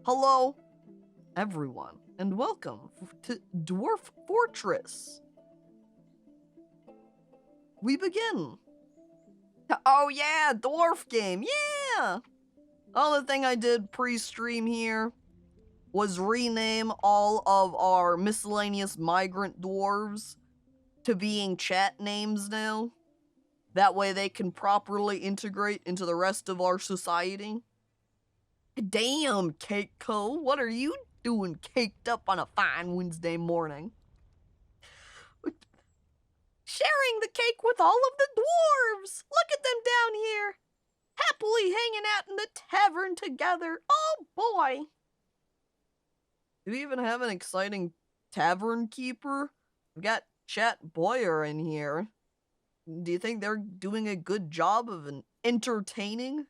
Hello, everyone, and welcome to Dwarf Fortress. We begin. Oh yeah, Dwarf game, yeah! Other thing I did pre-stream here was rename all of our miscellaneous migrant dwarves to being chat names now. That way they can properly integrate into the rest of our society. Damn, Cakeco, what are you doing caked up on a fine Wednesday morning? Sharing the cake with all of the dwarves! Look at them down here! Happily hanging out in the tavern together! Oh boy! Do we even have an exciting tavern keeper? We've got Chat Boyer in here. Do you think they're doing a good job of entertaining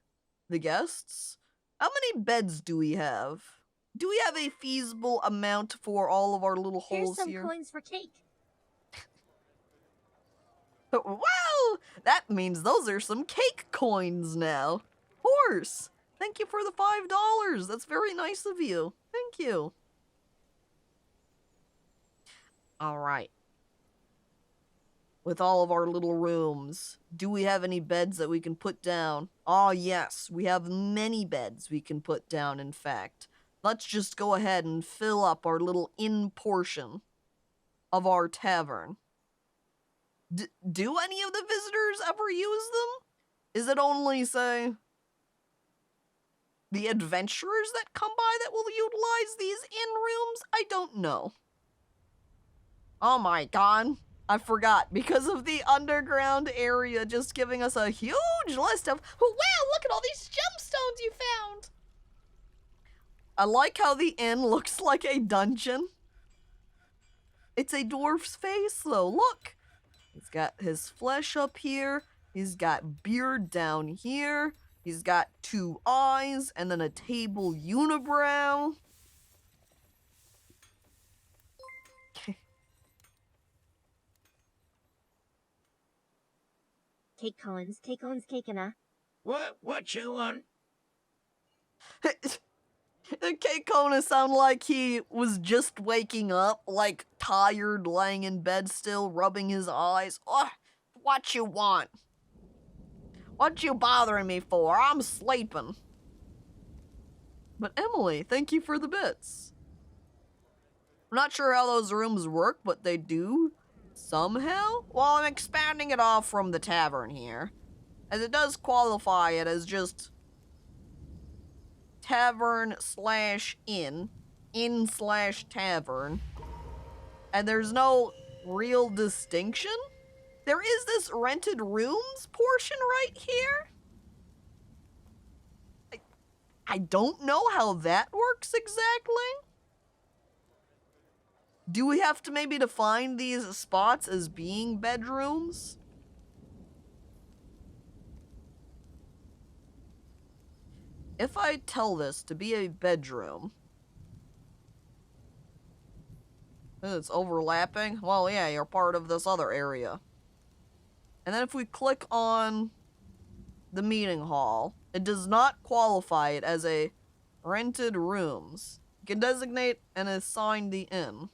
the guests? How many beds do we have? Do we have a feasible amount for all of our little holes here? Here's some coins for cake. Wow! That means those are some cake coins now. Horse! Thank you for the $5. That's very nice of you. Thank you. Alright. With all of our little rooms, do we have any beds that we can put down? Oh yes, we have many beds we can put down, in fact. Let's just go ahead and fill up our little inn portion of our tavern. Do any of the visitors ever use them? Is it only, say, the adventurers that come by that will utilize these inn rooms? I don't know. Oh my god. I forgot. Because of the underground area just giving us a huge list of, oh, wow, look at all these gemstones you found. I like how the inn looks like a dungeon. It's a dwarf's face, though. Look. He's got his flesh up here. He's got beard down here. He's got 2 eyes and then a table unibrow. Cake coins, cakeina. What you want? The Cakeona sound like he was just waking up, like tired, laying in bed still, rubbing his eyes. Oh, what you want? What you bothering me for? I'm sleeping. But Emily, thank you for the bits. I'm not sure how those rooms work, but they do somehow. Well, I'm expanding it off from the tavern here, as it does qualify it as just tavern/inn, inn/tavern, and there's no real distinction. There is this rented rooms portion right here. I don't know how that works exactly. Do we have to maybe define these spots as being bedrooms? If I tell this to be a bedroom, it's overlapping. Well, yeah, you're part of this other area. And then if we click on the meeting hall, it does not qualify it as a rented rooms. You can designate and assign the inn.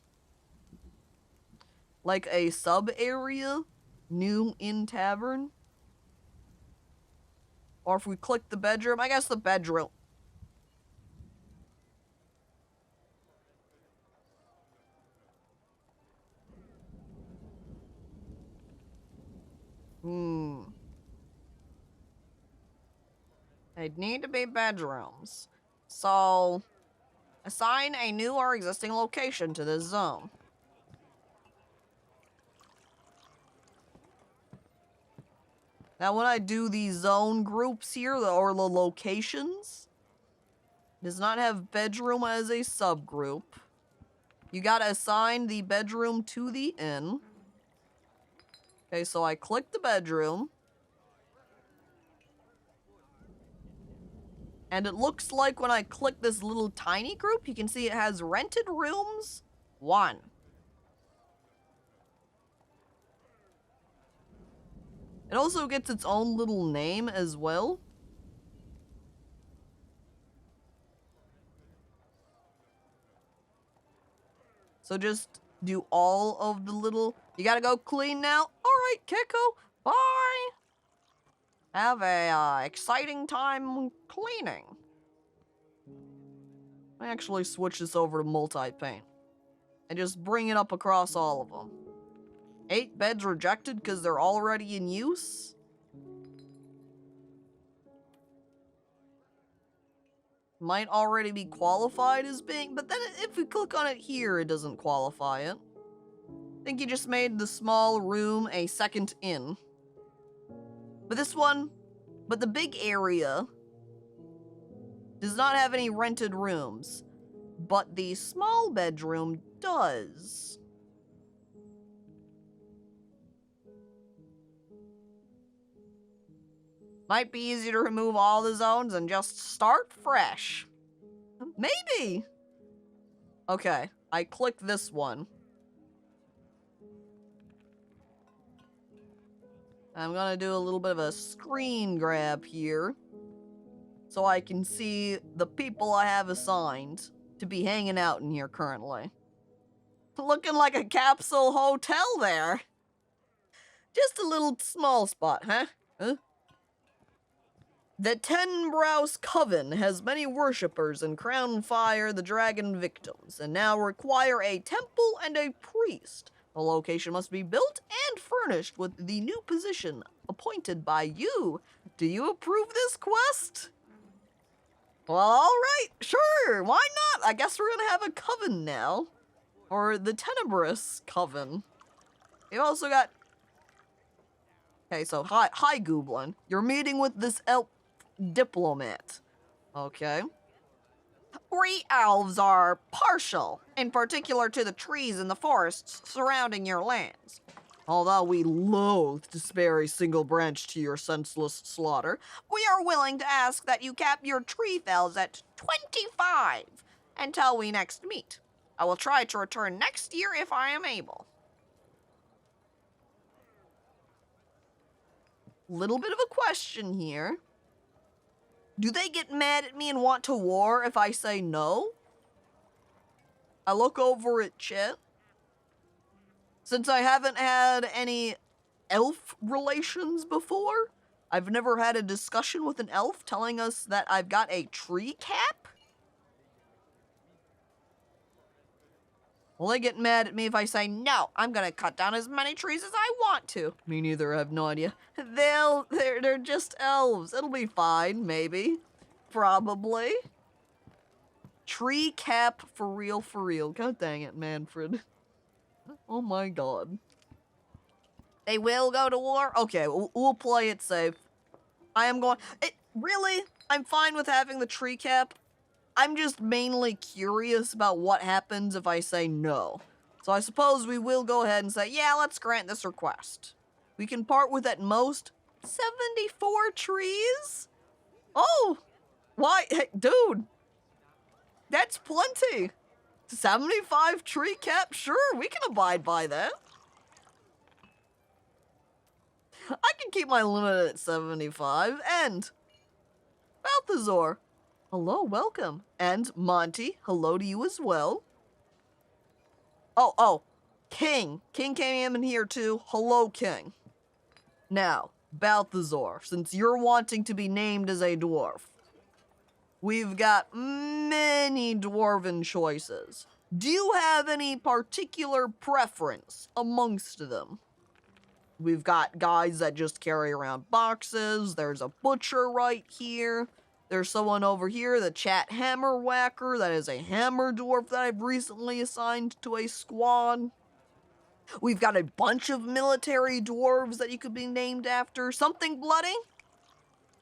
Like a sub area, new inn tavern. Or if we click the bedroom, I guess the bedroom. They'd need to be bedrooms. So, assign a new or existing location to this zone. Now, when I do the zone groups here, or the locations, it does not have bedroom as a subgroup. You gotta assign the bedroom to the inn. Okay, so I click the bedroom. And it looks like when I click this little tiny group, you can see it has rented rooms 1. It also gets its own little name as well. So just do all of the little... You gotta go clean now? Alright, Kiko. Bye! Have a exciting time cleaning. I actually switch this over to multi-paint. And just bring it up across all of them. 8 beds rejected because they're already in use? Might already be qualified as being, but then if we click on it here, it doesn't qualify it. I think you just made the small room a second inn. But this one, but the big area does not have any rented rooms, but the small bedroom does. Might be easy to remove all the zones and just start fresh. Maybe. Okay, I click this one. I'm gonna do a little bit of a screen grab here so I can see the people I have assigned to be hanging out in here currently. Looking like a capsule hotel there. Just a little small spot, huh? The Ten-Brows Coven has many worshippers and Crown Fire the Dragon victims, and now require a temple and a priest. The location must be built and furnished with the new position appointed by you. Do you approve this quest? Well, alright, sure, why not? I guess we're gonna have a coven now. Or the Tenebrous Coven. We've also got... Okay, so hi Gooblin. You're meeting with this elf diplomat. Okay. We elves are partial, in particular to the trees and the forests surrounding your lands. Although we loathe to spare a single branch to your senseless slaughter, we are willing to ask that you cap your tree fells at 25 until we next meet. I will try to return next year if I am able. Little bit of a question here. Do they get mad at me and want to war if I say no? I look over at chat. Since I haven't had any elf relations before, I've never had a discussion with an elf telling us that I've got a tree cap. Will they get mad at me if I say, no, I'm gonna cut down as many trees as I want to? Me neither, I have no idea. They're just elves. It'll be fine, maybe. Probably. Tree cap for real, for real. God dang it, Manfred. Oh my god. They will go to war? Okay, we'll play it safe. I am going... Really? I'm fine with having the tree cap. I'm just mainly curious about what happens if I say no. So I suppose we will go ahead and say, yeah, let's grant this request. We can part with at most 74 trees? Oh! Why? Hey, dude! That's plenty! 75 tree cap? Sure, we can abide by that. I can keep my limit at 75, and... Balthazar. Hello, welcome. And Monty, hello to you as well. Oh, King. King came in here too. Hello, King. Now, Balthazar, since you're wanting to be named as a dwarf, we've got many dwarven choices. Do you have any particular preference amongst them? We've got guys that just carry around boxes. There's a butcher right here. There's someone over here, the Chat Hammer Whacker. That is a hammer dwarf that I've recently assigned to a squad. We've got a bunch of military dwarves that you could be named after. Something bloody?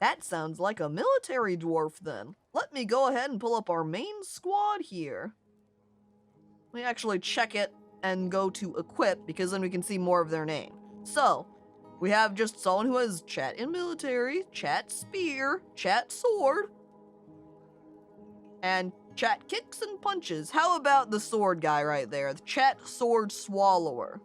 That sounds like a military dwarf then. Let me go ahead and pull up our main squad here. Let me actually check it and go to equip, because then we can see more of their name. So, we have just someone who has chat in military, chat spear, chat sword, and chat kicks and punches. How about the sword guy right there, the chat sword swallower?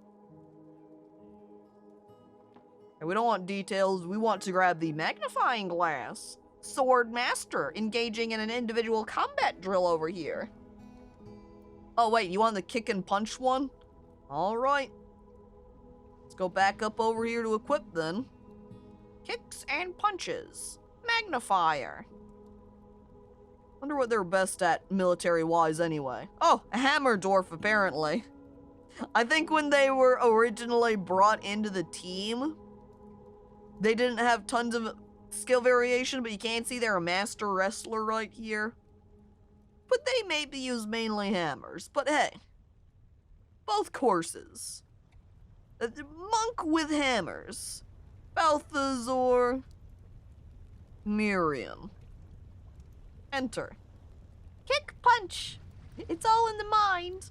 And we don't want details, we want to grab the magnifying glass. Sword master, engaging in an individual combat drill over here. Oh, wait, you want the kick and punch one? Alright. Let's go back up over here to equip then. Kicks and punches. Magnifier. Wonder what they're best at military-wise anyway. Oh, a hammer dwarf, apparently. I think when they were originally brought into the team, they didn't have tons of skill variation, but you can see they're a master wrestler right here. But they maybe use mainly hammers. But hey, both courses. Monk with hammers. Balthazar. Miriam. Enter. Kick, punch. It's all in the mind.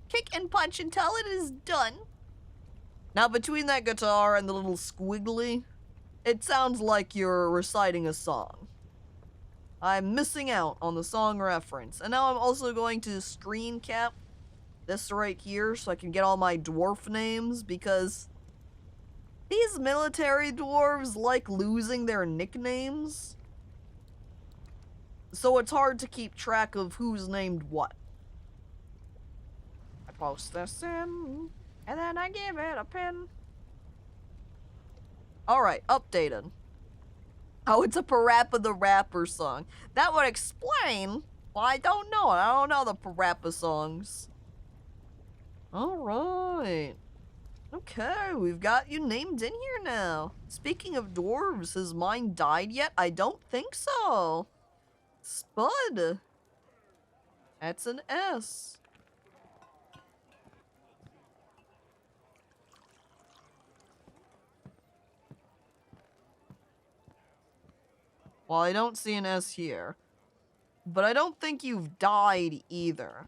Kick and punch until it is done. Now, between that guitar and the little squiggly, it sounds like you're reciting a song. I'm missing out on the song reference. And now I'm also going to screen cap this right here so I can get all my dwarf names, because these military dwarves like losing their nicknames. So it's hard to keep track of who's named what. I post this in, and then I give it a pin. Alright, updated. Oh, it's a Parappa the Rapper song. That would explain why I don't know it. I don't know the Parappa songs. Alright. Okay, we've got you named in here now. Speaking of dwarves, has mine died yet? I don't think so. Spud. That's an S. Well, I don't see an S here. But I don't think you've died either.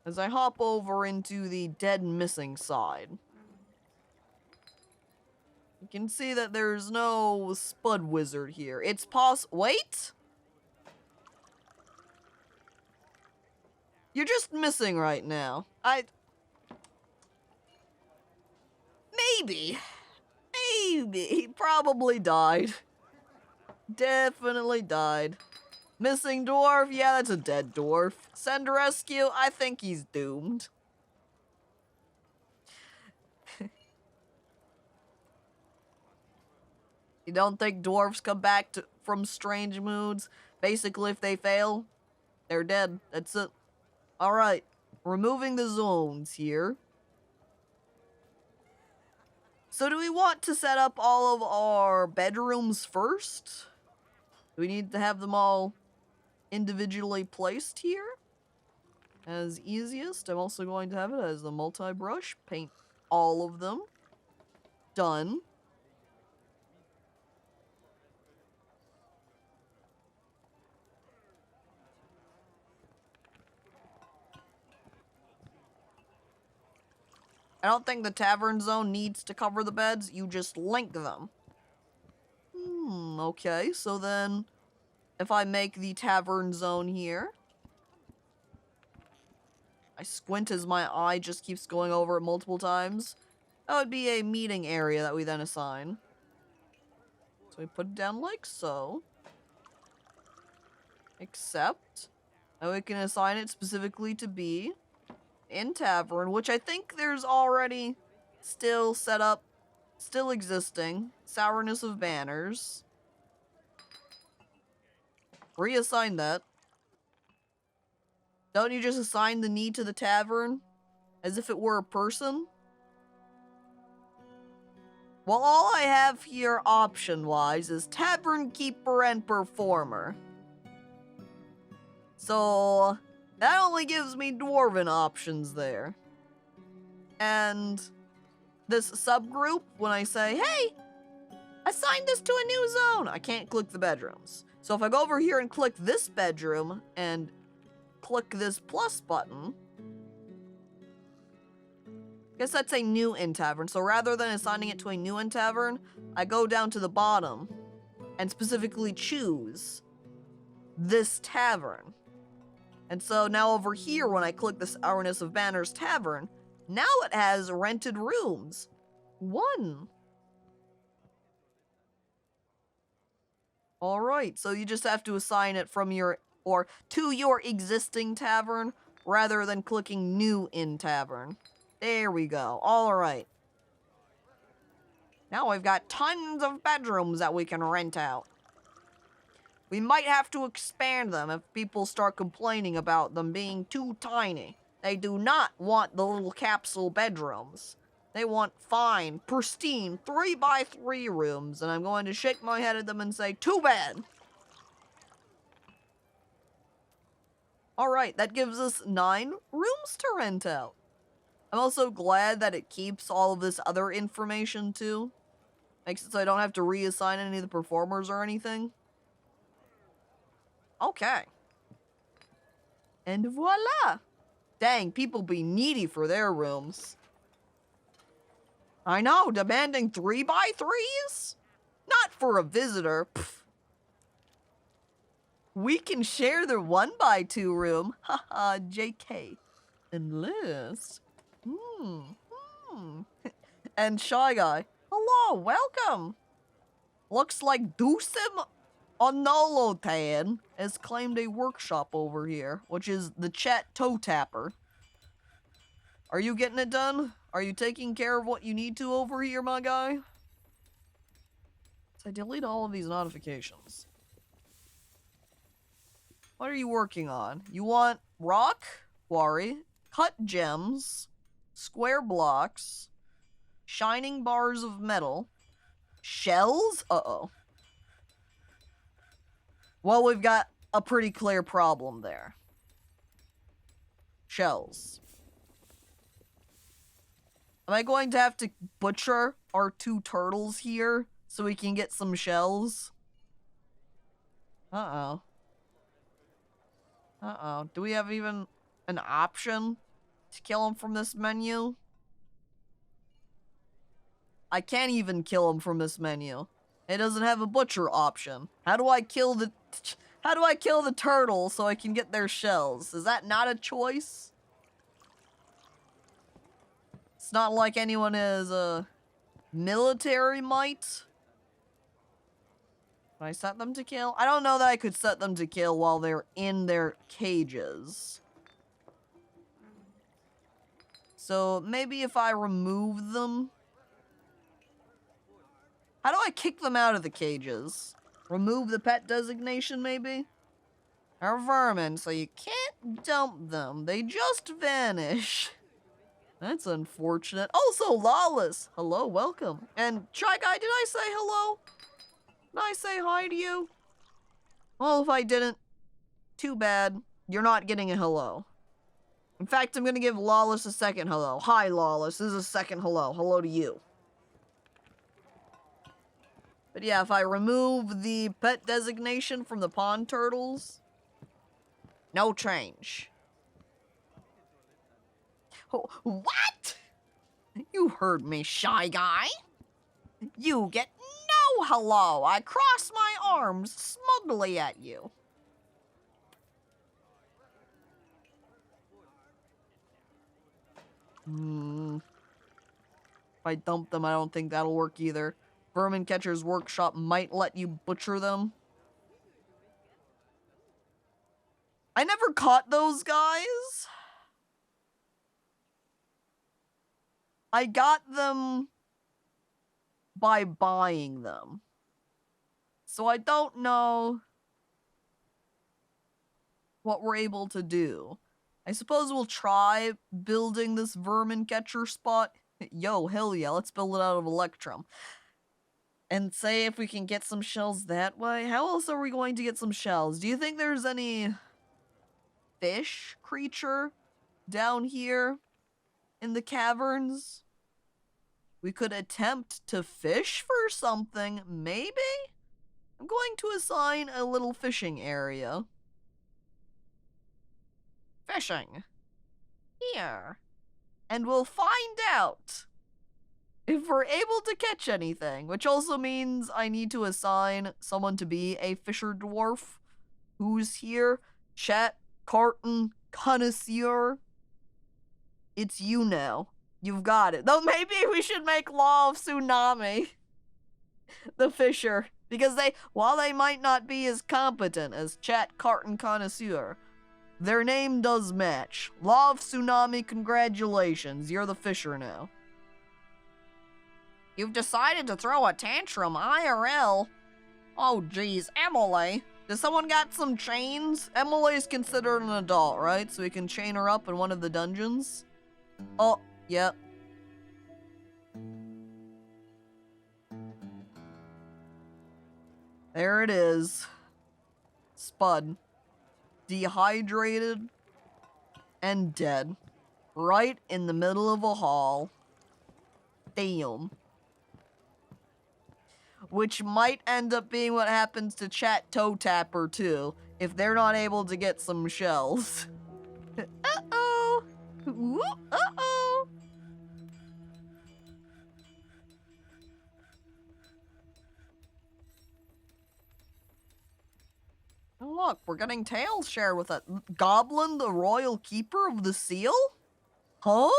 As I hop over into the dead missing side. You can see that there's no Spud Wizard here. It's wait? You're just missing right now. Maybe. He probably died. Definitely died. Missing dwarf? Yeah, that's a dead dwarf. Send rescue? I think he's doomed. You don't think dwarves come back from strange moods? Basically, if they fail, they're dead. That's it. Alright, removing the zones here. So do we want to set up all of our bedrooms first? Do we need to have them all individually placed here? As easiest, I'm also going to have it as the multi-brush. Paint all of them. Done. I don't think the tavern zone needs to cover the beds, you just link them. Okay, so then if I make the tavern zone here, I squint as my eye just keeps going over it multiple times. That would be a meeting area that we then assign. So we put it down like so. Except, now we can assign it specifically to be in tavern, which I think there's already still set up, still existing. Sourness of banners. Reassign that. Don't you just assign the need to the tavern as if it were a person? Well, all I have here option-wise is tavern keeper and performer. So that only gives me dwarven options there. And this subgroup, when I say, hey, assign this to a new zone, I can't click the bedrooms. So if I go over here and click this bedroom and click this plus button, I guess that's a new in tavern. So rather than assigning it to a new in tavern, I go down to the bottom and specifically choose this tavern. And so now over here, when I click this Sourness of Banners Tavern, now it has rented rooms. 1. Alright, so you just have to assign it from your, or to your existing tavern, rather than clicking new in tavern. There we go. All right. Now we've got tons of bedrooms that we can rent out. We might have to expand them if people start complaining about them being too tiny. They do not want the little capsule bedrooms. They want fine, pristine 3x3 rooms, and I'm going to shake my head at them and say, too bad. Alright, that gives us 9 rooms to rent out. I'm also glad that it keeps all of this other information too. Makes it so I don't have to reassign any of the performers or anything. Okay. And voila! Dang, people be needy for their rooms. I know, demanding 3x3s? Not for a visitor. Pfft. We can share the 1x2 room. Haha, JK. Unless... And Shy Guy. Hello, welcome. Looks like Dusem Onolotan has claimed a workshop over here, which is the chat toe tapper. Are you getting it done? Are you taking care of what you need to over here, my guy? So I delete all of these notifications. What are you working on? You want rock quarry, cut gems, square blocks, shining bars of metal, shells? Uh-oh. Well, we've got a pretty clear problem there. Shells. Am I going to have to butcher our 2 turtles here so we can get some shells? Uh-oh. Uh-oh. Do we have even an option to kill them from this menu? I can't even kill them from this menu. It doesn't have a butcher option. How do I kill the turtle so I can get their shells? Is that not a choice? It's not like anyone has a military might. Can I set them to kill? I don't know that I could set them to kill while they're in their cages. So maybe if I remove them... How do I kick them out of the cages? Remove the pet designation, maybe? They're vermin, so you can't dump them. They just vanish. That's unfortunate. Also, Lawless. Hello, welcome. And Shy Guy, did I say hello? Did I say hi to you? Well, if I didn't, too bad. You're not getting a hello. In fact, I'm gonna give Lawless a second hello. Hi, Lawless. This is a second hello. Hello to you. But yeah, if I remove the pet designation from the pond turtles, no change. Oh, what? You heard me, Shy Guy. You get no hello. I cross my arms smugly at you. If I dump them, I don't think that'll work either. Vermin Catcher's Workshop might let you butcher them. I never caught those guys. I got them by buying them. So I don't know what we're able to do. I suppose we'll try building this Vermin Catcher spot. Yo, hell yeah, let's build it out of Electrum. And say if we can get some shells that way. How else are we going to get some shells? Do you think there's any fish creature down here in the caverns? We could attempt to fish for something, maybe? I'm going to assign a little fishing area. Fishing. Here. And we'll find out if we're able to catch anything, which also means I need to assign someone to be a fisher dwarf. Who's here? Chat, Carton, Connoisseur. It's you now. You've got it. Though maybe we should make Law of Tsunami the fisher. Because while they might not be as competent as Chat, Carton, Connoisseur, Their name does match. Love Tsunami, congratulations. You're the fisher now. You've decided to throw a tantrum, IRL. Oh, geez. Emily. Does someone got some chains? Emily's considered an adult, right? So we can chain her up in one of the dungeons. Oh, yep. There it is. Spud. Dehydrated and dead. Right in the middle of a hall. Damn. Which might end up being what happens to Chat Toe Tapper too, if they're not able to get some shells. Uh-oh. Ooh, uh-oh. Oh, look, we're getting tales shared with that goblin, the royal keeper of the seal? Huh?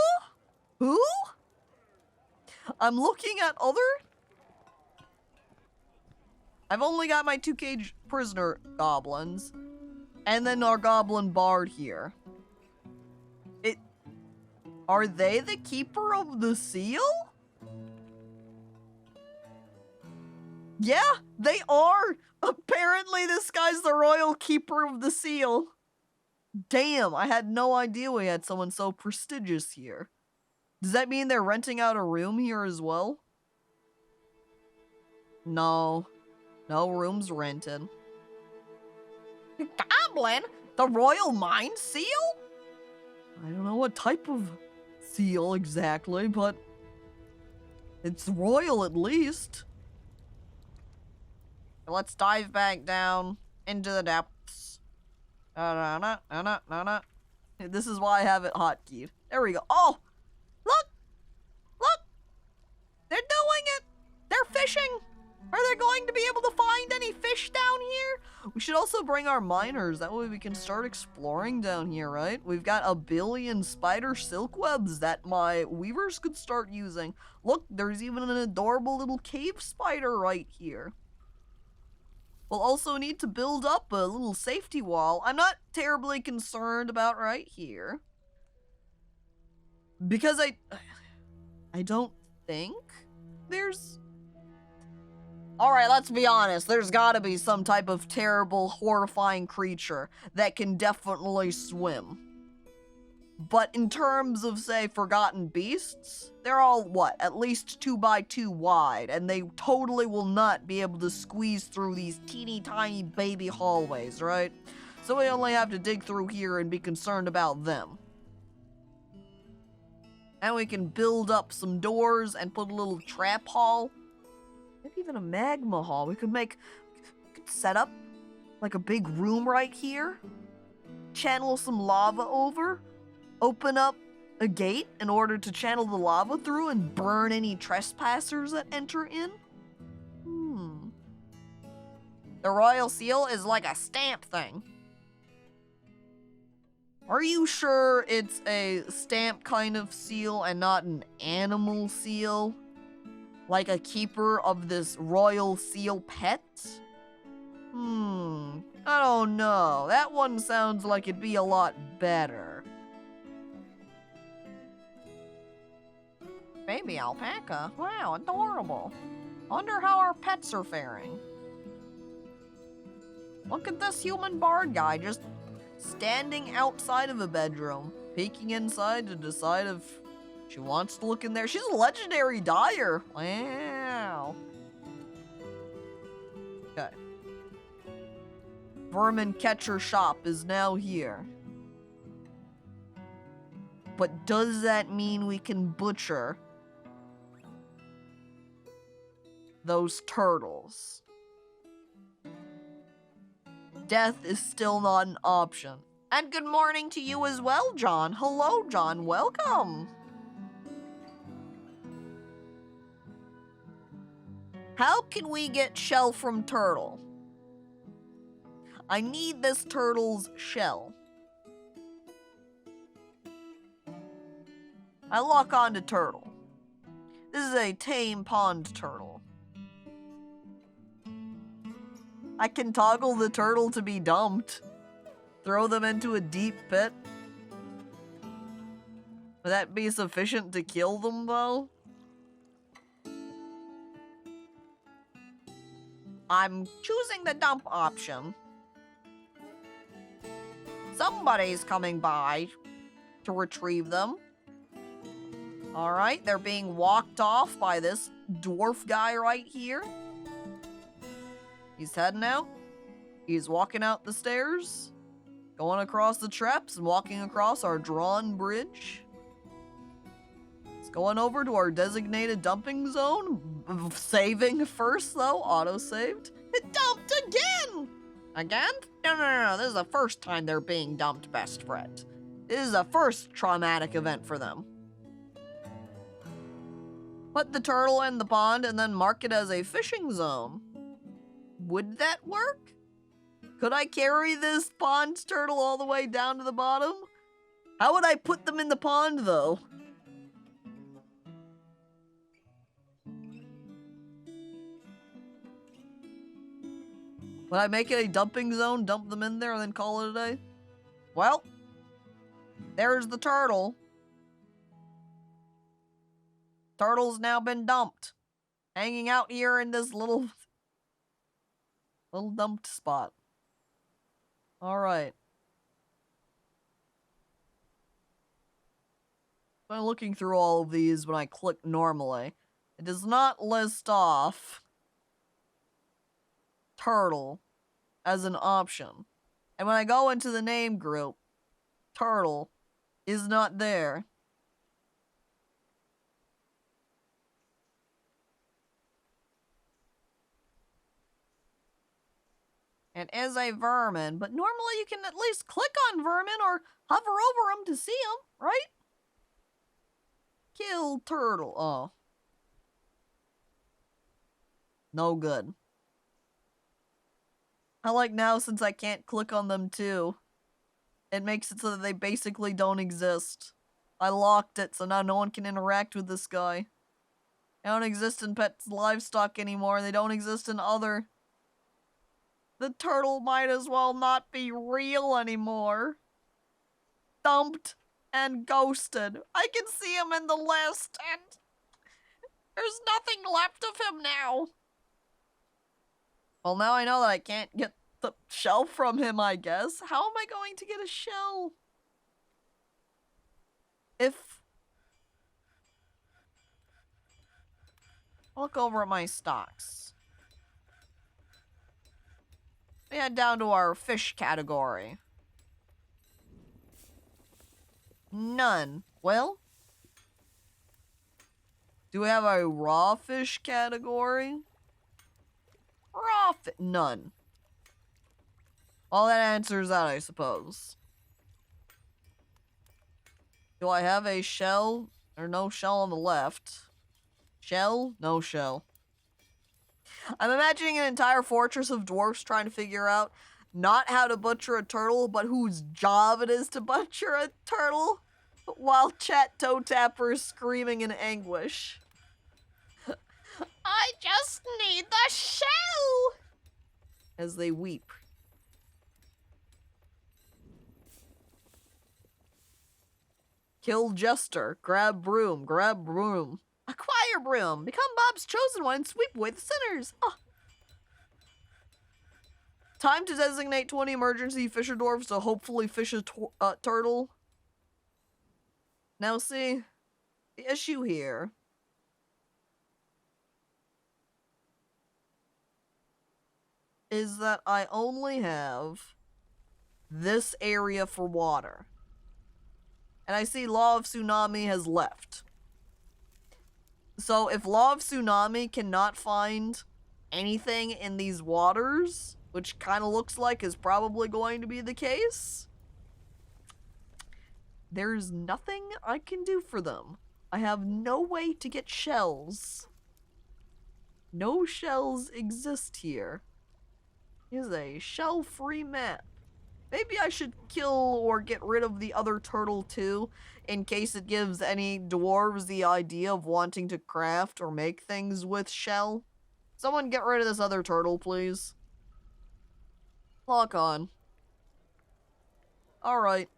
Who? I'm looking at other... I've only got my 2 cage prisoner goblins, and then our goblin bard here. Are they the keeper of the seal? Yeah, they are! Apparently this guy's the royal keeper of the seal. Damn, I had no idea we had someone so prestigious here. Does that mean they're renting out a room here as well? No. No rooms rented. Goblin? The royal mine seal? I don't know what type of seal exactly, but it's royal at least. Let's dive back down into the depths. This is why I have it hotkeyed. There we go. Oh! Look! Look! They're doing it! They're fishing! Are they going to be able to find any fish down here? We should also bring our miners. That way we can start exploring down here, right? We've got a billion spider silk webs that my weavers could start using. Look, there's even an adorable little cave spider right here. We'll also need to build up a little safety wall. I'm not terribly concerned about right here. Because I don't think there's... Alright, let's be honest. There's gotta be some type of terrible, horrifying creature that can definitely swim. But in terms of, say, forgotten beasts, they're all, what, at least 2x2 wide, and they totally will not be able to squeeze through these teeny tiny baby hallways, right? So we only have to dig through here and be concerned about them. And we can build up some doors and put a little trap hall. Maybe even a magma hall. We could set up like a big room right here. Channel some lava over. Open up a gate in order to channel the lava through and burn any trespassers that enter in. The royal seal is like a stamp thing. Are you sure it's a stamp kind of seal and not an animal seal? Like a keeper of this royal seal pet? I don't know. That one sounds like it'd be a lot better. Baby alpaca. Wow, adorable. Wonder how our pets are faring. Look at this human bard guy just standing outside of a bedroom, peeking inside to decide if she wants to look in there. She's a legendary dyer. Wow. Okay. Vermin Catcher Shop is now here. But does that mean we can butcher those turtles? Death is still not an option. And good morning to you as well, John. Hello, John. Welcome. How can we get shell from turtle? I need this turtle's shell. I lock onto turtle. This is a tame pond turtle. I can toggle the turtle to be dumped. Throw them into a deep pit? Would that be sufficient to kill them, though? I'm choosing the dump option. Somebody's coming by to retrieve them. Alright, they're being walked off by this dwarf guy right here. He's heading out. He's walking out the stairs, going across the traps and walking across our drawn bridge. He's going over to our designated dumping zone. Saving first, though. Auto-saved. It dumped again! Again? No. This is the first time they're being dumped, best friend. This is the first traumatic event for them. Put the turtle in the pond and then mark it as a fishing zone. Would that work? Could I carry this pond turtle all the way down to the bottom? How would I put them in the pond, though? Would I make it a dumping zone, dump them in there, and then call it a day? Well, there's the turtle. Turtle's now been dumped. Hanging out here in this little dumped spot. Alright. By looking through all of these when I click normally, it does not list off turtle as an option. And when I go into the name group, turtle is not there. It is a vermin, but normally you can at least click on vermin or hover over them to see them, right? Kill turtle. Oh. No good. I like now since I can't click on them too. It makes it so that they basically don't exist. I locked it so now no one can interact with this guy. They don't exist in pets livestock anymore. They don't exist in other. The turtle might as well not be real anymore. Dumped and ghosted. I can see him in the list and there's nothing left of him now. Well, now I know that I can't get the shell from him, I guess. How am I going to get a shell? Look over at my stocks. We head down to our fish category. None. Well, do we have a raw fish category? None. Well, that answers that, I suppose. Do I have a shell? Or no shell on the left. Shell? No shell. I'm imagining an entire fortress of dwarfs trying to figure out not how to butcher a turtle, but whose job it is to butcher a turtle, while Chat Toe Tapper is screaming in anguish. I just need the shell! As they weep. Kill Jester. Grab broom. Grab broom. Acquire broom. Become Bob's chosen one and sweep away the sinners. Oh. Time to designate 20 emergency fisher dwarfs to hopefully fish a turtle. Now see, the issue here is that I only have this area for water. And I see Law of Tsunami has left. So if Law of Tsunami cannot find anything in these waters, which kind of looks like is probably going to be the case, there's nothing I can do for them. I have no way to get shells. No shells exist here. Here's a shell-free map. Maybe I should kill or get rid of the other turtle too, in case it gives any dwarves the idea of wanting to craft or make things with shell. Someone get rid of this other turtle, please. Lock on. Alright.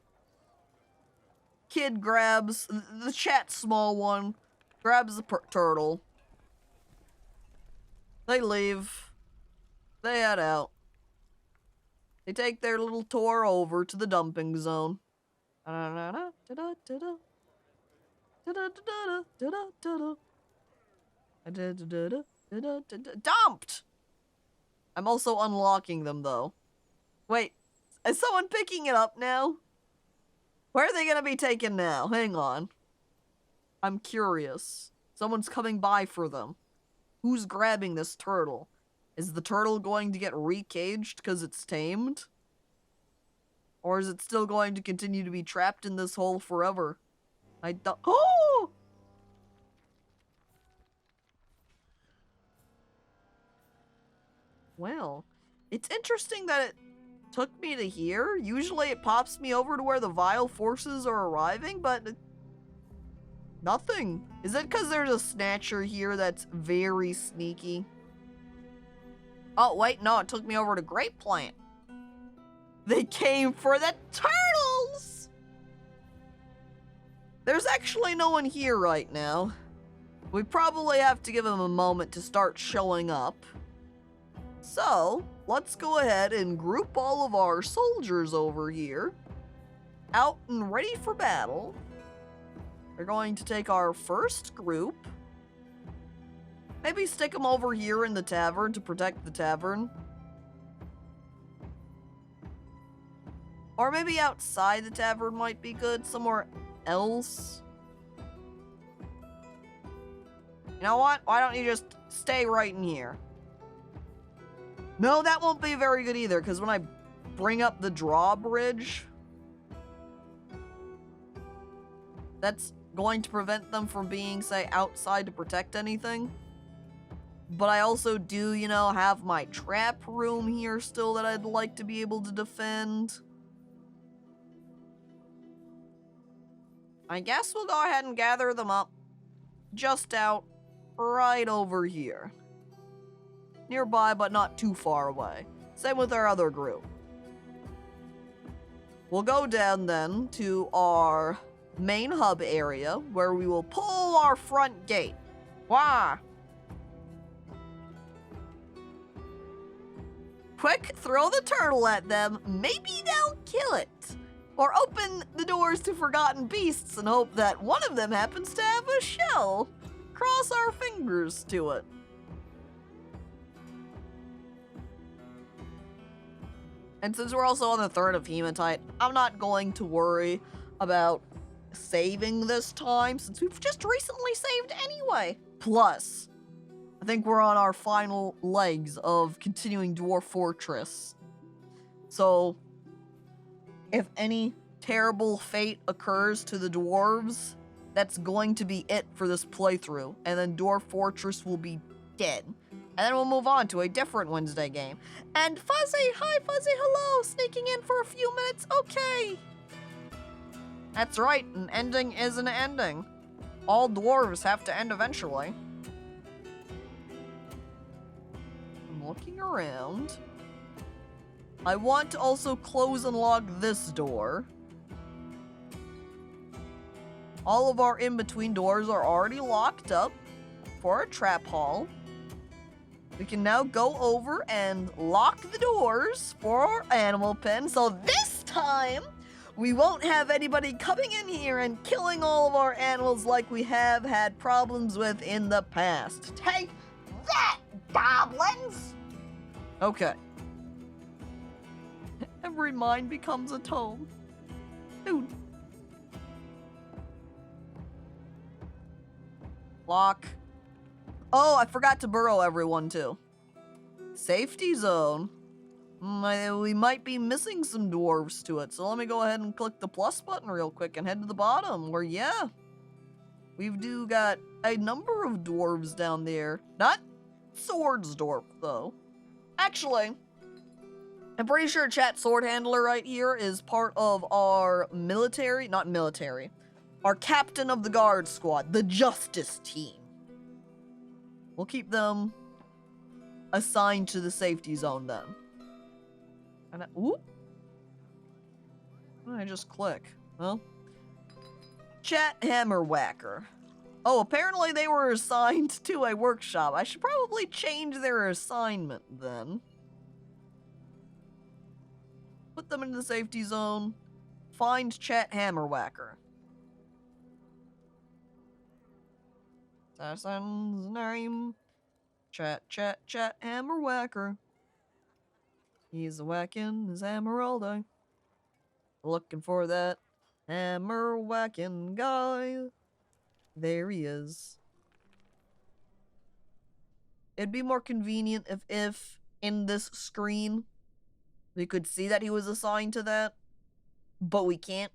Kid grabs, the chat small one, grabs the turtle. They leave. They head out. They take their little tour over to the dumping zone. Dumped! I'm also unlocking them, though. Wait, is someone picking it up now? Where are they gonna be taken now? Hang on. I'm curious. Someone's coming by for them. Who's grabbing this turtle? Is the turtle going to get recaged because it's tamed? Or is it still going to continue to be trapped in this hole forever? I don't— Oh! Well, it's interesting that it took me to here. Usually it pops me over to where the vile forces are arriving, but nothing. Is it because there's a snatcher here that's very sneaky? Oh, wait, no, it took me over to Grape Plant. They came for the turtles! There's actually no one here right now. We probably have to give them a moment to start showing up. So, let's go ahead and group all of our soldiers over here, out and ready for battle. We're going to take our first group. Maybe stick them over here in the tavern to protect the tavern. Or maybe outside the tavern might be good, somewhere else. You know what? Why don't you just stay right in here? No, that won't be very good either, because when I bring up the drawbridge, that's going to prevent them from being, say, outside to protect anything. But I also do, you know, have my trap room here still that I'd like to be able to defend. I guess we'll go ahead and gather them up just out right over here. Nearby, but not too far away. Same with our other group. We'll go down then to our main hub area where we will pull our front gate. Why? Quick, throw the turtle at them. Maybe they'll kill it. Or open the doors to forgotten beasts and hope that one of them happens to have a shell. Cross our fingers to it. And since we're also on the third of Hematite, I'm not going to worry about saving this time, since we've just recently saved anyway. Plus, I think we're on our final legs of continuing Dwarf Fortress. So, if any terrible fate occurs to the dwarves, that's going to be it for this playthrough. And then Dwarf Fortress will be dead. And then we'll move on to a different Wednesday game. And Fuzzy, hi Fuzzy, hello, sneaking in for a few minutes, okay. That's right, an ending is an ending. All dwarves have to end eventually. I'm looking around. I want to also close and lock this door. All of our in-between doors are already locked up for a trap hall. We can now go over and lock the doors for our animal pen. So this time, we won't have anybody coming in here and killing all of our animals like we have had problems with in the past. Take that, goblins! Okay. Every mind becomes a tome. Dude. Lock. Oh, I forgot to burrow everyone too. Safety zone. We might be missing some dwarves to it, so let me go ahead and click the plus button real quick and head to the bottom, where, yeah, we've got a number of dwarves down there. Not Swords Dwarf, though. Actually, I'm pretty sure Chat Sword Handler right here is part of our military, not military, our Captain of the Guard Squad, the Justice Team. We'll keep them assigned to the safety zone then. And ooh. I just click. Well, Chat Hammer Whacker. Oh, apparently they were assigned to a workshop. I should probably change their assignment then. Put them into the safety zone. Find Chat Hammer Whacker. Assassin's name. Chat Hammer Whacker. He's whacking his hammer all day. Looking for that hammer whacking guy. There he is. It'd be more convenient if in this screen we could see that he was assigned to that, but we can't.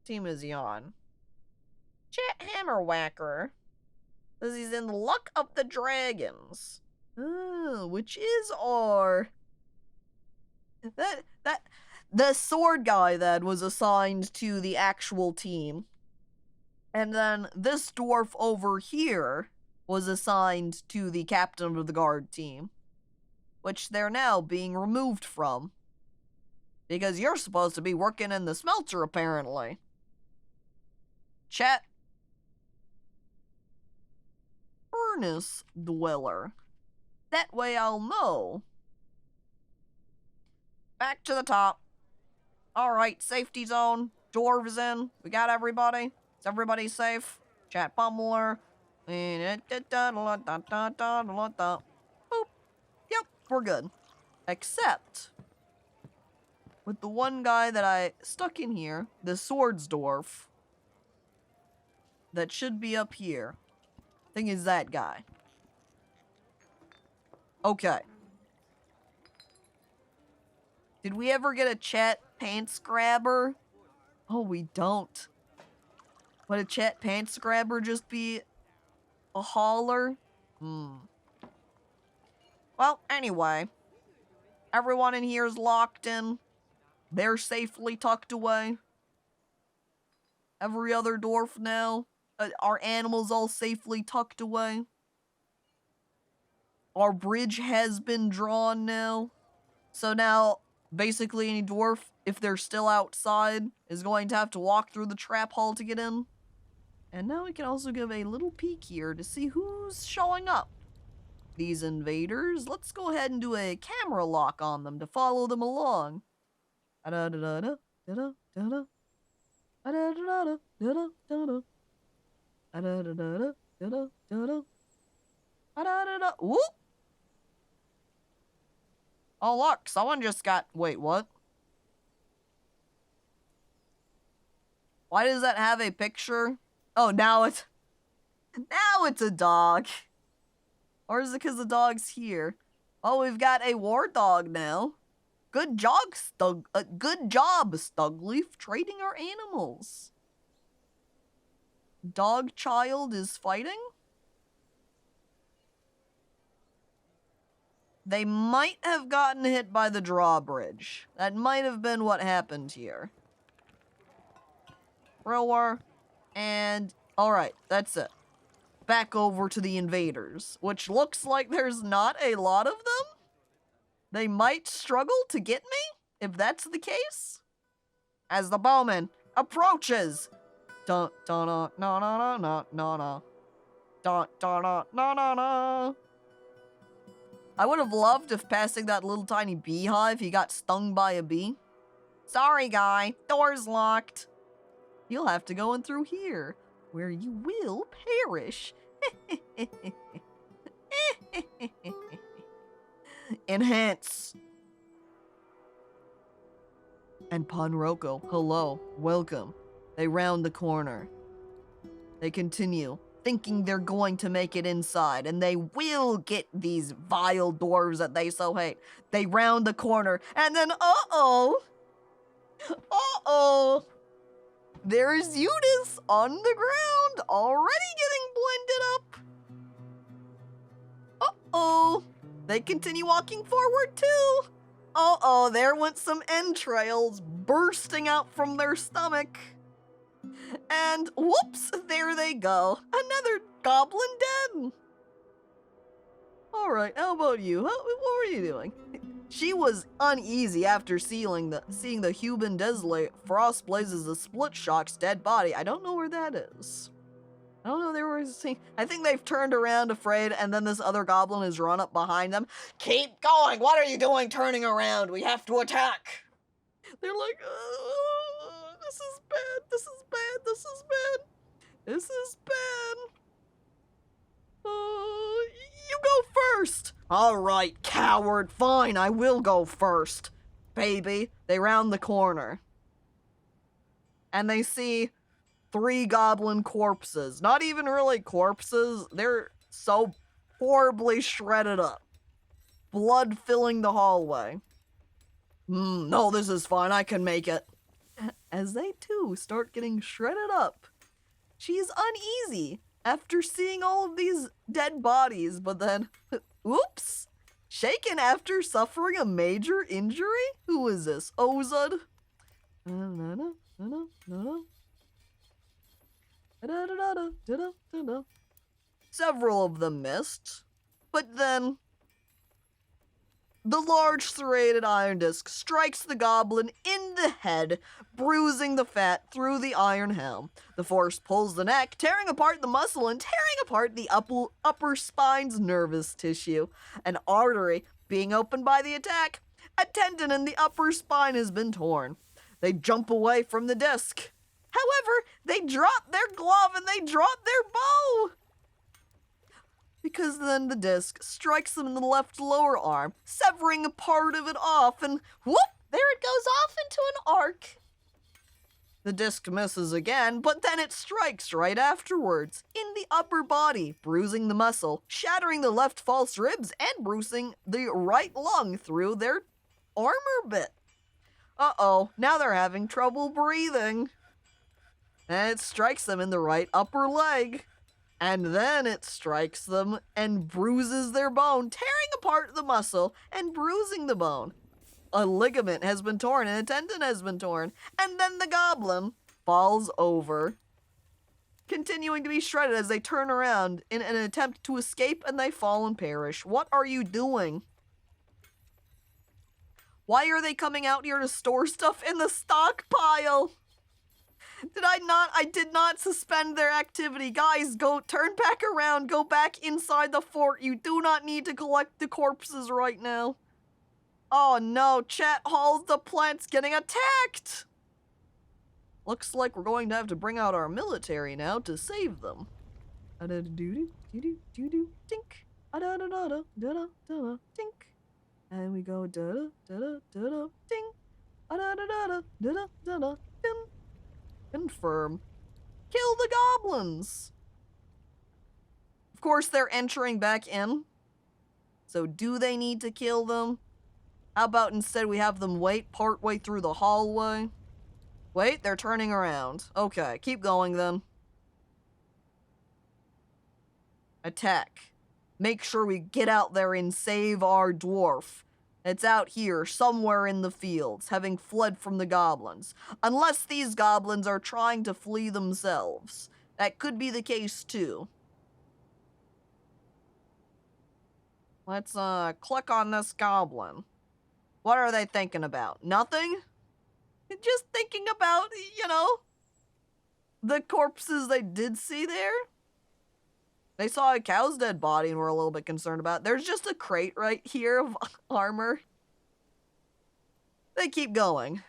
Team is he on? Chat Hammer Whacker says he's in the Luck of the Dragons. Oh, which is our... The sword guy that was assigned to the actual team. And then this dwarf over here was assigned to the captain of the guard team, which they're now being removed from. Because you're supposed to be working in the smelter, apparently. Chat. Furnace Dweller. That way I'll know. Back to the top. Alright, safety zone. Dwarves in. We got everybody. Is everybody safe? Chat pummeler. Boop. Yep, we're good. Except with the one guy that I stuck in here, the swords dwarf, that should be up here. Thing is that guy. Okay. Did we ever get a chat pants grabber? Oh, we don't. Would a chat pants grabber just be a hauler? Well, anyway. Everyone in here is locked in. They're safely tucked away. Every other dwarf now. Our animals all safely tucked away. Our bridge has been drawn now. So now, basically any dwarf, if they're still outside, is going to have to walk through the trap hall to get in. And now we can also give a little peek here to see who's showing up. These invaders, let's go ahead and do a camera lock on them to follow them along. Whoop! Oh look, someone just got... Wait, what? Why does that have a picture? Oh, now it's a dog. Or is it because the dog's here? Oh, we've got a war dog now. Good job, Stugleaf, trading our animals. Dog child is fighting? They might have gotten hit by the drawbridge. That might have been what happened here. Thrower. And, alright, that's it. Back over to the invaders, which looks like there's not a lot of them. They might struggle to get me, if that's the case. As the bowman approaches. Dun dun dun no no no no no no. Dun dun dun no no no. I would have loved if passing that little tiny beehive he got stung by a bee. Sorry guy, door's locked. You'll have to go in through here, where you will perish. Enhance. And Ponroko, hello, welcome. They round the corner. They continue, thinking they're going to make it inside, and they will get these vile dwarves that they so hate. They round the corner, and then uh-oh! Uh-oh! There's Eunice on the ground, already getting blended up. Uh-oh! They continue walking forward too. Uh-oh, there went some entrails bursting out from their stomach. And whoops, there they go. Another goblin dead. Alright, how about you? What were you doing? She was uneasy after seeing the human desolate Frost blazes the split shock's dead body. I don't know where that is. I don't know, they were seeing. I think they've turned around afraid, and then this other goblin has run up behind them. Keep going! What are you doing turning around? We have to attack! They're like, oh, this is bad, this is bad, this is bad. This is bad. You go first! Alright, coward, fine, I will go first. Baby, they round the corner. And they see 3 goblin corpses. Not even really corpses. They're so horribly shredded up. Blood filling the hallway. No, this is fine. I can make it. As they too start getting shredded up, she's uneasy after seeing all of these dead bodies, but then, oops, shaken after suffering a major injury? Who is this? Ozud? Several of them missed, but then the large serrated iron disc strikes the goblin in the head, bruising the fat through the iron helm. The force pulls the neck, tearing apart the muscle and tearing apart the upper spine's nervous tissue. An artery being opened by the attack. A tendon in the upper spine has been torn. They jump away from the disc. However, they drop their glove and they drop their bow. Because then the disc strikes them in the left lower arm, severing a part of it off, and whoop, there it goes off into an arc. The disc misses again, but then it strikes right afterwards, in the upper body, bruising the muscle, shattering the left false ribs, and bruising the right lung through their armor bit. Uh-oh, now they're having trouble breathing. And it strikes them in the right upper leg. And then it strikes them and bruises their bone, tearing apart the muscle and bruising the bone. A ligament has been torn and a tendon has been torn. And then the goblin falls over, continuing to be shredded as they turn around in an attempt to escape, and they fall and perish. What are you doing? Why are they coming out here to store stuff in the stockpile? I did not suspend their activity. Guys, go turn back around. Go back inside the fort. You do not need to collect the corpses right now. Oh no, Chat Hall's the plant's getting attacked. Looks like we're going to have to bring out our military now to save them. Tink. Tink. And we go tink. Confirm. Kill the goblins! Of course, they're entering back in. So do they need to kill them? How about instead we have them wait partway through the hallway? Wait, they're turning around. Okay, keep going then. Attack. Make sure we get out there and save our dwarf. It's out here, somewhere in the fields, having fled from the goblins. Unless these goblins are trying to flee themselves. That could be the case, too. Let's, click on this goblin. What are they thinking about? Nothing? Just thinking about, the corpses they did see there? They saw a cow's dead body and were a little bit concerned about it. There's just a crate right here of armor. They keep going.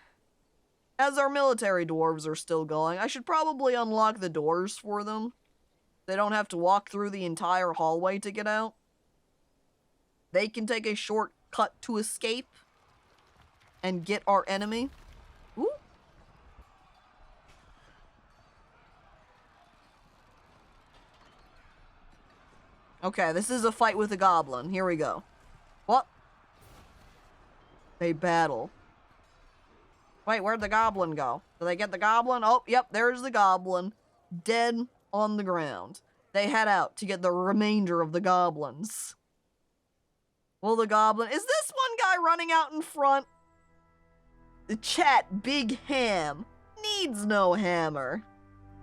As our military dwarves are still going, I should probably unlock the doors for them. They don't have to walk through the entire hallway to get out. They can take a shortcut to escape and get our enemy. Ooh. Okay, this is a fight with a goblin. Here we go. What? They battle. Wait, where'd the goblin go? Did they get the goblin? Oh, yep, there's the goblin. Dead on the ground. They head out to get the remainder of the goblins. Well, the goblin... Is this one guy running out in front? The chat, Big Ham, needs no hammer.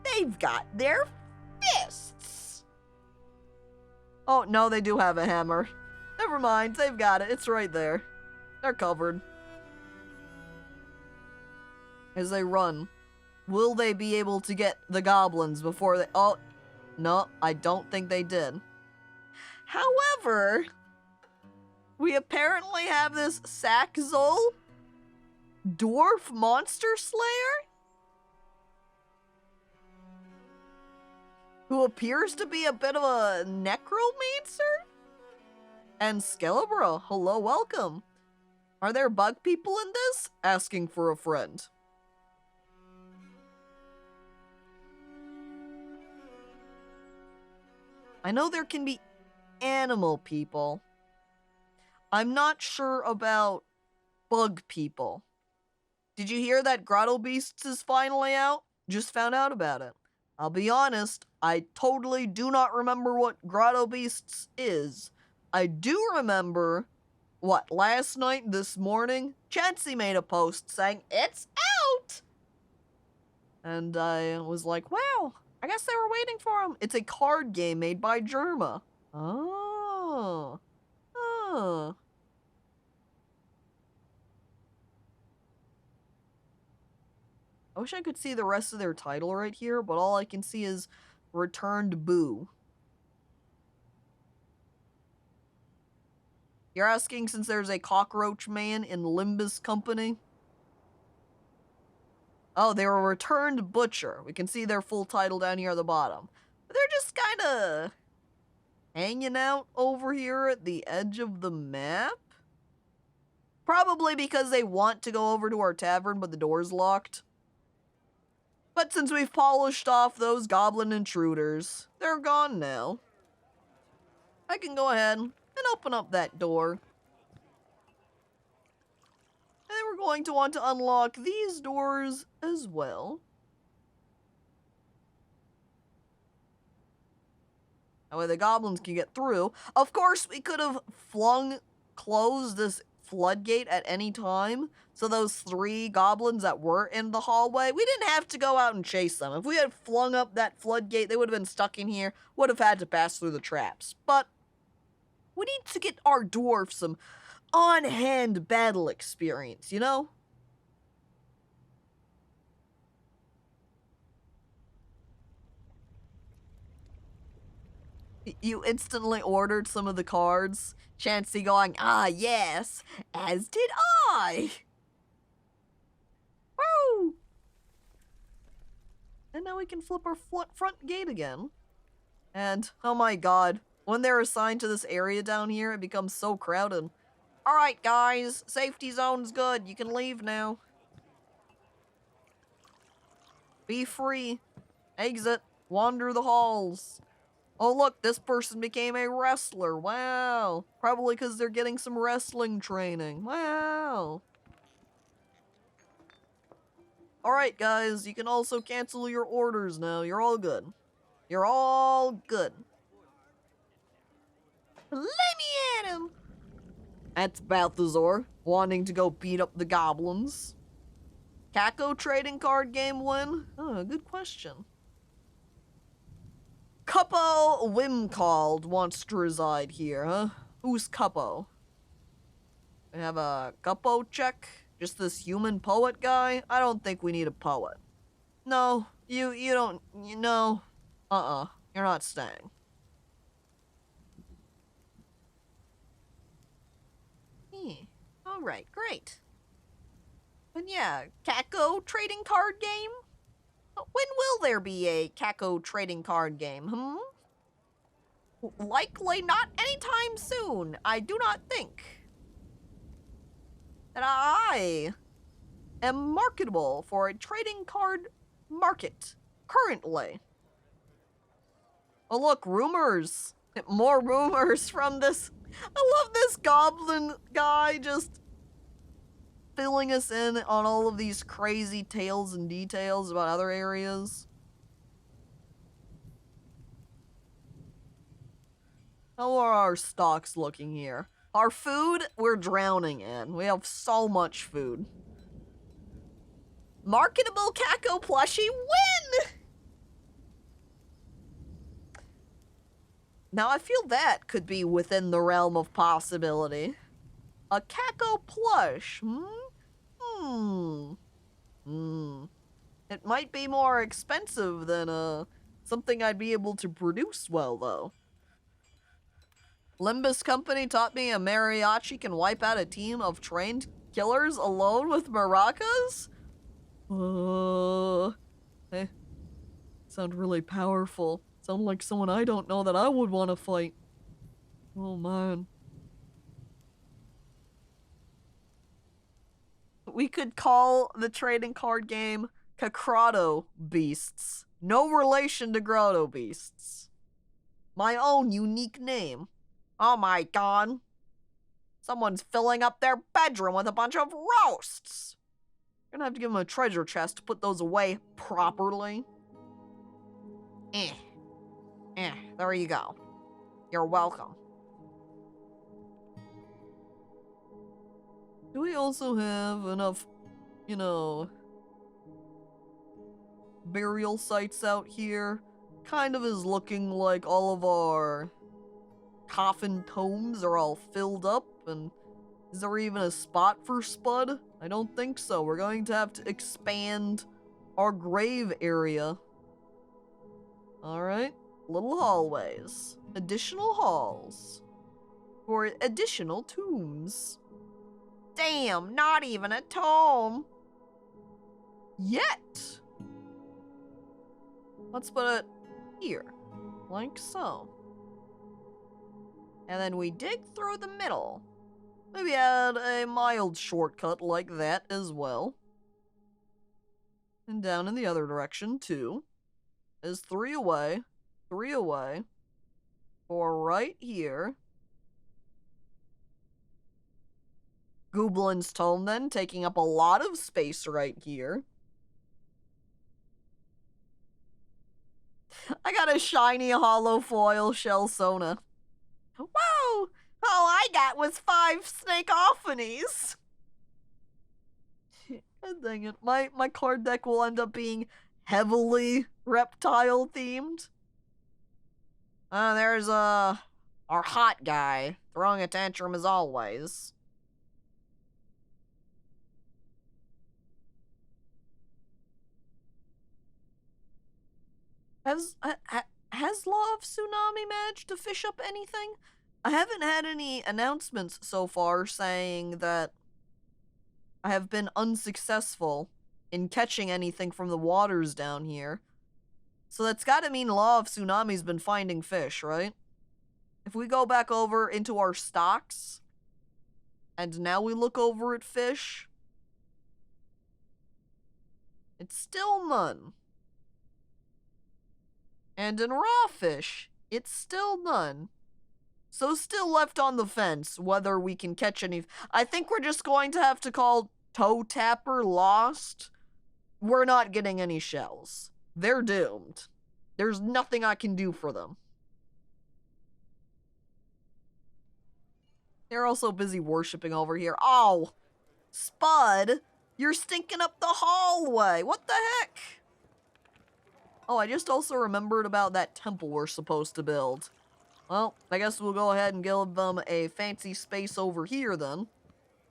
They've got their fists. Oh, no, they do have a hammer. Never mind, they've got it. It's right there. They're covered. As they run, will they be able to get the goblins before they... Oh, no, I don't think they did. However, we apparently have this Sackzol Dwarf Monster Slayer who appears to be a bit of a necromancer. And Skelebra, hello, welcome. Are there bug people in this? Asking for a friend. I know there can be animal people. I'm not sure about bug people. Did you hear that Grotto Beasts is finally out? Just found out about it. I'll be honest, I totally do not remember what Grotto Beasts is. I do remember what, last night, this morning, Chansey made a post saying, it's out! And I was like, wow, I guess they were waiting for him. It's a card game made by Germa. Oh. Oh. I wish I could see the rest of their title right here, but all I can see is Returned Boo. You're asking since there's a cockroach man in Limbus Company? Oh, they were Returned Butcher. We can see their full title down here at the bottom. But they're just kind of hanging out over here at the edge of the map? Probably because they want to go over to our tavern, but the door's locked. But since we've polished off those goblin intruders, they're gone now. I can go ahead and open up that door. And then we're going to want to unlock these doors as well. That way the goblins can get through. Of course, we could have closed this floodgate at any time. So those 3 goblins that were in the hallway, we didn't have to go out and chase them. If we had flung up that floodgate, they would have been stuck in here, would have had to pass through the traps. But we need to get our dwarf some on-hand battle experience, you know? You instantly ordered some of the cards. Chansey going, ah, yes, as did I. Woo! And now we can flip our front gate again. And, oh my god, when they're assigned to this area down here, it becomes so crowded. Alright, guys, safety zone's good. You can leave now. Be free. Exit. Wander the halls. Oh, look, this person became a wrestler. Wow. Probably because they're getting some wrestling training. Wow. Alright, guys, you can also cancel your orders now. You're all good. You're all good. Let me at him! That's Balthazar, wanting to go beat up the goblins. Caco trading card game win? Oh, good question. Cuppo Wimcalled wants to reside here, huh? Who's Cuppo? We have a Cuppo check? Just this human poet guy? I don't think we need a poet. No, you don't, you know. You're not staying. Alright, great. But yeah, Caco trading card game? When will there be a Caco trading card game, Likely not anytime soon. I do not think that I am marketable for a trading card market currently. Oh look, rumors. More rumors from this. I love this goblin guy just filling us in on all of these crazy tales and details about other areas. How are our stocks looking here? Our food, we're drowning in. We have so much food. Marketable Caco plushie win! Now I feel that could be within the realm of possibility. A Caco plush, It might be more expensive than, something I'd be able to produce well, though. Limbus Company taught me a mariachi can wipe out a team of trained killers alone with maracas? They sound really powerful. Sound like someone I don't know that I would want to fight. Oh, man. We could call the trading card game Cacrado Beasts. No relation to Grotto Beasts. My own unique name. Oh my god. Someone's filling up their bedroom with a bunch of roasts. You're gonna have to give them a treasure chest to put those away properly. There you go. You're welcome. Do we also have enough, you know, burial sites out here? Kind of is looking like all of our coffin tomes are all filled up, and is there even a spot for Spud? I don't think so. We're going to have to expand our grave area. Alright, little hallways. Additional halls. For additional tombs. Damn, not even a tomb. Yet. Let's put it here. Like so. And then we dig through the middle. Maybe add a mild shortcut like that as well. And down in the other direction, too. Is 3 away. 3 away. For right here. Goblin's Tome, then, taking up a lot of space right here. I got a shiny hollow foil shell Sona. Whoa! All I got was 5 Snakeophonies. God dang it. My card deck will end up being heavily reptile themed. There's our hot guy throwing a tantrum as always. Has Law of Tsunami managed to fish up anything? I haven't had any announcements so far saying that I have been unsuccessful in catching anything from the waters down here. So that's gotta mean Law of Tsunami's been finding fish, right? If we go back over into our stocks, and now we look over at fish, it's still none. And in raw fish, it's still none. So still left on the fence whether we can catch any. I think we're just going to have to call Toe Tapper lost. We're not getting any shells. They're doomed. There's nothing I can do for them. They're also busy worshipping over here. Oh, Spud, you're stinking up the hallway. What the heck? Oh, I just also remembered about that temple we're supposed to build. Well, I guess we'll go ahead and give them a fancy space over here then.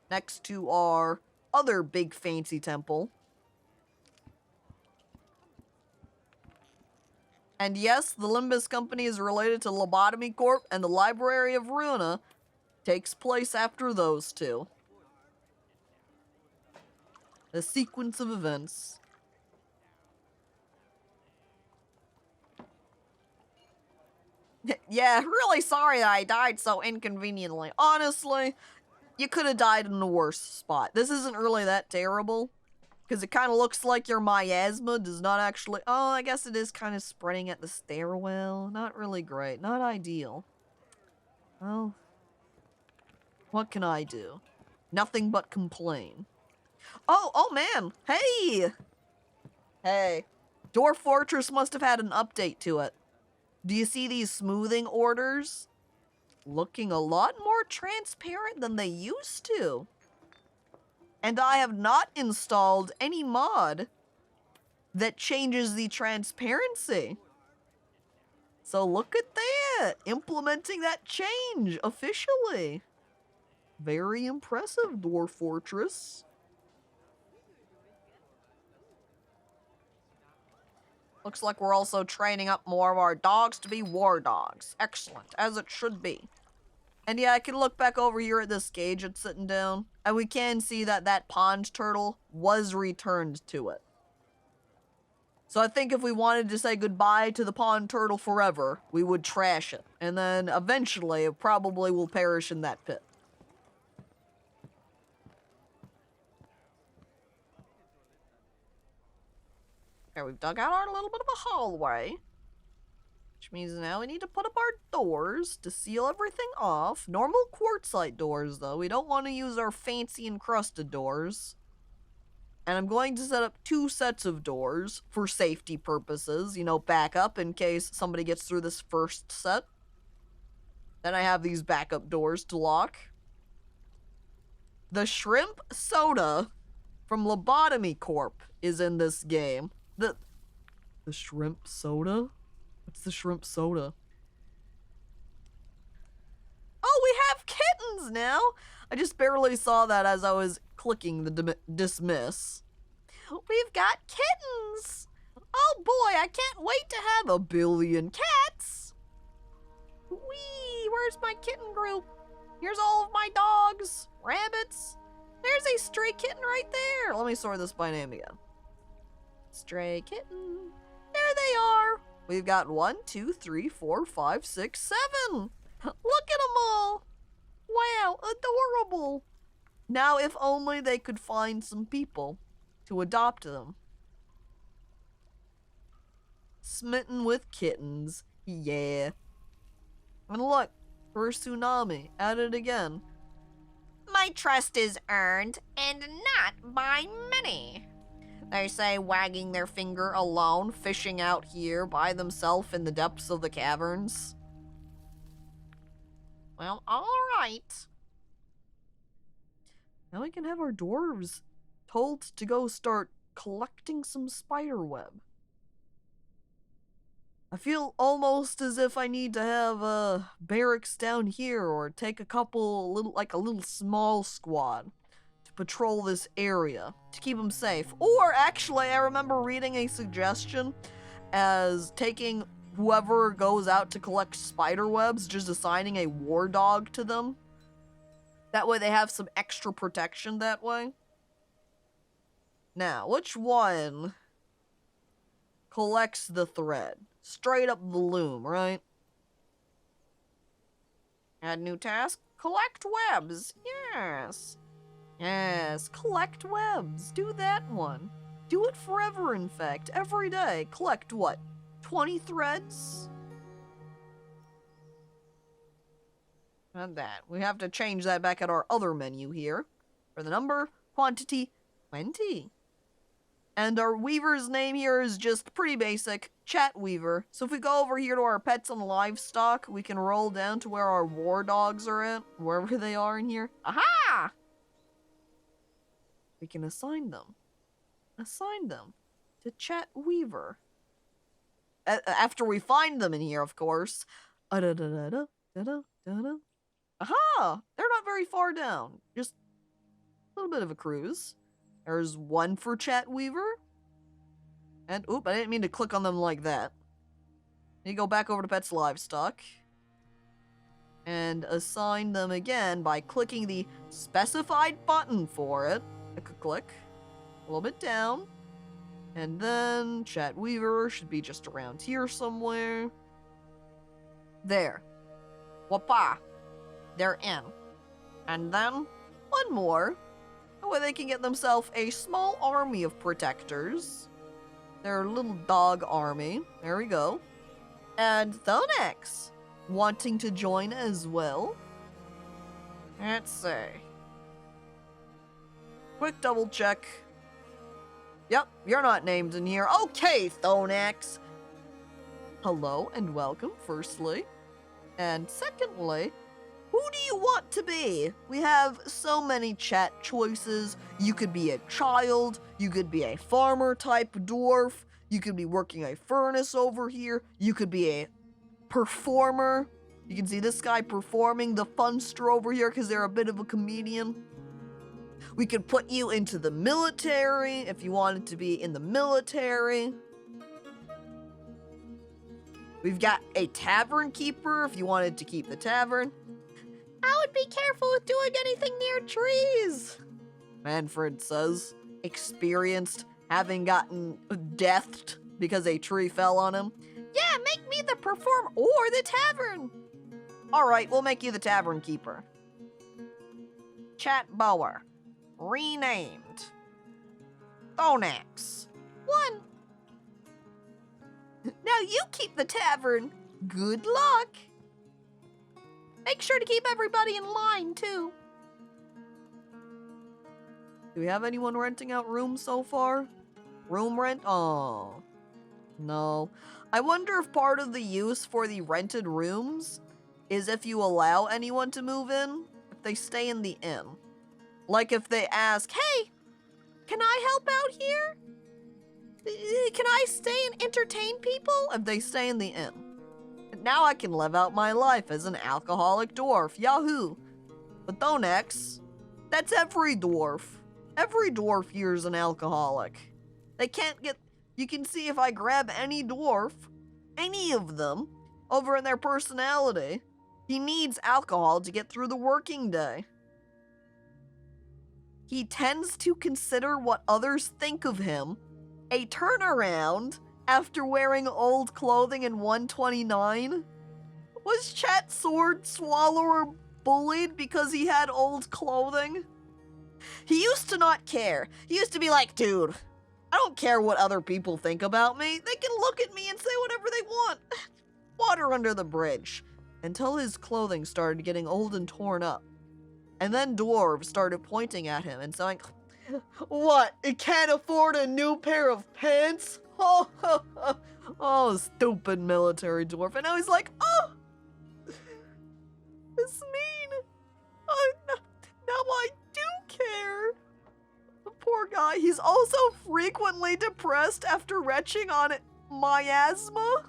Next to our other big fancy temple. And yes, the Limbus Company is related to Lobotomy Corp, and the Library of Ruina takes place after those two. A sequence of events. Yeah, really sorry that I died so inconveniently. Honestly, you could have died in a worse spot. This isn't really that terrible, because it kind of looks like your miasma does not actually... Oh, I guess it is kind of spreading at the stairwell. Not really great. Not ideal. Well, what can I do? Nothing but complain. Oh man! Hey! Hey. Dwarf Fortress must have had an update to it. Do you see these smoothing orders? Looking a lot more transparent than they used to. And I have not installed any mod that changes the transparency. So look at that! Implementing that change officially. Very impressive, Dwarf Fortress. Looks like we're also training up more of our dogs to be war dogs. Excellent, as it should be. And yeah, I can look back over here at this gauge it's sitting down, and we can see that that pond turtle was returned to it. So I think if we wanted to say goodbye to the pond turtle forever, we would trash it. And then eventually it probably will perish in that pit. Okay, we've dug out our little bit of a hallway. Which means now we need to put up our doors to seal everything off. Normal quartzite doors, though. We don't want to use our fancy encrusted doors. And I'm going to set up 2 sets of doors for safety purposes. You know, backup in case somebody gets through this first set. Then I have these backup doors to lock. The shrimp soda from Lobotomy Corp is in this game. The shrimp soda? What's the shrimp soda? Oh, we have kittens now! I just barely saw that as I was clicking the dismiss. We've got kittens! Oh boy, I can't wait to have 1 billion cats! Whee! Where's my kitten group? Here's all of my dogs, rabbits. There's a stray kitten right there. Let me sort this by name again. Stray kitten. There they are. We've got 1, 2, 3, 4, 5, 6, 7. Look at them all. Wow, adorable. Now, if only they could find some people to adopt them. Smitten with kittens. Yeah. And look, for tsunami, at it again. My trust is earned, and not by many. They say wagging their finger alone, fishing out here by themselves in the depths of the caverns. Well, alright. Now we can have our dwarves told to go start collecting some spider web. I feel almost as if I need to have barracks down here or take a little small squad to patrol this area to keep them safe. Or actually, I remember reading a suggestion as taking whoever goes out to collect spider webs, just assigning a war dog to them. That way they have some extra protection that way. Now, which one collects the thread? Straight up the loom, right? Add new task. Collect webs. Yes. Yes, collect webs. Do that one. Do it forever, in fact. Every day. Collect what? 20 threads? And that. We have to change that back at our other menu here. For the number, quantity, 20. And our weaver's name here is just pretty basic, Chat Weaver. So if we go over here to our pets and livestock, we can roll down to where our war dogs are at, wherever they are in here. Aha! We can assign them. Assign them to Chat Weaver. After we find them in here, of course. Aha! They're not very far down. Just a little bit of a cruise. There's 1 for Chat Weaver. And, oop, I didn't mean to click on them like that. You go back over to Pets Livestock. And assign them again by clicking the specified button for it. I could click. A little bit down. And then Chat Weaver should be just around here somewhere. There. Wapa. They're in. And then, 1 more. That way they can get themselves a small army of protectors. Their little dog army. There we go. And Thonax wanting to join as well. Let's see. Quick double check. Yep, you're not named in here. Okay, Thonax. Hello and welcome, firstly. And secondly, who do you want to be? We have so many chat choices. You could be a child. You could be a farmer type dwarf. You could be working a furnace over here. You could be a performer. You can see this guy performing the funster over here because they're a bit of a comedian. We could put you into the military if you wanted to be in the military. We've got a tavern keeper if you wanted to keep the tavern. I would be careful with doing anything near trees, Manfred says, experienced, having gotten deathed because a tree fell on him. Yeah, make me the performer or the tavern. All right, we'll make you the tavern keeper. Chat Bower. Renamed. Thonax. 1. Now you keep the tavern. Good luck. Make sure to keep everybody in line, too. Do we have anyone renting out rooms so far? Room rent? Oh. No. I wonder if part of the use for the rented rooms is if you allow anyone to move in, if they stay in the inn. Like if they ask, hey, can I help out here? Can I stay and entertain people? If they stay in the inn. Now I can live out my life as an alcoholic dwarf. Yahoo! But Thonax, that's every dwarf. Every dwarf here is an alcoholic. They can't get... You can see if I grab any dwarf, any of them, over in their personality, he needs alcohol to get through the working day. He tends to consider what others think of him, a turnaround after wearing old clothing in 129. Was Chat Sword Swallower bullied because he had old clothing? He used to not care. He used to be like, dude, I don't care what other people think about me. They can look at me and say whatever they want. Water under the bridge. Until his clothing started getting old and torn up. And then dwarves started pointing at him and saying, what, you can't afford a new pair of pants? Oh, stupid military dwarf. And now he's like, oh, it's mean. Now I do care. The poor guy, he's also frequently depressed after retching on miasma.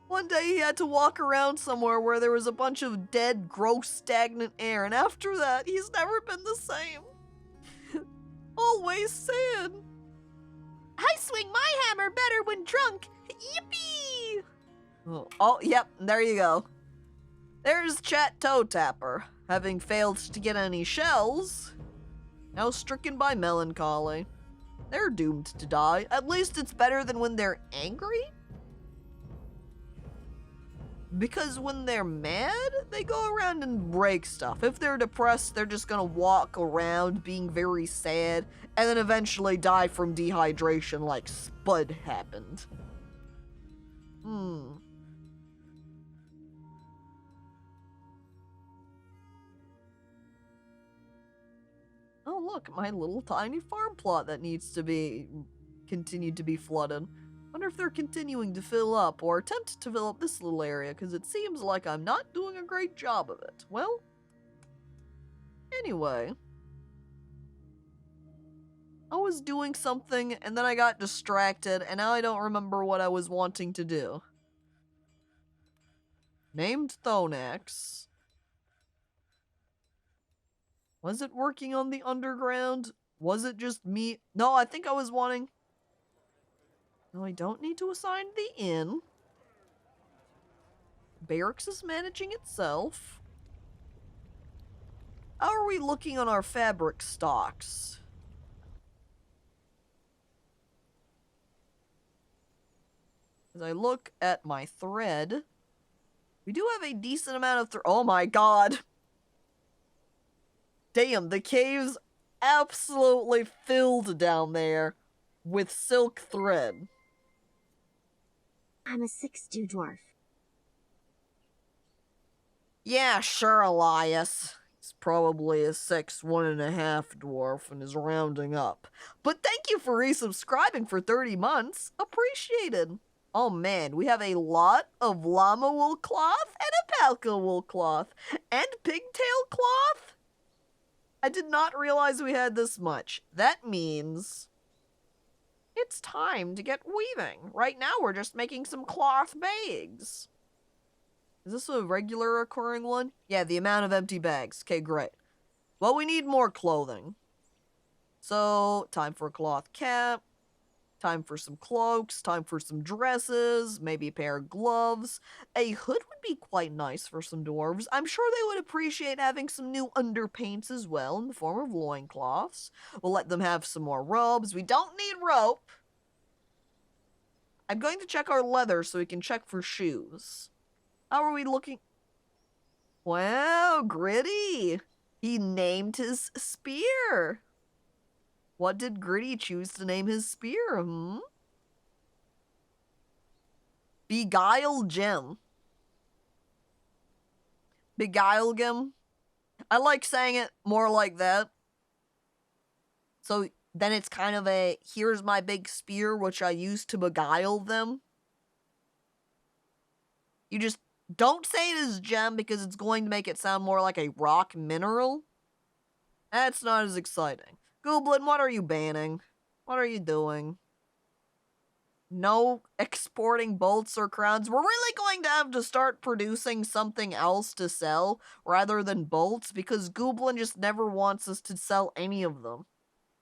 One day he had to walk around somewhere where there was a bunch of dead, gross, stagnant air, and after that, he's never been the same. Always sad. I swing my hammer better when drunk. Yippee! Oh, yep, there you go. There's Chat Toe Tapper, having failed to get any shells, now stricken by melancholy. They're doomed to die. At least it's better than when they're angry? Because when they're mad, they go around and break stuff. If they're depressed, they're just gonna walk around being very sad and then eventually die from dehydration like Spud happened. Oh look, my little tiny farm plot that needs to be continued to be flooded. Wonder if they're continuing to fill up or attempt to fill up this little area, because it seems like I'm not doing a great job of it. Well, anyway. I was doing something and then I got distracted and now I don't remember what I was wanting to do. Named Thonax. Was it working on the underground? Was it just me? No, I think I was wanting... No, I don't need to assign the inn. Barracks is managing itself. How are we looking on our fabric stocks? As I look at my thread, we do have a decent amount of oh my god! Damn, the cave's absolutely filled down there with silk thread. I'm a 6'2" dwarf. Yeah, sure, Elias. He's probably a 6'1.5" dwarf and is rounding up. But thank you for resubscribing for 30 months. Appreciated. Oh man, we have a lot of llama wool cloth and a palka wool cloth and pigtail cloth. I did not realize we had this much. That means it's time to get weaving. Right now we're just making some cloth bags. Is this a regular occurring one? Yeah, the amount of empty bags. Okay, great. Well, we need more clothing. So, time for a cloth cap. Time for some cloaks. Time for some dresses. Maybe a pair of gloves. A hood would be quite nice for some dwarves. I'm sure they would appreciate having some new underpaints as well in the form of loincloths. We'll let them have some more robes. We don't need rope. I'm going to check our leather so we can check for shoes. How are we looking? Wow, Gritty. He named his spear. What did Gritty choose to name his spear, Beguile Gem. Beguile Gem. I like saying it more like that. So then it's kind of a, here's my big spear, which I use to beguile them. You just don't say it as gem because it's going to make it sound more like a rock mineral. That's not as exciting. Goblin, what are you banning? What are you doing? No exporting bolts or crowns. We're really going to have to start producing something else to sell rather than bolts because Goblin just never wants us to sell any of them.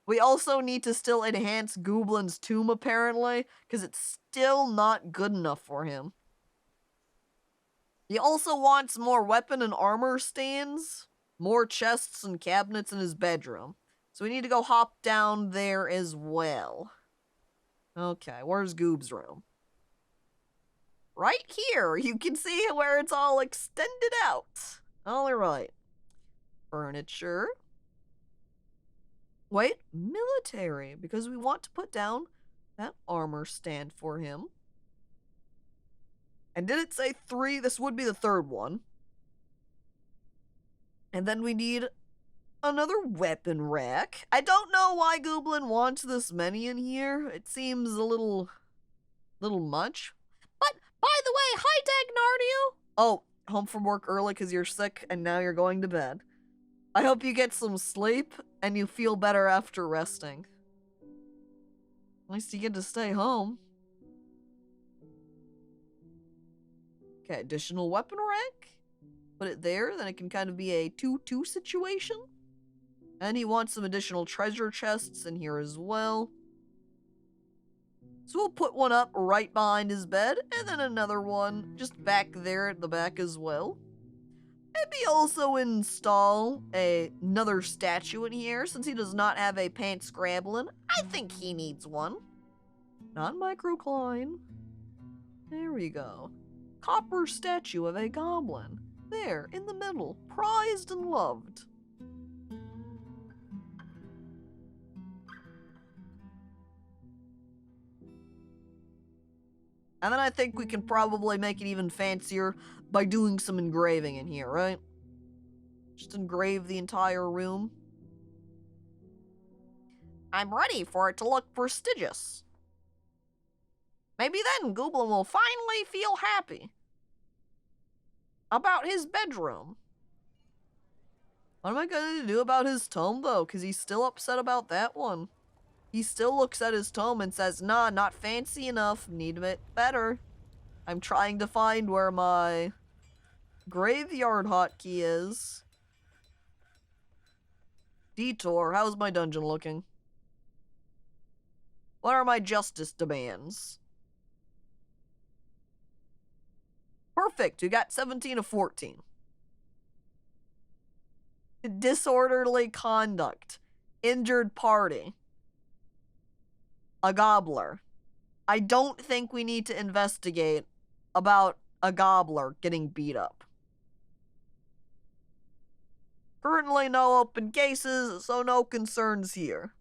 We also need to still enhance Goblin's tomb apparently because it's still not good enough for him. He also wants more weapon and armor stands, more chests and cabinets in his bedroom. So we need to go hop down there as well. Okay, where's Goob's room? Right here. You can see where it's all extended out. Alright. Furniture. Wait, military. Because we want to put down that armor stand for him. And did it say 3? This would be the third one. And then we need another weapon rack. I don't know why Goblin wants this many in here. It seems a little much. But, by the way, hi Dagnardio! Oh, home from work early because you're sick and now you're going to bed. I hope you get some sleep and you feel better after resting. At least you get to stay home. Okay, additional weapon rack. Put it there, then it can kind of be a 2-2 situation. And he wants some additional treasure chests in here as well. So we'll put one up right behind his bed, and then another one just back there at the back as well. Maybe also install another statue in here, since he does not have a pants scrabbling. I think he needs one. Non-microcline. There we go. Copper statue of a goblin. There, in the middle, prized and loved. And then I think we can probably make it even fancier by doing some engraving in here, right? Just engrave the entire room. I'm ready for it to look prestigious. Maybe then Goblin will finally feel happy about his bedroom. What am I going to do about his tome, though? Because he's still upset about that one. He still looks at his tome and says, nah, not fancy enough. Need it better. I'm trying to find where my graveyard hotkey is. Detour, how's my dungeon looking? What are my justice demands? Perfect, we got 17 of 14. Disorderly conduct. Injured party. A gobbler. I don't think we need to investigate about a gobbler getting beat up. Currently no open cases, so no concerns here.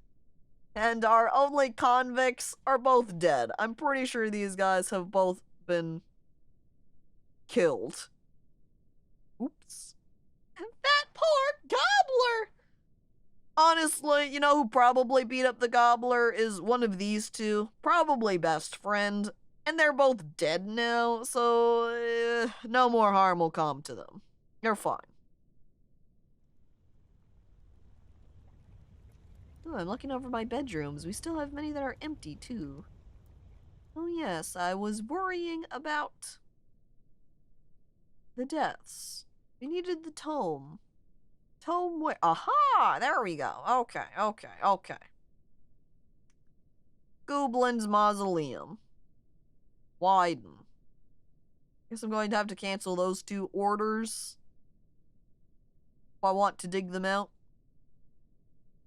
And our only convicts are both dead. I'm pretty sure these guys have both been killed. Oops. That poor gobbler! Honestly, you know who probably beat up the gobbler is one of these two. Probably best friend. And they're both dead now, so no more harm will come to them. They're fine. Oh, I'm looking over my bedrooms. We still have many that are empty, too. Oh yes, I was worrying about the deaths. We needed the tome. Tome where? Aha! There we go. Okay. Goblin's Mausoleum. Widen. Guess I'm going to have to cancel those 2 orders if I want to dig them out.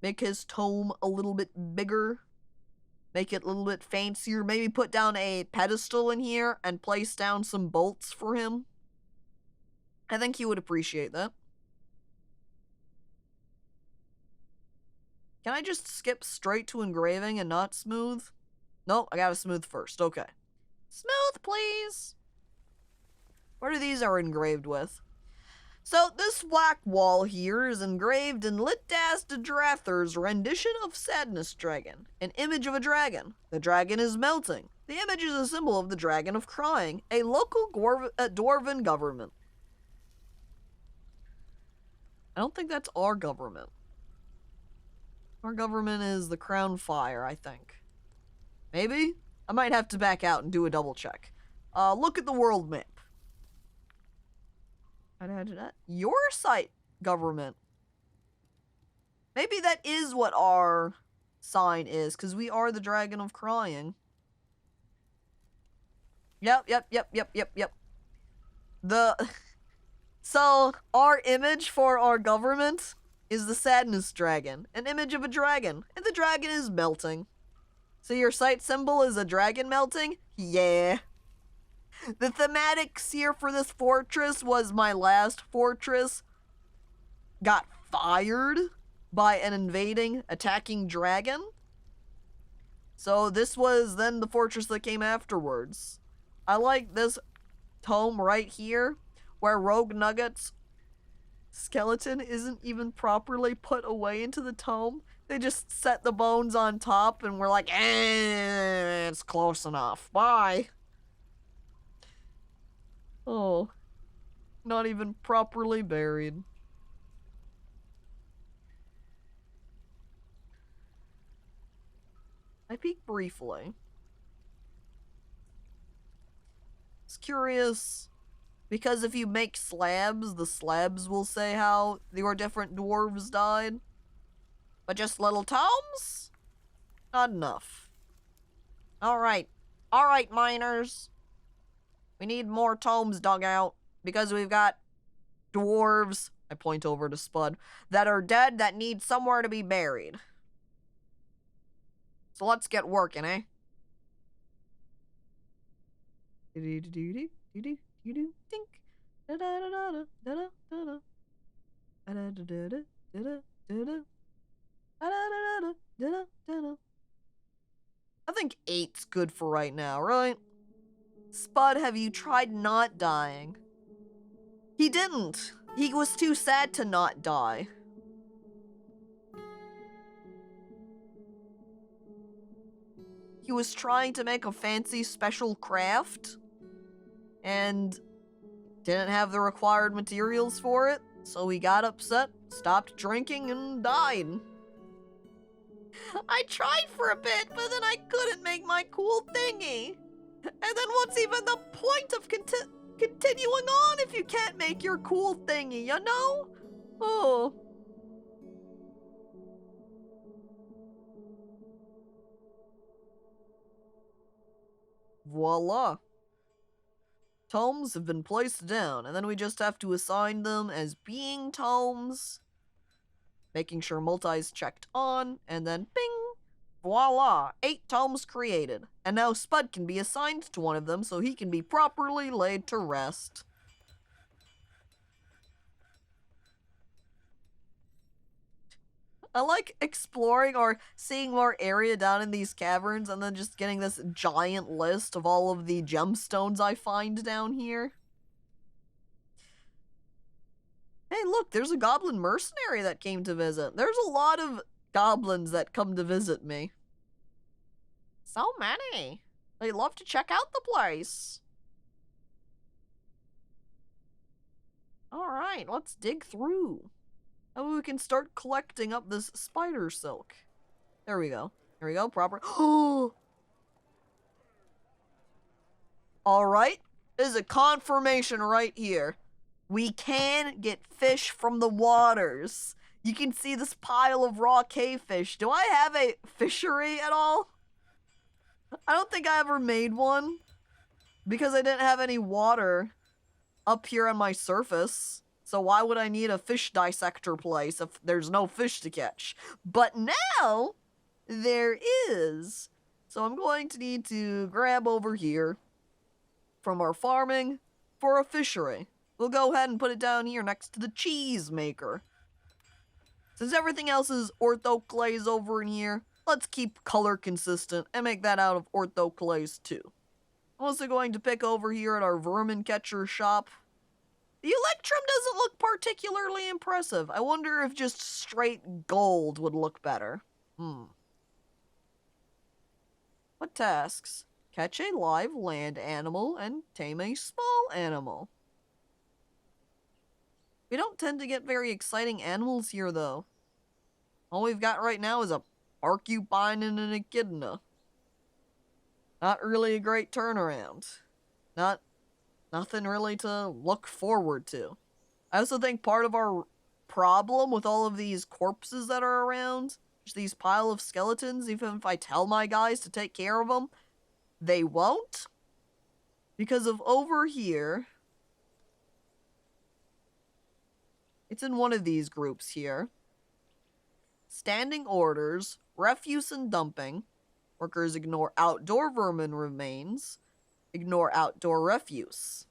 Make his tome a little bit bigger. Make it a little bit fancier. Maybe put down a pedestal in here and place down some bolts for him. I think he would appreciate that. Can I just skip straight to engraving and not smooth? No, I gotta smooth first. Okay. Smooth, please. What are these are engraved with? So, this black wall here is engraved in Litdas de Drather's rendition of Sadness Dragon, an image of a dragon. The dragon is melting. The image is a symbol of the Dragon of Crying, a local dwarven government. I don't think that's our government. Our government is the Crown Fire, I think. Maybe? I might have to back out and do a double check. Look at the world map. Your site, government. Maybe that is what our sign is, because we are the Dragon of Crying. Yep. So, our image for our government is the Sadness Dragon, an image of a dragon, and the dragon is melting. So your site symbol is a dragon melting? Yeah. The thematics here for this fortress was my last fortress got fired by an attacking dragon. So this was then the fortress that came afterwards. I like this tome right here, where Rogue Nugget's skeleton isn't even properly put away into the tome. They just set the bones on top and we're like, it's close enough. Bye. Oh. Not even properly buried. I peeked briefly. It's curious, because if you make slabs, the slabs will say how your different dwarves died. But just little tomes? Not enough. Alright, miners. We need more tomes dug out, because we've got dwarves, I point over to Spud, that are dead that need somewhere to be buried. So let's get working, eh? I think 8's good for right now, right? Spud, have you tried not dying? He didn't. He was too sad to not die. He was trying to make a fancy special craft and didn't have the required materials for it, so he got upset, stopped drinking, and died. I tried for a bit, but then I couldn't make my cool thingy. And then what's even the point of continuing on if you can't make your cool thingy, you know? Oh. Voila. Tomes have been placed down, and then we just have to assign them as being tomes, making sure multi is checked on, and then bing, voila, 8 tomes created. And now Spud can be assigned to one of them so he can be properly laid to rest. I like exploring or seeing more area down in these caverns and then just getting this giant list of all of the gemstones I find down here. Hey, look, there's a goblin mercenary that came to visit. There's a lot of goblins that come to visit me. So many. They love to check out the place. Alright, let's dig through. And we can start collecting up this spider silk. There we go. There we go, proper. Alright, there's a confirmation right here. We can get fish from the waters. You can see this pile of raw cave fish. Do I have a fishery at all? I don't think I ever made one because I didn't have any water up here on my surface. So why would I need a fish dissector place if there's no fish to catch? But now there is. So I'm going to need to grab over here from our farming for a fishery. We'll go ahead and put it down here next to the cheese maker. Since everything else is ortho clays over in here, let's keep color consistent and make that out of ortho clays too. I'm also going to pick over here at our vermin catcher shop. The electrum doesn't look particularly impressive. I wonder if just straight gold would look better. What tasks? Catch a live land animal and tame a small animal. We don't tend to get very exciting animals here, though. All we've got right now is a porcupine and an echidna. Not really a great turnaround. Nothing really to look forward to. I also think part of our problem with all of these corpses that are around, just these pile of skeletons, even if I tell my guys to take care of them, they won't. Because of over here, it's in one of these groups here. Standing orders, refuse and dumping. Workers ignore outdoor vermin remains. Ignore outdoor refuse.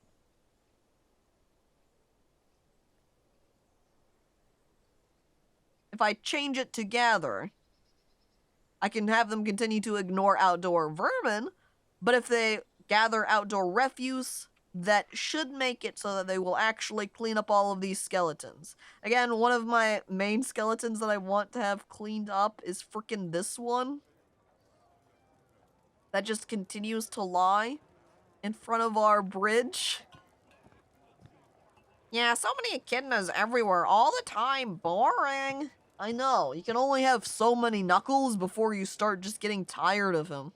If I change it to gather, I can have them continue to ignore outdoor vermin, but if they gather outdoor refuse, that should make it so that they will actually clean up all of these skeletons. Again, one of my main skeletons that I want to have cleaned up is freaking this one. That just continues to lie in front of our bridge. Yeah, so many echidnas everywhere all the time. Boring. I know, you can only have so many Knuckles before you start just getting tired of him.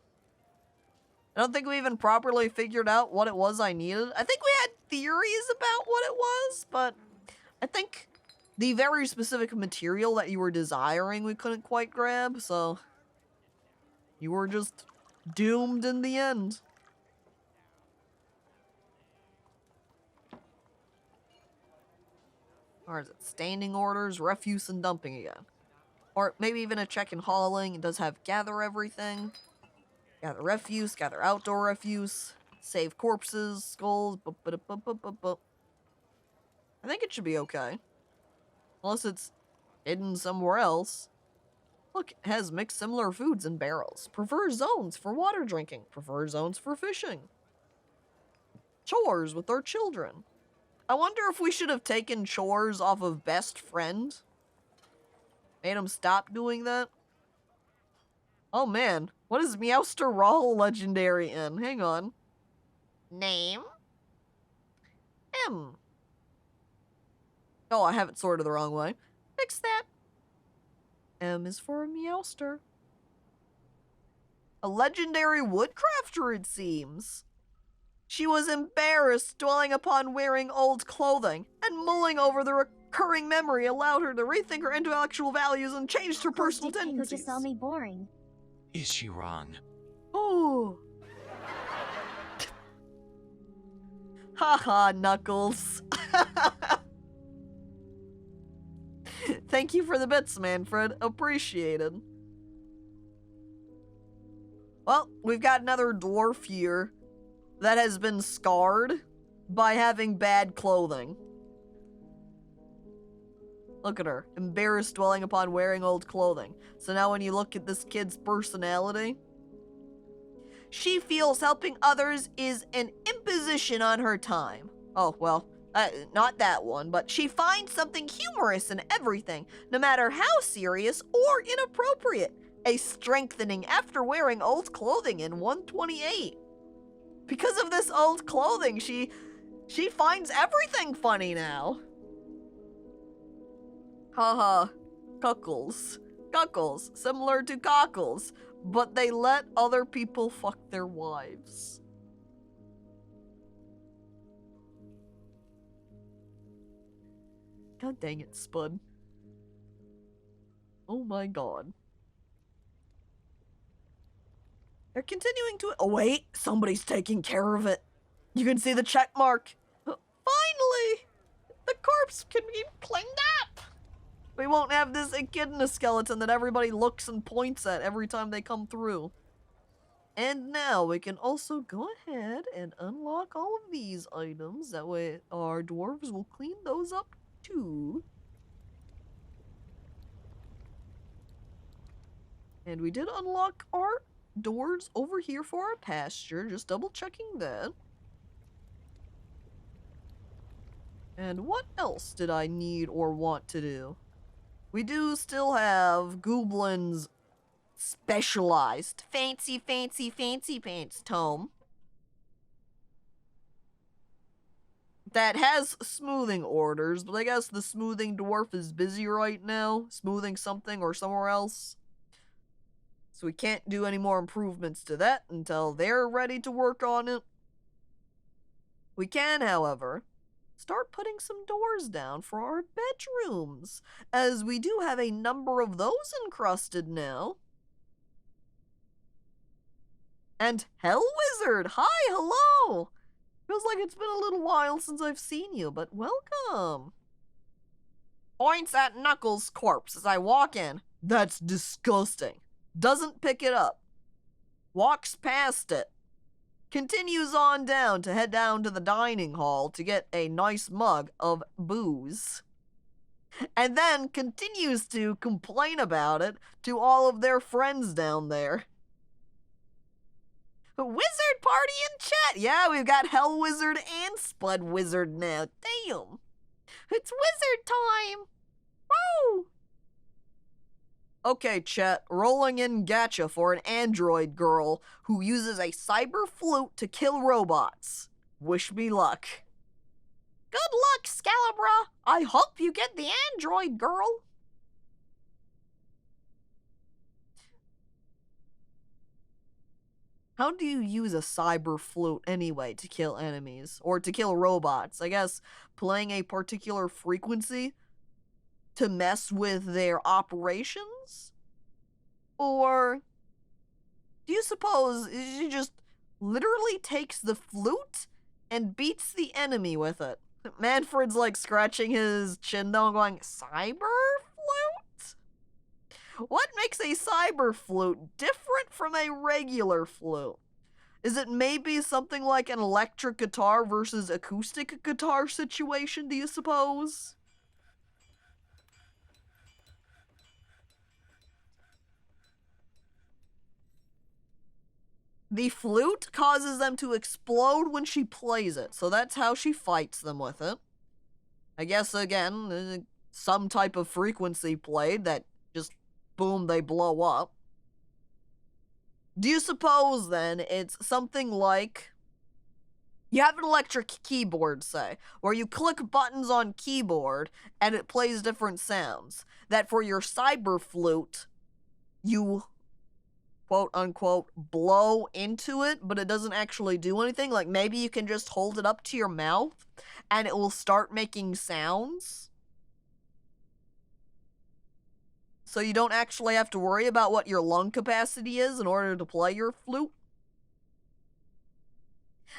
I don't think we even properly figured out what it was I needed. I think we had theories about what it was, but I think the very specific material that you were desiring we couldn't quite grab, so you were just doomed in the end. Or is it standing orders, refuse, and dumping again? Or maybe even a check and hauling. It does have gather everything. Gather refuse, gather outdoor refuse, save corpses, skulls, I think it should be okay. Unless it's hidden somewhere else. Look, it has mixed similar foods in barrels. Prefer zones for water drinking. Prefer zones for fishing. Chores with our children. I wonder if we should have taken chores off of best friend. Made him stop doing that. Oh man, what is Meowster Raw legendary in? Hang on. Name? M. Oh, I have it sorted the wrong way. Fix that. M is for Meowster. A legendary woodcrafter, it seems. She was embarrassed, dwelling upon wearing old clothing, and mulling over the recurring memory allowed her to rethink her intellectual values and changed her personal tendencies. Just saw me boring. Is she wrong? Oh. Haha, Knuckles. Thank you for the bits, Manfred. Appreciated. Well, we've got another dwarf here that has been scarred by having bad clothing. Look at her, embarrassed dwelling upon wearing old clothing. So now when you look at this kid's personality, she feels helping others is an imposition on her time. Oh, well, not that one, but she finds something humorous in everything, no matter how serious or inappropriate. A strengthening after wearing old clothing in 128. Because of this old clothing, she finds everything funny now. Haha, cuckles. Cuckles, similar to cockles, but they let other people fuck their wives. God dang it, Spud. Oh my god. They're continuing to- Oh wait, somebody's taking care of it. You can see the check mark. Finally! The corpse can be cleaned up! We won't have this echidna skeleton that everybody looks and points at every time they come through. And now we can also go ahead and unlock all of these items. That way our dwarves will clean those up too. And we did unlock our doors over here for our pasture. Just double checking that. And what else did I need or want to do? We do still have Gooblin's specialized fancy pants tome that has smoothing orders, but I guess the smoothing dwarf is busy right now, smoothing something or somewhere else. So we can't do any more improvements to that until they're ready to work on it. We can, however, start putting some doors down for our bedrooms, as we do have a number of those encrusted now. And Hell Wizard, hi, hello! Feels like it's been a little while since I've seen you, but welcome. Points at Knuckles' corpse as I walk in. That's disgusting. Doesn't pick it up. Walks past it. Continues on down to head down to the dining hall to get a nice mug of booze. And then continues to complain about it to all of their friends down there. Wizard party in chat! Yeah, we've got Hell Wizard and Spud Wizard now. Damn! It's wizard time! Woo! Okay, chat, rolling in gacha for an android girl who uses a cyber flute to kill robots. Wish me luck. Good luck, Scalabra! I hope you get the android girl! How do you use a cyber flute anyway to kill enemies? Or to kill robots? I guess playing a particular frequency to mess with their operations? Or do you suppose she just literally takes the flute and beats the enemy with it? Manfred's like scratching his chin though, going, cyber flute? What makes a cyber flute different from a regular flute? Is it maybe something like an electric guitar versus acoustic guitar situation, do you suppose? The flute causes them to explode when she plays it, so that's how she fights them with it. I guess, again, some type of frequency played that just, boom, they blow up. Do you suppose, then, it's something like... You have an electric keyboard, say, where you click buttons on keyboard and it plays different sounds. That for your cyber flute, you quote-unquote blow into it, but it doesn't actually do anything. Like, maybe you can just hold it up to your mouth and it will start making sounds. So you don't actually have to worry about what your lung capacity is in order to play your flute.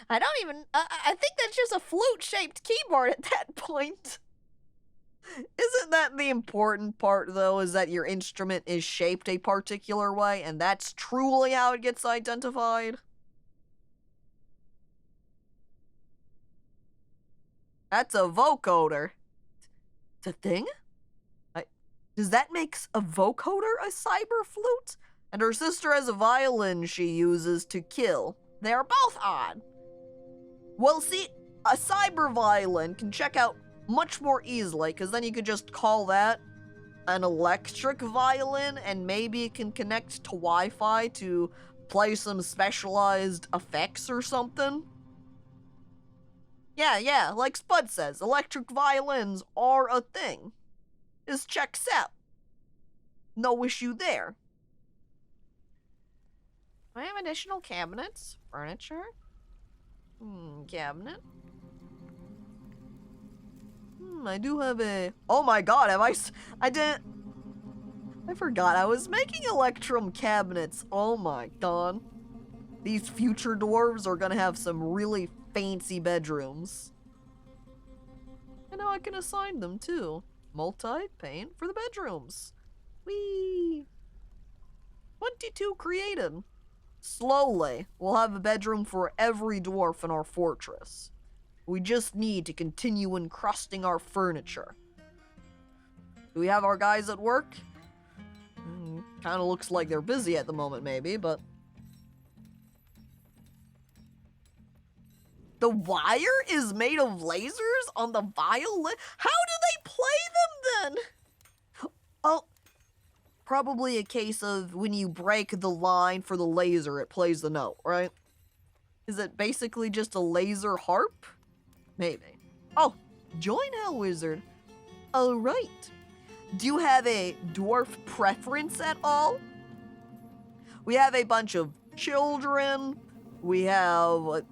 I think that's just a flute-shaped keyboard at that point. Isn't that the important part, though, is that your instrument is shaped a particular way, and that's truly how it gets identified? That's a vocoder. It's a thing? Does that make a vocoder a cyber flute? And her sister has a violin she uses to kill. They are both odd. Well, see, a cyber violin can check out much more easily, because then you could just call that an electric violin, and maybe it can connect to Wi-Fi to play some specialized effects or something. Yeah, like Spud says, electric violins are a thing. This checks out. No issue there. Do I have additional cabinets? Furniture? Cabinet? I do have a... Oh my god, have I didn't... I forgot I was making electrum cabinets. Oh my god. These future dwarves are gonna have some really fancy bedrooms. And now I can assign them too. Multi-pane for the bedrooms. Whee! 22 created. Slowly, we'll have a bedroom for every dwarf in our fortress. We just need to continue encrusting our furniture. Do we have our guys at work? Kind of looks like they're busy at the moment, maybe, but... The wire is made of lasers on the violin? How do they play them then? Oh, probably a case of when you break the line for the laser, it plays the note, right? Is it basically just a laser harp? Maybe. Oh, join Hell Wizard. All right. Do you have a dwarf preference at all? We have a bunch of children. We have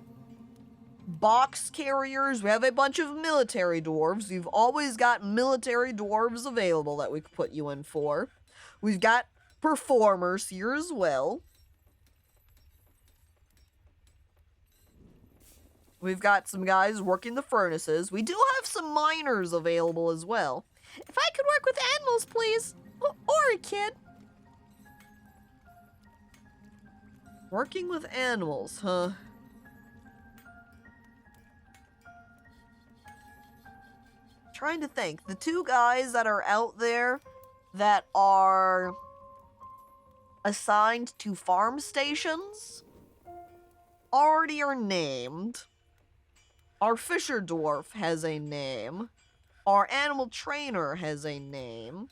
box carriers. We have a bunch of military dwarves. We've always got military dwarves available that we could put you in for. We've got performers here as well. We've got some guys working the furnaces. We do have some miners available as well. If I could work with animals, please. Or a kid. Working with animals, huh? Trying to think. The two guys that are out there that are assigned to farm stations already are named. Our fisher dwarf has a name. Our animal trainer has a name.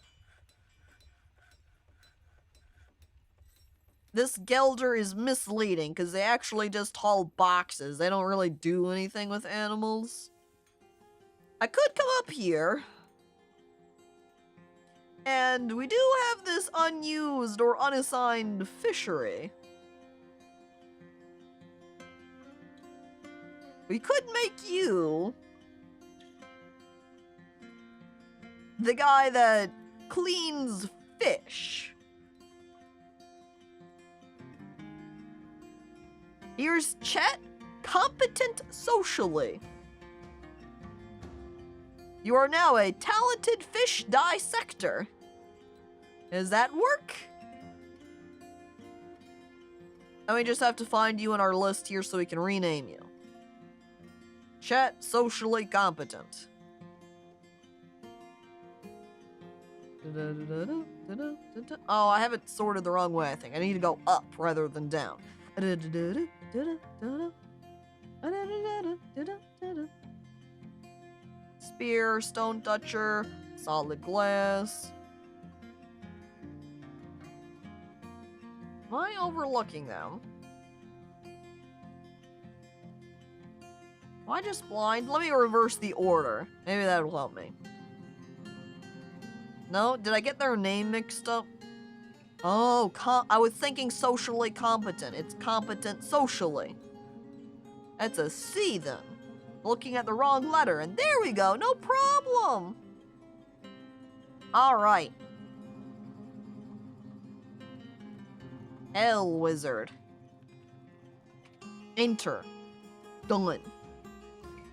This Gelder is misleading because they actually just haul boxes. They don't really do anything with animals. I could come up here. And we do have this unused or unassigned fishery. We could make you the guy that cleans fish. Here's Chet, competent socially. You are now a talented fish dissector. Does that work? And we just have to find you in our list here so we can rename you. Chet, socially competent. Oh, I have it sorted the wrong way, I think. I need to go up rather than down. Spear, stone toucher, solid glass. Am I overlooking them? Am I just blind? Let me reverse the order. Maybe that'll help me. No? Did I get their name mixed up? Oh, I was thinking socially competent. It's competent socially. That's a C then. Looking at the wrong letter, and there we go, no problem. Alright. Hell Wizard. Enter. Done.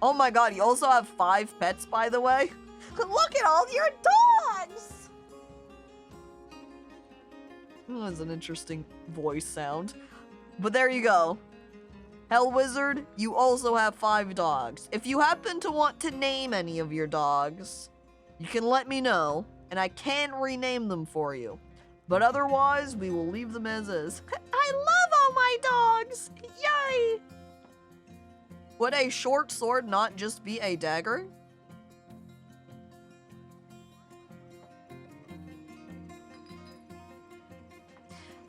Oh my god, you also have 5 pets, by the way? Look at all your dogs! Oh, that's an interesting voice sound. But there you go. Hell Wizard, you also have 5 dogs. If you happen to want to name any of your dogs, you can let me know, and I can rename them for you. But otherwise, we will leave them as is. I love all my dogs! Yay! Would a short sword not just be a dagger?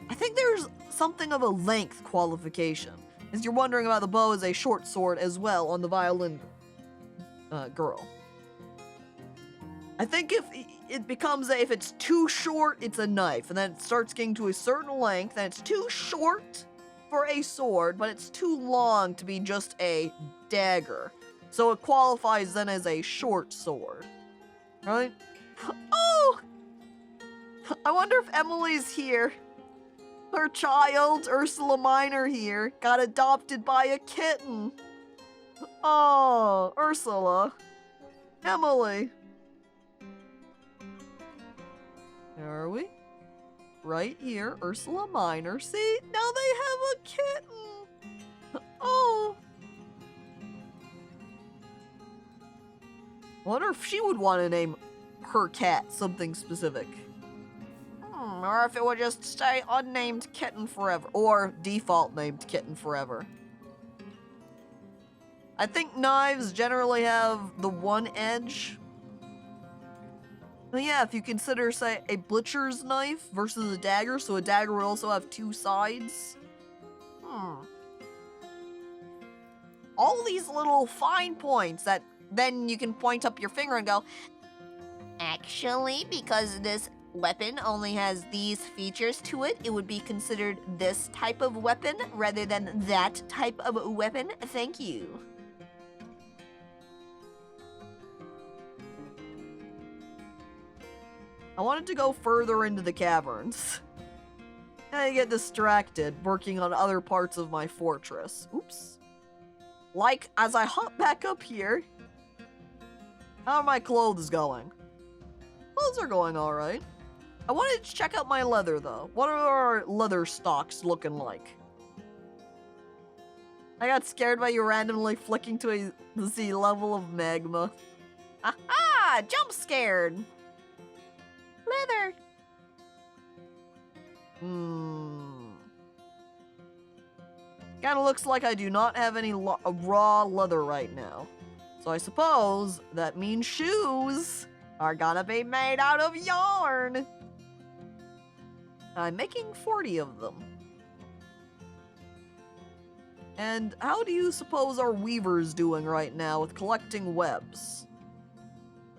I think there's something of a length qualification. As you're wondering about the bow as a short sword as well on the violin girl. I think if it becomes if it's too short, it's a knife, and then it starts getting to a certain length, and it's too short for a sword, but it's too long to be just a dagger. So it qualifies then as a short sword, right? Oh! I wonder if Emily's here. Her child, Ursula Minor here, got adopted by a kitten. Oh, Ursula. Emily. Where are we? Right here, Ursula Minor. See, now they have a kitten. Oh. Wonder if she would want to name her cat something specific. Or if it would just stay unnamed kitten forever. Or default named kitten forever. I think knives generally have the one edge. But yeah, if you consider, say, a butcher's knife versus a dagger, so a dagger would also have two sides. All these little fine points that then you can point up your finger and go, actually, because this weapon only has these features to it, it would be considered this type of weapon rather than that type of weapon. Thank you. I wanted to go further into the caverns. I get distracted working on other parts of my fortress. Oops. Like, as I hop back up here, how are my clothes going? Clothes are going alright. I wanted to check out my leather, though. What are our leather stocks looking like? I got scared by you randomly flicking to the level of magma. Aha! Jump scared! Leather! Kinda looks like I do not have any raw leather right now. So I suppose that means shoes are gonna be made out of yarn. I'm making 40 of them. And how do you suppose our weaver's doing right now with collecting webs?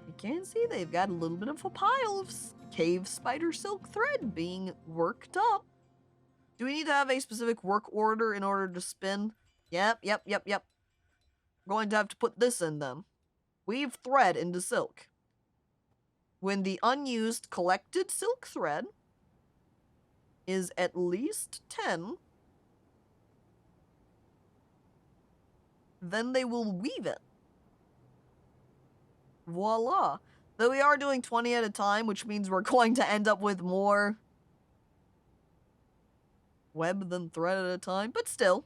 You can see they've got a little bit of a pile of cave spider silk thread being worked up. Do we need to have a specific work order in order to spin? Yep. We're going to have to put this in them. Weave thread into silk. When the unused collected silk thread is at least 10, then they will weave it. Voila. Though we are doing 20 at a time, which means we're going to end up with more web than thread at a time, but still.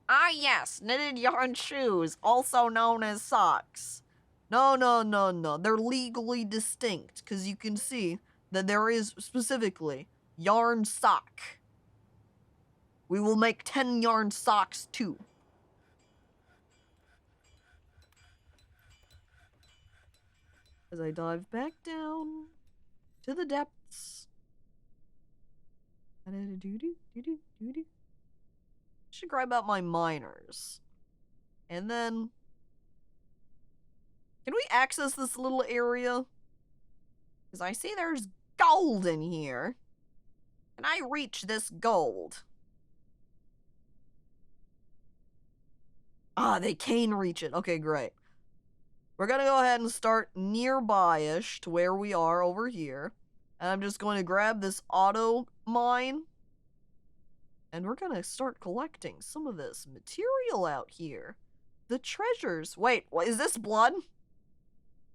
Ah yes, knitted yarn shoes, also known as socks. No. They're legally distinct, because you can see that there is specifically yarn sock. We will make 10 yarn socks too. As I dive back down to the depths. Should grab out my miners. And then, can we access this little area? Because I see there's gold in here. Can I reach this gold? Ah, they can reach it. Okay, great. We're gonna go ahead and start nearby-ish to where we are over here. And I'm just going to grab this auto mine. And we're gonna start collecting some of this material out here. The treasures. Wait, what is this blood?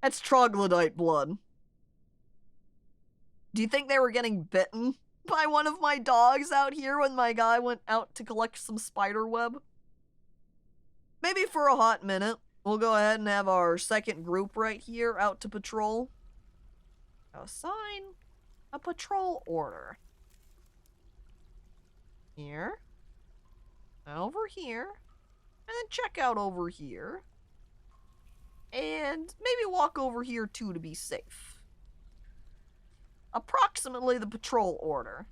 That's troglodyte blood. Do you think they were getting bitten by one of my dogs out here when my guy went out to collect some spider web? Maybe for a hot minute. We'll go ahead and have our second group right here out to patrol. Assign a patrol order. Here. Over here. And then check out over here. And maybe walk over here too to be safe. Approximately the patrol order.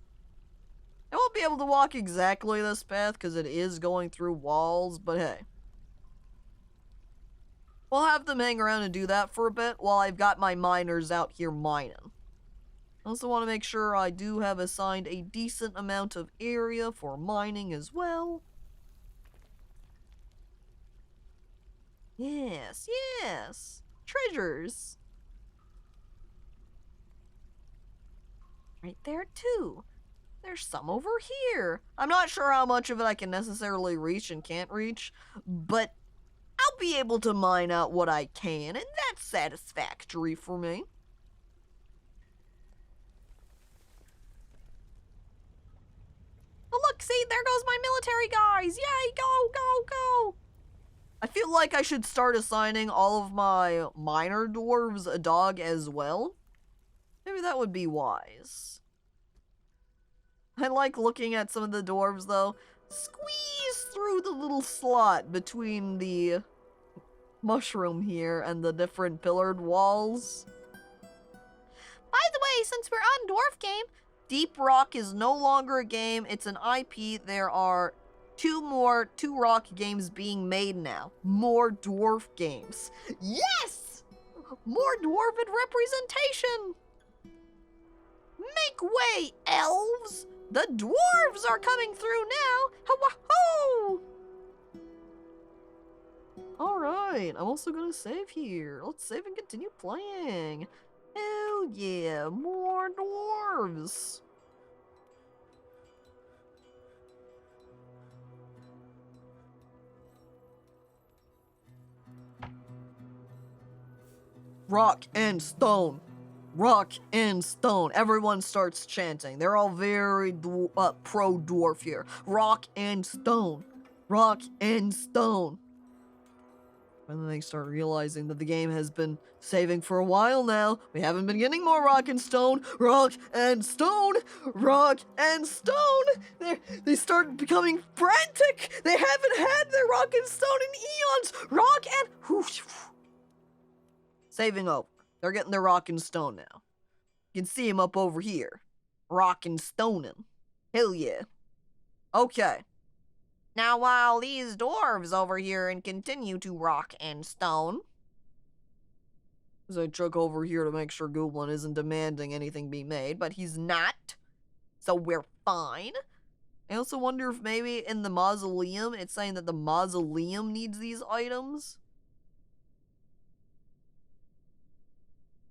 I won't be able to walk exactly this path because it is going through walls, but hey. We'll have them hang around and do that for a bit while I've got my miners out here mining. I also want to make sure I do have assigned a decent amount of area for mining as well. Yes, yes. Treasures. Right there, too. There's some over here. I'm not sure how much of it I can necessarily reach and can't reach, but I'll be able to mine out what I can, and that's satisfactory for me. Oh, look, see, there goes my military guys. Yay, go, go, go. I feel like I should start assigning all of my minor dwarves a dog as well. Maybe that would be wise. I like looking at some of the dwarves, though. Squeeze through the little slot between the mushroom here and the different pillared walls. By the way, since we're on Dwarf Game, Deep Rock is no longer a game, it's an IP. There are two Rock games being made now. More Dwarf games. Yes! More Dwarven representation! Make way, elves! The dwarves are coming through now! Ha-wah-hoo! Alright, I'm also gonna save here. Let's save and continue playing. Hell yeah, more dwarves! Rock and stone. Rock and stone. Everyone starts chanting. They're all very pro-dwarf here. Rock and stone. Rock and stone. And then they start realizing that the game has been saving for a while now. We haven't been getting more rock and stone. Rock and stone. Rock and stone. They start becoming frantic. They haven't had their rock and stone in eons. Rock and... Saving over. They're getting their rock and stone now. You can see him up over here. Rock and stoning. Hell yeah. Okay. Now while these dwarves over here and continue to rock and stone. As I check over here to make sure Goblin isn't demanding anything be made, but he's not. So we're fine. I also wonder if maybe in the mausoleum, it's saying that the mausoleum needs these items.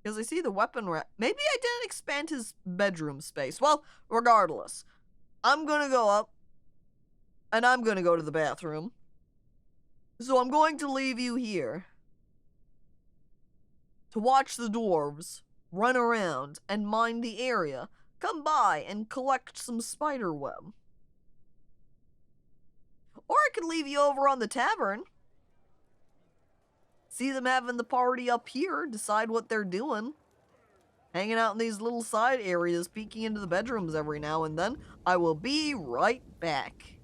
Because I see the weapon rack. Maybe I didn't expand his bedroom space. Well, regardless. I'm gonna go up. And I'm gonna go to the bathroom. So I'm going to leave you here. To watch the dwarves run around and mine the area. Come by and collect some spider web. Or I could leave you over on the tavern. See them having the party up here, decide what they're doing. Hanging out in these little side areas, peeking into the bedrooms every now and then. I will be right back.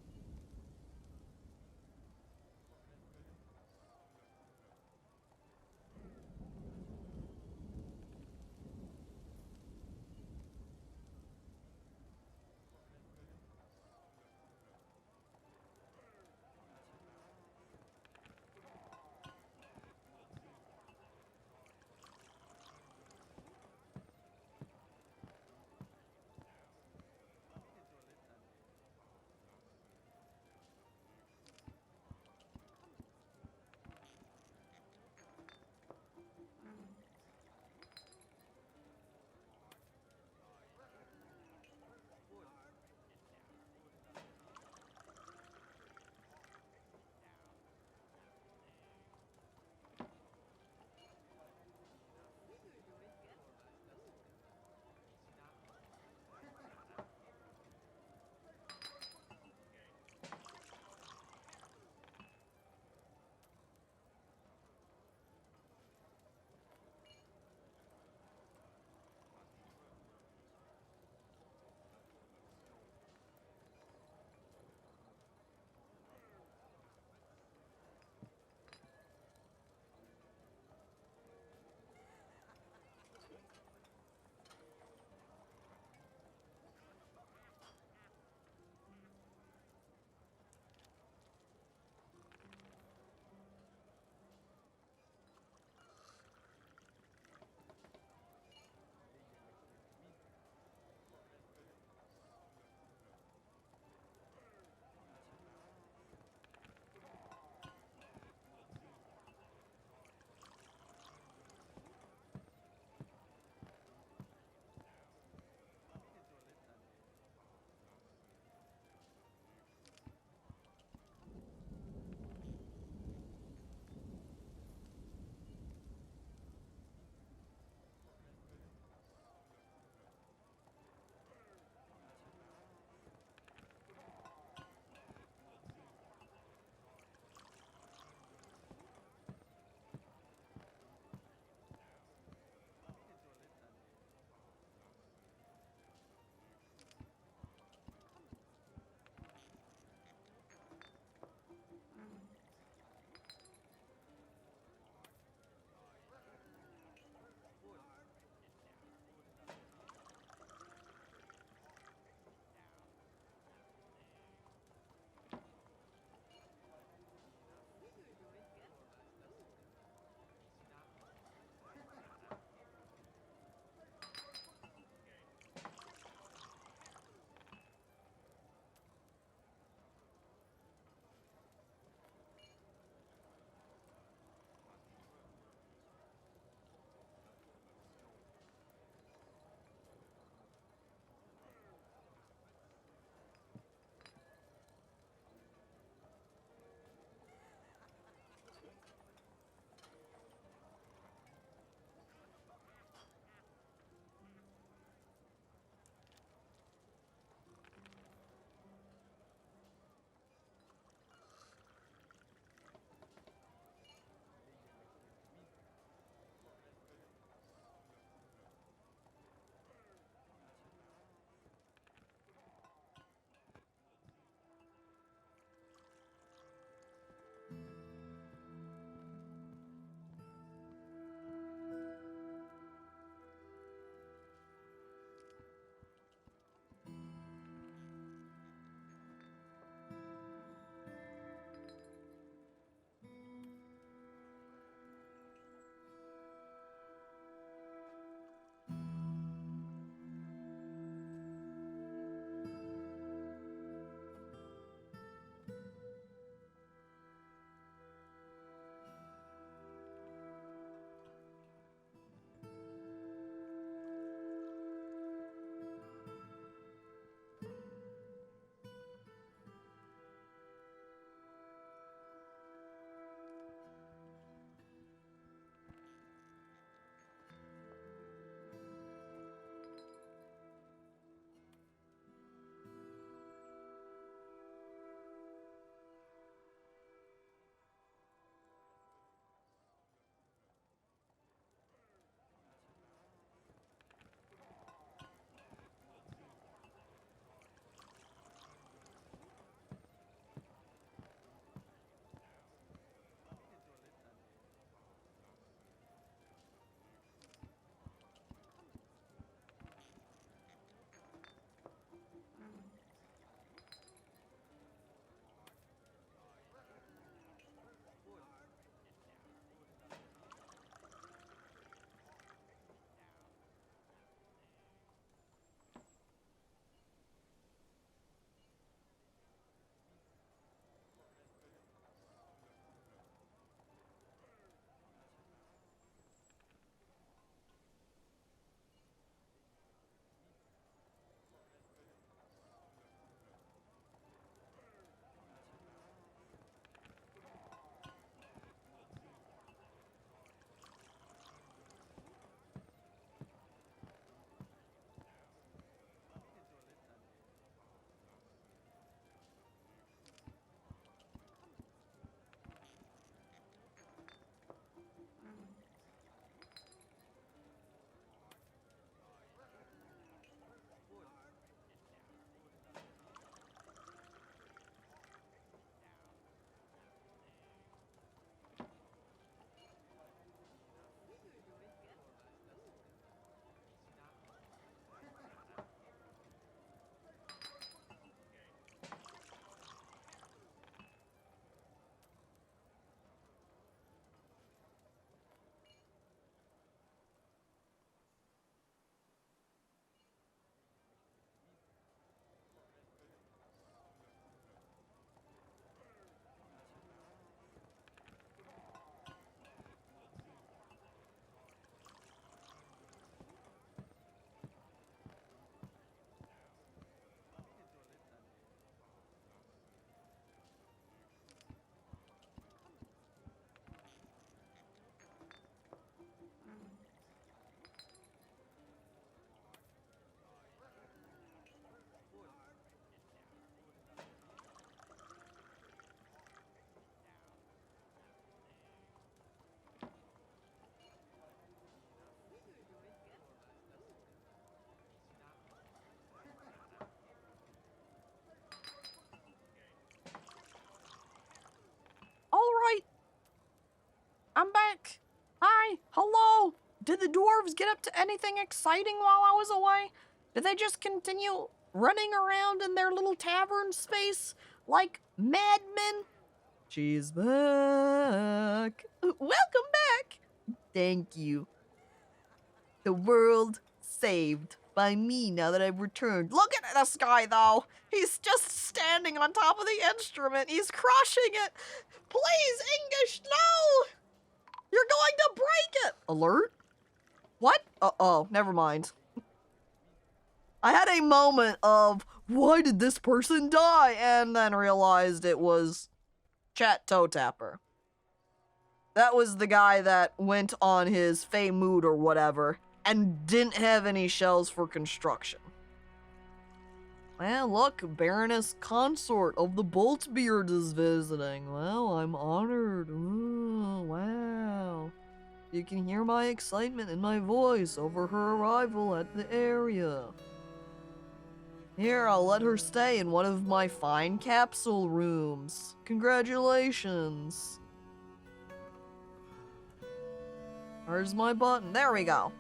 Did the dwarves get up to anything exciting while I was away? Did they just continue running around in their little tavern space like madmen? She's back. Welcome back. Thank you. The world saved by me now that I've returned. Look at this guy, though. He's just standing on top of the instrument. He's crushing it. Please, English, no! You're going to break it. Alert? What? Uh-oh, never mind. I had a moment of, why did this person die? And then realized it was Chat Toe Tapper. That was the guy that went on his Fey Mood or whatever and didn't have any shells for construction. Well, look, Baroness Consort of the Boltbeard is visiting. Well, I'm honored. Ooh, wow. You can hear my excitement in my voice over her arrival at the area. Here, I'll let her stay in one of my fine capsule rooms. Congratulations. Where's my button? There we go.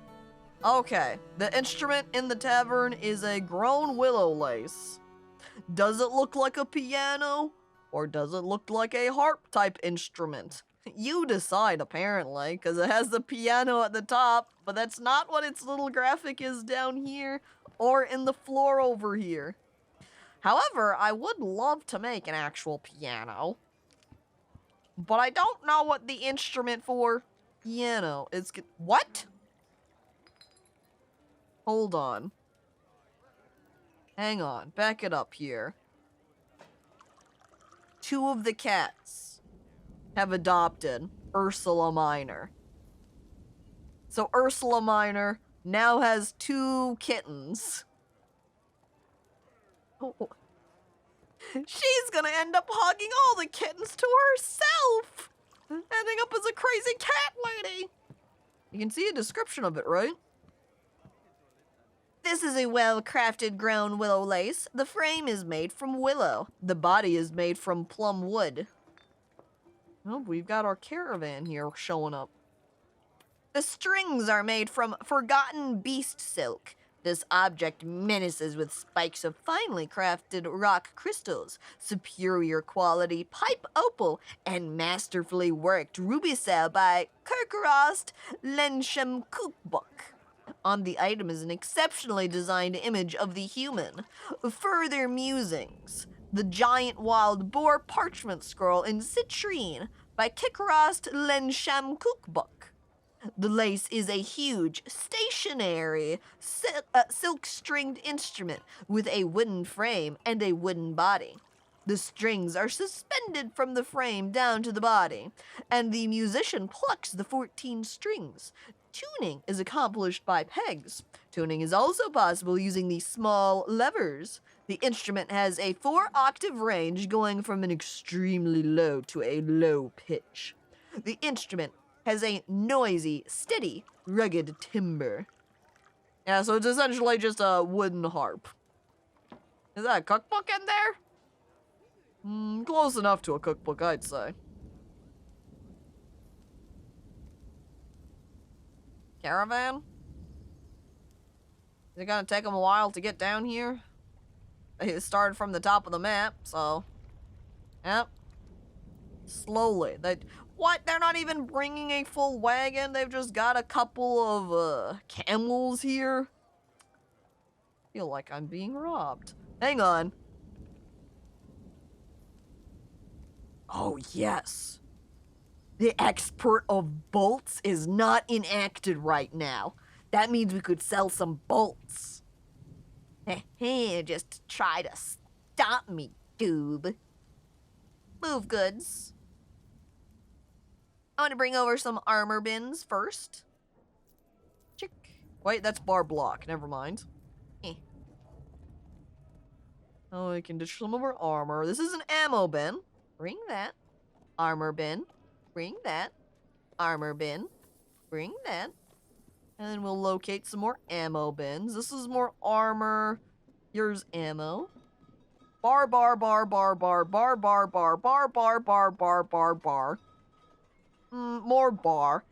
Okay, the instrument in the tavern is a grown willow lace. Does it look like a piano? Or does it look like a harp type instrument? You decide, apparently, because it has the piano at the top, but that's not what its little graphic is down here, or in the floor over here. However, I would love to make an actual piano, but I don't know what the instrument for piano is. What? Hold on. Hang on, back it up here. Two of the cats have adopted Ursula Minor. So Ursula Minor now has two kittens. Oh. She's gonna end up hugging all the kittens to herself! Ending up as a crazy cat lady! You can see a description of it, right? This is a well-crafted grown willow lace. The frame is made from willow. The body is made from plum wood. Oh, we've got our caravan here showing up. The strings are made from forgotten beast silk. This object menaces with spikes of finely crafted rock crystals, superior quality pipe opal, and masterfully worked ruby cell by Kirkerost Lenshem Cookbook. On the item is an exceptionally designed image of the human. Further musings. The giant wild boar parchment scroll in citrine by Kirkerost Lenshem Cookbook. The lace is a huge, stationary, silk-stringed instrument with a wooden frame and a wooden body. The strings are suspended from the frame down to the body, and the musician plucks the 14 strings. Tuning is accomplished by pegs. Tuning is also possible using these small levers. The instrument has a 4-octave range going from an extremely low to a low pitch. The instrument has a noisy, steady, rugged timbre. Yeah, so it's essentially just a wooden harp. Is that a cookbook in there? Close enough to a cookbook, I'd say. Caravan? Is it gonna take them a while to get down here? It started from the top of the map, so... Yep. Slowly. What? They're not even bringing a full wagon? They've just got a couple of, camels here? I feel like I'm being robbed. Hang on. Oh, yes. The export of bolts is not enacted right now. That means we could sell some bolts. Just try to stop me, doob. Move goods. I want to bring over some armor bins first. Chick. Wait, that's bar block. Never mind. Oh, we can ditch some of our armor. This is an ammo bin. Bring that. Armor bin. Bring that. Armor bin. Bring that. And then we'll locate some more ammo bins. This is more armor. Here's ammo. Bar, bar, bar, bar, bar, bar, bar, bar, bar, bar, bar, bar, bar, bar. More bar.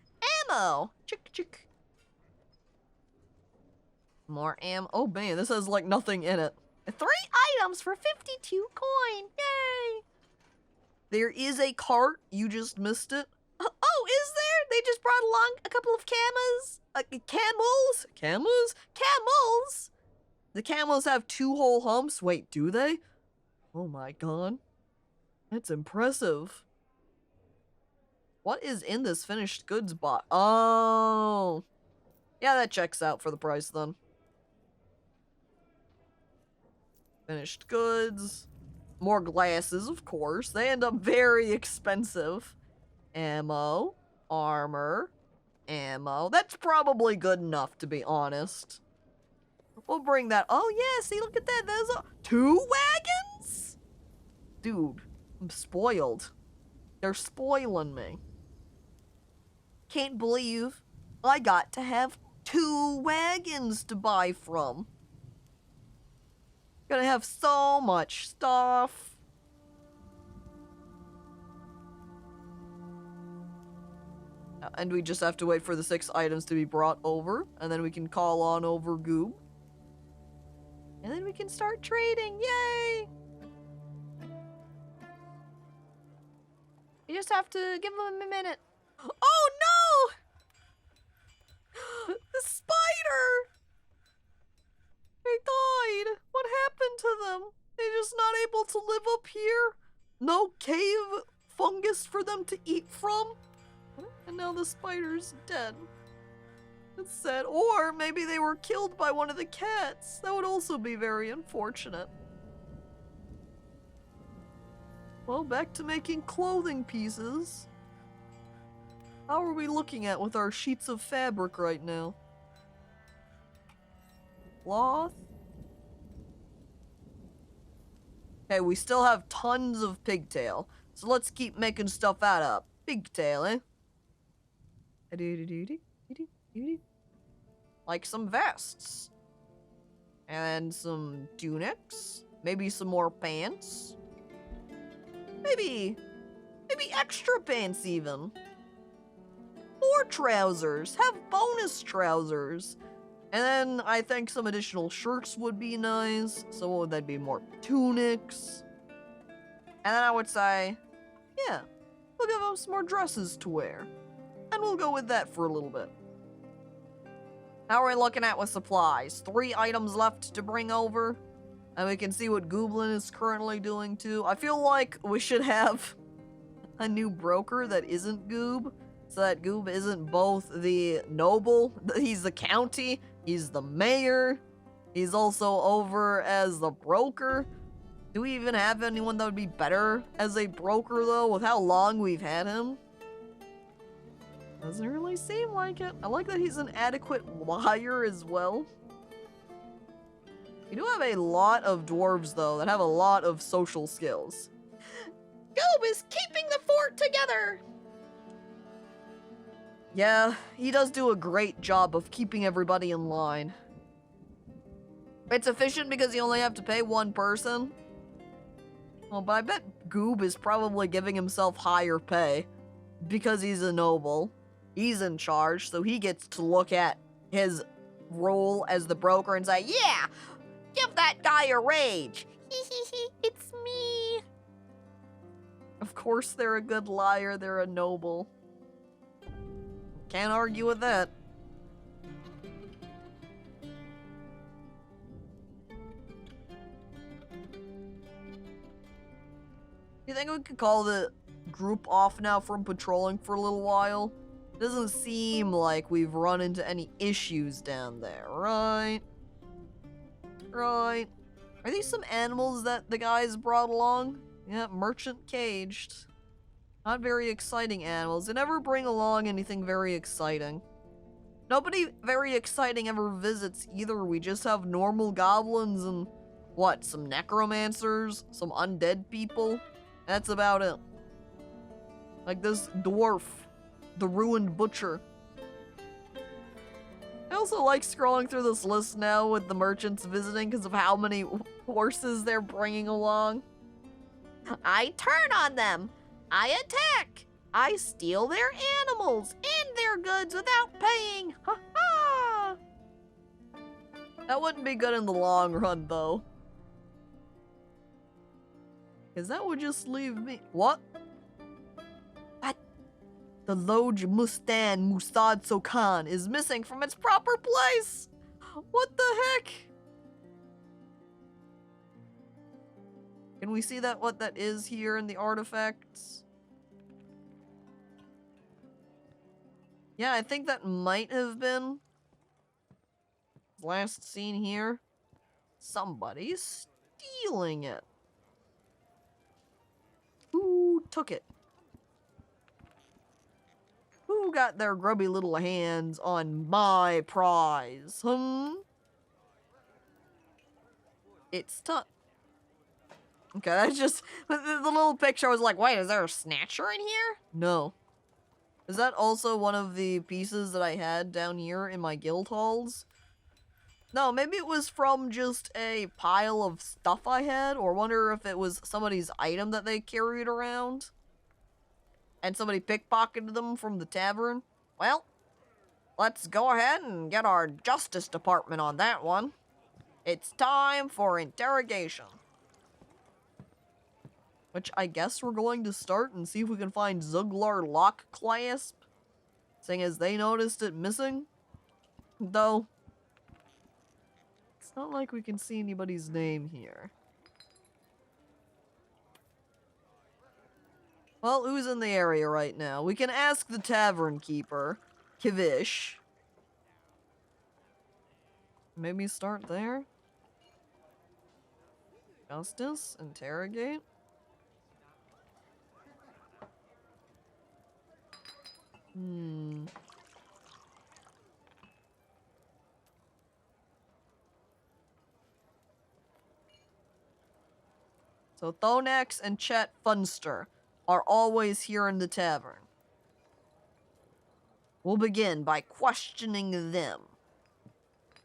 Ammo! Chick, chick. More ammo. Oh man, this has like nothing in it. 3 items for 52 coin. Yay! There is a cart. You just missed it. Oh, is there? They just brought along a couple of camels. Camels? The camels have 2 whole humps. Wait, do they? Oh my god. That's impressive. What is in this finished goods box? Oh. Yeah, that checks out for the price then. Finished goods. More glasses, of course. They end up very expensive. Ammo. Armor. Ammo. That's probably good enough, to be honest. We'll bring that. Oh, yeah, see, look at that. There's 2 wagons? Dude, I'm spoiled. They're spoiling me. Can't believe I got to have 2 wagons to buy from. Gonna have so much stuff. And we just have to wait for the 6 items to be brought over, and then we can call on over Goob. And then we can start trading. Yay! You just have to give them a minute. Oh no! The spider! They died. What happened to them? They're just not able to live up here? No cave fungus for them to eat from? And now the spider's dead. That's sad. Or maybe they were killed by one of the cats. That would also be very unfortunate. Well, back to making clothing pieces. How are we looking at with our sheets of fabric right now? Cloth. Okay, we still have tons of pigtail. So let's keep making stuff out of pigtail, eh? Like some vests. And some tunics. Maybe some more pants. Maybe extra pants even. More trousers. Have bonus trousers. And then I think some additional shirts would be nice. So what would that be? More tunics. And then I would say, yeah, we'll give them some more dresses to wear. And we'll go with that for a little bit. How are we looking at with supplies? 3 items left to bring over. And we can see what Gooblin is currently doing too. I feel like we should have a new broker that isn't Goob. So that Goob isn't both the noble, he's the county, he's the mayor, he's also over as the broker. Do we even have anyone that would be better as a broker though, with how long we've had him? Doesn't really seem like it. I like that he's an adequate liar as well. We do have a lot of dwarves though that have a lot of social skills. Goob is keeping the fort together! Yeah, he does do a great job of keeping everybody in line. It's efficient because you only have to pay 1 person. Well, but I bet Goob is probably giving himself higher pay because he's a noble. He's in charge, so he gets to look at his role as the broker and say, yeah, give that guy a rage. It's me. Of course they're a good liar, they're a noble. Can't argue with that. You think we could call the group off now from patrolling for a little while? Doesn't seem like we've run into any issues down there, right? Right. Are these some animals that the guys brought along? Yeah, merchant caged. Not very exciting animals. They never bring along anything very exciting. Nobody very exciting ever visits either. We just have normal goblins and, what, some necromancers? Some undead people? That's about it. Like this dwarf. The ruined butcher. I also like scrolling through this list now with the merchants visiting because of how many horses they're bringing along. I turn on them. I attack! I steal their animals and their goods without paying! Ha ha! That wouldn't be good in the long run, though. Because that would just leave me... What? What? The Loj Mustan Musad Sokan is missing from its proper place! What the heck? Can we see that what that is here in the artifacts? Yeah, I think that might have been last seen here. Somebody's stealing it. Who took it? Who got their grubby little hands on my prize? It's tough. Okay, that's just... The little picture was like, wait, is there a snatcher in here? No. Is that also one of the pieces that I had down here in my guild halls? No, maybe it was from just a pile of stuff I had, or wonder if it was somebody's item that they carried around. And somebody pickpocketed them from the tavern. Well, let's go ahead and get our justice department on that one. It's time for interrogation. Which I guess we're going to start and see if we can find Zuglar Lock Clasp, seeing as they noticed it missing. Though, it's not like we can see anybody's name here. Well, who's in the area right now? We can ask the tavern keeper, Kivish. Maybe start there? Justice? Interrogate? So Thonax and Chet Funster are always here in the tavern. We'll begin by questioning them.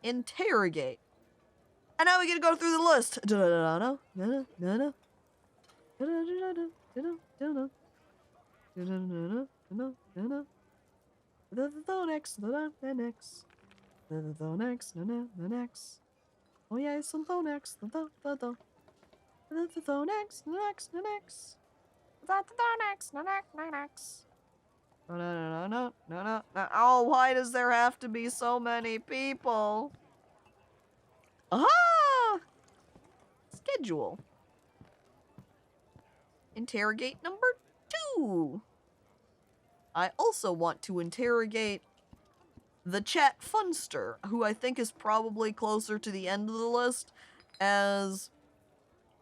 Interrogate. And now we get to go through the list. The Thonax. Oh yeah, it's some Thonax. The Thonax. No. Oh, why does there have to be so many people? Aha! Schedule. Interrogate number 2. I also want to interrogate the Chat Funster, who I think is probably closer to the end of the list, as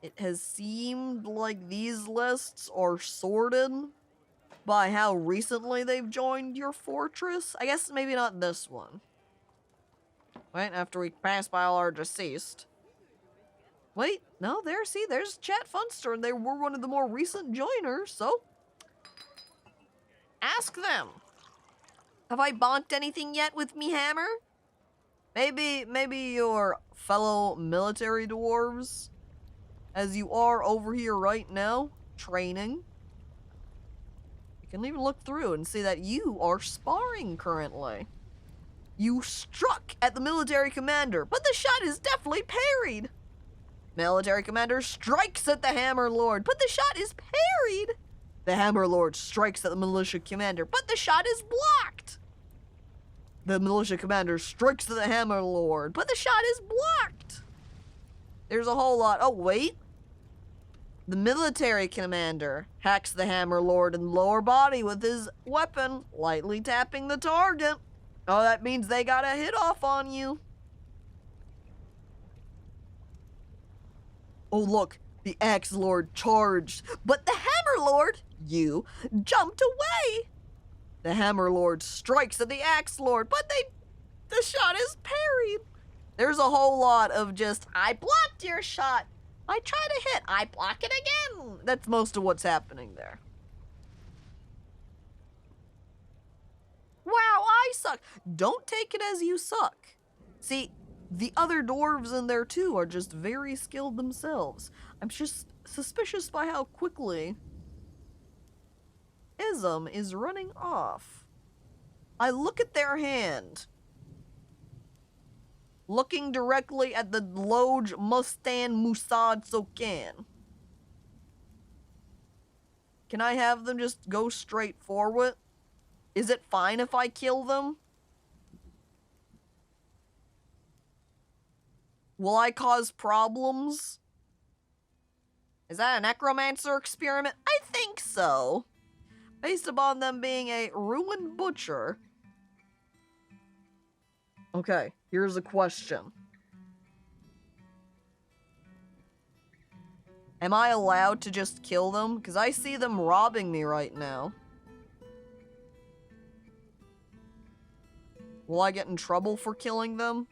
it has seemed like these lists are sorted by how recently they've joined your fortress. I guess maybe not this one. Right, after we pass by all our deceased. Wait, no, there's Chat Funster, and they were one of the more recent joiners, so... Ask them. Have I bonked anything yet with me hammer? Maybe your fellow military dwarves, as you are over here right now, training. You can even look through and see that you are sparring currently. You struck at the military commander, but the shot is definitely parried. Military commander strikes at the Hammer Lord, but the shot is parried. The Hammer Lord strikes at the militia commander, but the shot is blocked. The militia commander strikes at the Hammer Lord, but the shot is blocked. There's a whole lot. Oh, wait. The military commander hacks the Hammer Lord in the lower body with his weapon, lightly tapping the target. Oh, that means they got a hit off on you. Oh, look. The Axe Lord charged, but the Hammer Lord, you, jumped away. The Hammer Lord strikes at the Axe Lord, but the shot is parried. There's a whole lot of just, I blocked your shot. I try to hit, I block it again. That's most of what's happening there. Wow, I suck. Don't take it as you suck. See, the other dwarves in there too are just very skilled themselves. I'm just suspicious by how quickly Ism is running off. I look at their hand. looking directly at the Loj Mustan Musad Sokan. Can I have them just go straight forward? Is it fine if I kill them? Will I cause problems? Is that a necromancer experiment? I think so. Based upon them being a ruined butcher. Okay, here's a question. Am I allowed to just kill them? Because I see them robbing me right now. Will I get in trouble for killing them?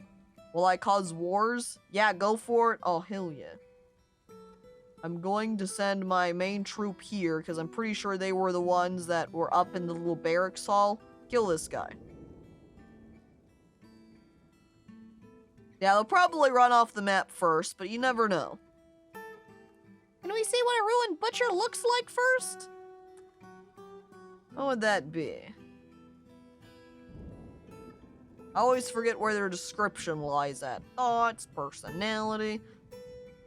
Will I cause wars? Yeah, go for it. Oh, hell yeah. I'm going to send my main troop here, because I'm pretty sure they were the ones that were up in the little barracks hall. Kill this guy. Yeah, they'll probably run off the map first, but you never know. Can we see what a ruined butcher looks like first? What would that be? I always forget where their description lies at. Thoughts, personality,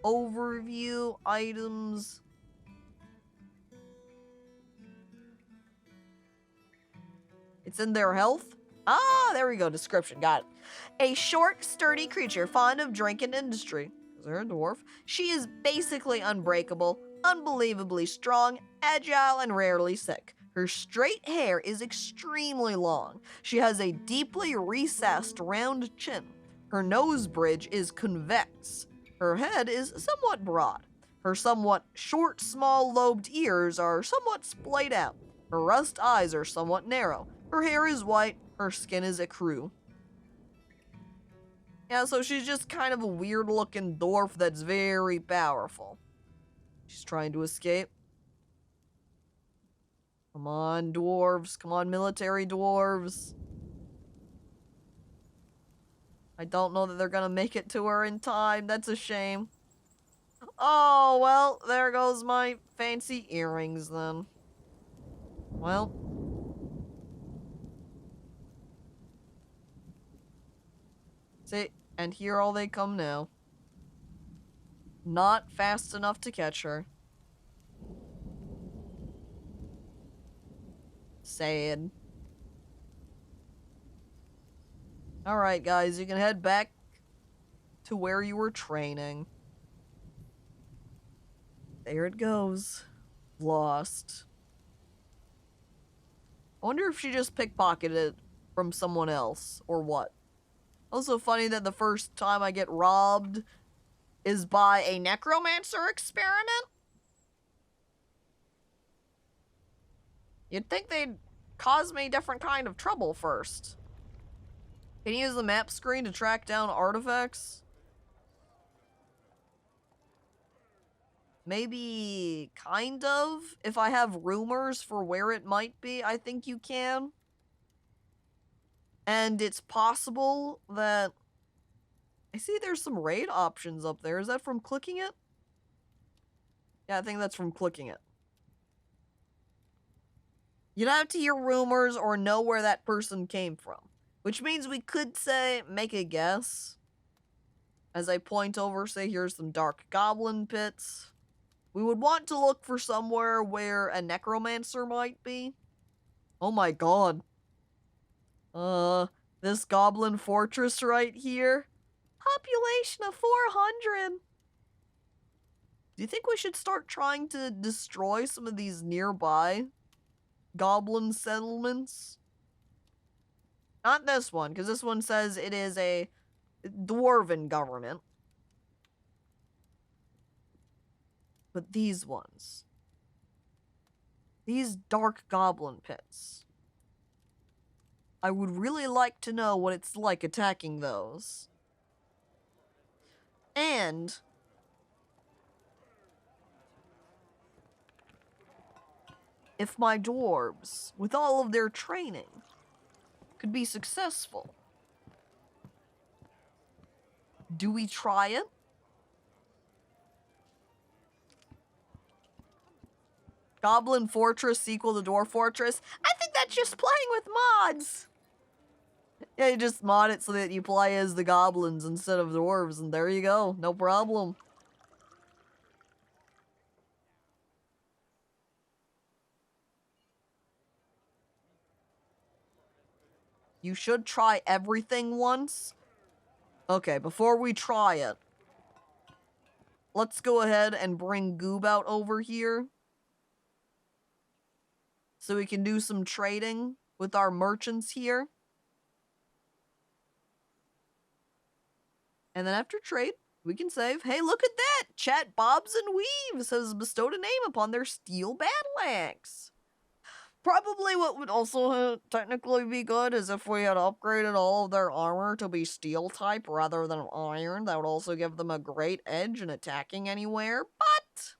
overview, items. It's in their health? Ah, there we go, description, got it. A short, sturdy creature fond of drink and industry. Is there a dwarf? She is basically unbreakable, unbelievably strong, agile, and rarely sick. Her straight hair is extremely long. She has a deeply recessed round chin. Her nose bridge is convex. Her head is somewhat broad. Her somewhat short, small-lobed ears are somewhat splayed out. Her rust eyes are somewhat narrow. Her hair is white. Her skin is ecru. Yeah, so she's just kind of a weird-looking dwarf that's very powerful. She's trying to escape. Come on, dwarves. Come on, military dwarves. I don't know that they're gonna make it to her in time. That's a shame. Oh, well, there goes my fancy earrings then. Well. See, and here all they come now. Not fast enough to catch her. Sad. Alright, guys, you can head back to where you were training. There it goes. Lost. I wonder if she just pickpocketed it from someone else, or what. Also funny that the first time I get robbed is by a necromancer experiment? You'd think they'd cause me different kind of trouble first. Can you use the map screen to track down artifacts? Maybe, kind of. If I have rumors for where it might be, I think you can. And it's possible that... I see there's some raid options up there. Is that from clicking it? Yeah, I think that's from clicking it. You'd have to hear rumors or know where that person came from. Which means we could say, make a guess. As I point over, say, here's some dark goblin pits. We would want to look for somewhere where a necromancer might be. Oh my god. This goblin fortress right here. Population of 400. Do you think we should start trying to destroy some of these nearby goblin settlements? Not this one, because this one says it is a dwarven government. But these ones. These dark goblin pits. I would really like to know what it's like attacking those. And if my dwarves, with all of their training, could be successful. Do we try it? Goblin Fortress sequel to Dwarf Fortress? I think that's just playing with mods. Yeah, you just mod it so that you play as the goblins instead of dwarves, and there you go. No problem. You should try everything once. Okay, before we try it, let's go ahead and bring Goob out over here so we can do some trading with our merchants here. And then after trade, we can save. Hey, look at that! Chat Bobs and Weaves has bestowed a name upon their steel battle axe. Probably what would also technically be good is if we had upgraded all of their armor to be steel type rather than iron. That would also give them a great edge in attacking anywhere, but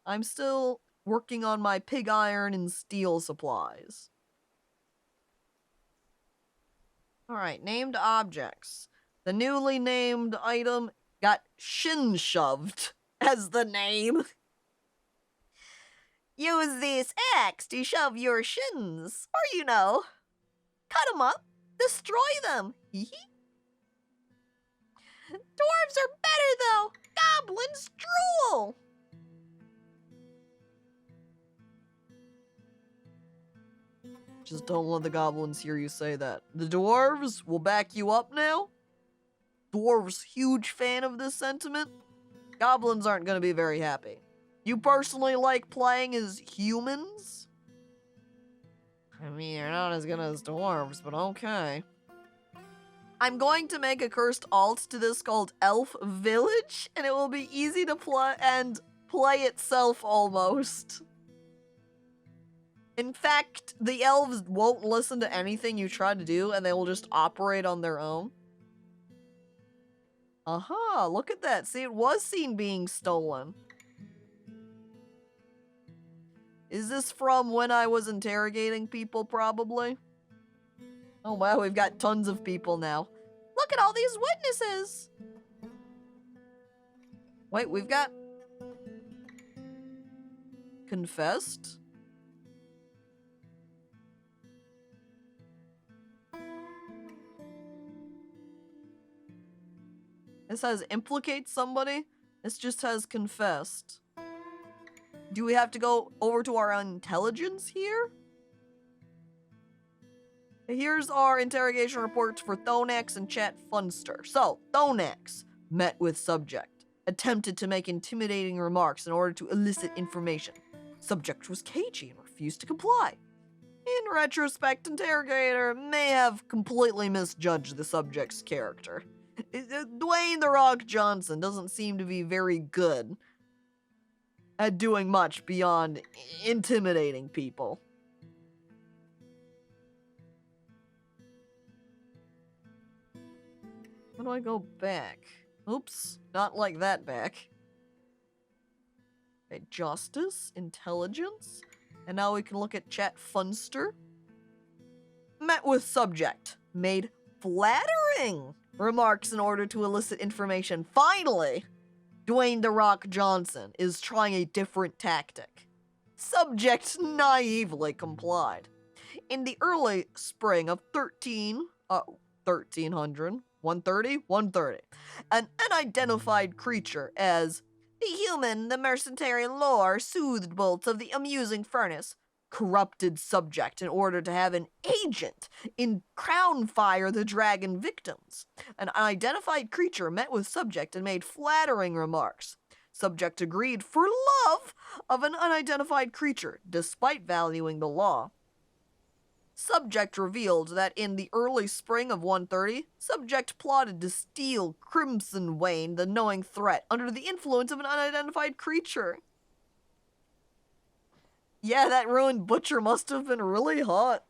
I'm still working on my pig iron and steel supplies. Alright, named objects. The newly named item got shin shoved as the name. Use this axe to shove your shins, or cut them up, destroy them. Dwarves are better though. Goblins drool. Just don't let the goblins hear you say that. The dwarves will back you up now. Dwarves, huge fan of this sentiment. Goblins aren't going to be very happy. You personally like playing as humans? I mean, you're not as good as dwarves, but okay. I'm going to make a cursed alt to this called Elf Village, and it will be easy to play and play itself almost. In fact, the elves won't listen to anything you try to do, and they will just operate on their own. Aha, look at that. See, it was seen being stolen. Is this from when I was interrogating people, probably? Oh wow, we've got tons of people now. Look at all these witnesses! Wait, we've got... confessed? This has implicate somebody. This just has confessed. Do we have to go over to our intelligence here? Here's our interrogation reports for Thonax and Chat Funster. So, Thonax met with subject, attempted to make intimidating remarks in order to elicit information. Subject was cagey and refused to comply. In retrospect, interrogator may have completely misjudged the subject's character. Dwayne "The Rock" Johnson doesn't seem to be very good at doing much beyond intimidating people. How do I go back? Oops, not like that back. Okay, justice, intelligence, and now we can look at Chat Funster. Met with subject, made flattering remarks in order to elicit information. Finally, Dwayne "The Rock" Johnson is trying a different tactic. Subject naively complied. In the early spring of 1300, 130, an unidentified creature as the human, the mercenary lore soothed bolts of the amusing furnace, corrupted subject in order to have an agent in crown fire the dragon victims. An unidentified creature met with subject and made flattering remarks. Subject agreed for love of an unidentified creature, despite valuing the law. Subject revealed that in the early spring of 130, subject plotted to steal Crimson Wayne, the knowing threat, under the influence of an unidentified creature. Yeah, that ruined butcher must have been really hot.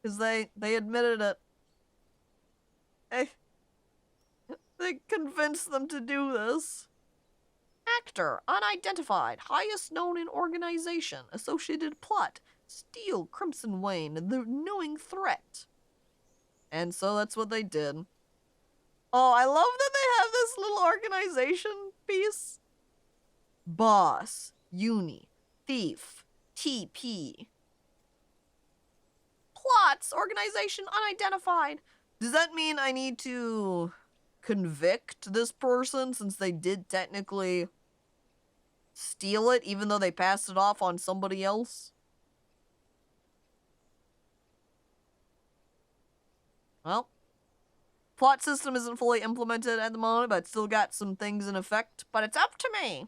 Because they admitted it. They convinced them to do this. Actor, unidentified, highest known in organization, associated plot, steal Crimson Wayne, the knowing threat. And so that's what they did. Oh, I love that they have this little organization piece. Boss, Uni, Thief, TP. plots. Organization unidentified. Does that mean I need to convict this person since they did technically steal it even though they passed it off on somebody else? Well, plot system isn't fully implemented at the moment, but it's still got some things in effect. But it's up to me.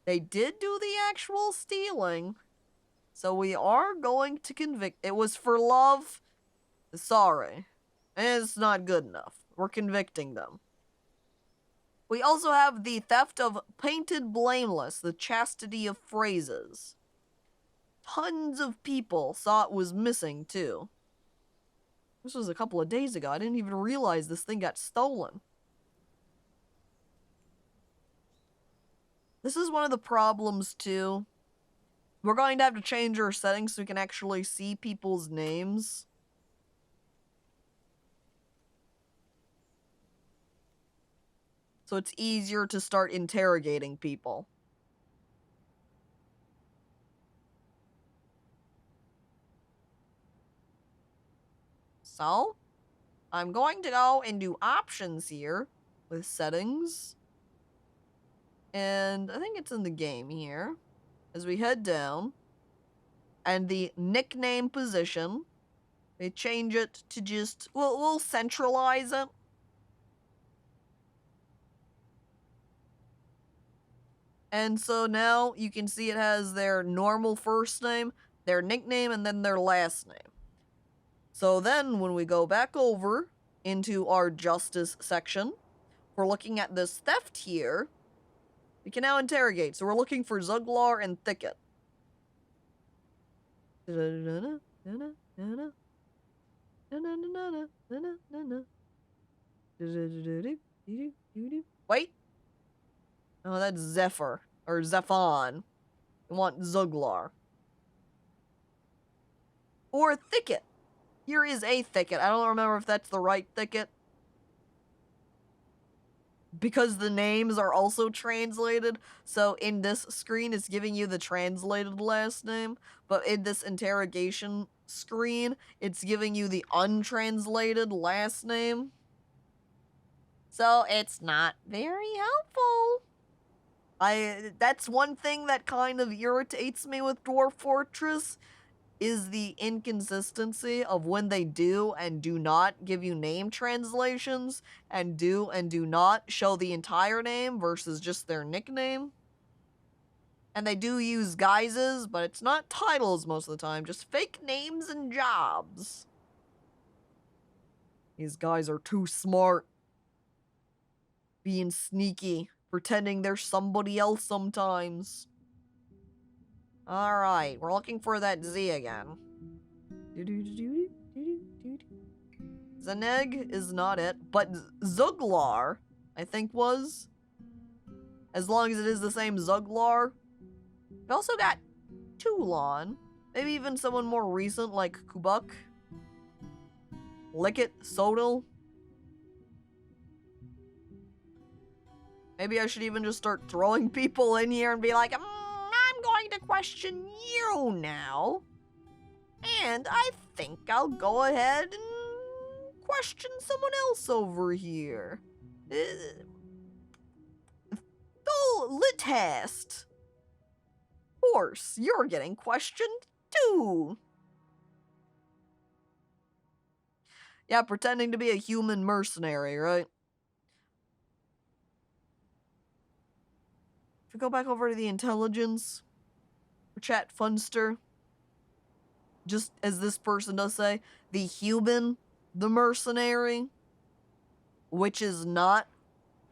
They did do the actual stealing, so we are going to convict. It was for love. Sorry. It's not good enough. We're convicting them. We also have the theft of painted blameless, the chastity of phrases. Tons of people saw it was missing, too. This was a couple of days ago. I didn't even realize this thing got stolen. This is one of the problems, too. We're going to have to change our settings so we can actually see people's names. So it's easier to start interrogating people. So, I'm going to go into options here with settings. And I think it's in the game here. As we head down. And the nickname position. They change it to just, we'll centralize it. And so now you can see it has their normal first name, their nickname, and then their last name. So then when we go back over into our justice section, we're looking at this theft here. We can now interrogate. So we're looking for Zuglar and Thicket. Wait. Oh, that's Zephyr. Or Zephon. I want Zuglar. Or Thicket. Here is a Thicket. I don't remember if that's the right Thicket. Because the names are also translated. So in this screen, it's giving you the translated last name. But in this interrogation screen, it's giving you the untranslated last name. So it's not very helpful. That's one thing that kind of irritates me with Dwarf Fortress, is the inconsistency of when they do and do not give you name translations, and do not show the entire name versus just their nickname. And they do use guises, but it's not titles most of the time, just fake names and jobs. These guys are too smart. Being sneaky. Pretending they're somebody else sometimes. Alright, we're looking for that Z again. Zaneg is not it, but Zuglar, I think was. As long as it is the same Zuglar. We also got Toulon. Maybe even someone more recent like Kubuk. Lickit, Sodal. Maybe I should even just start throwing people in here and be like, I'm going to question you now. And I think I'll go ahead and question someone else over here. Litest. Of course, you're getting questioned too. Yeah, pretending to be a human mercenary, right? If we go back over to the intelligence, chat Funster, just as this person does say, the human, the mercenary, which is not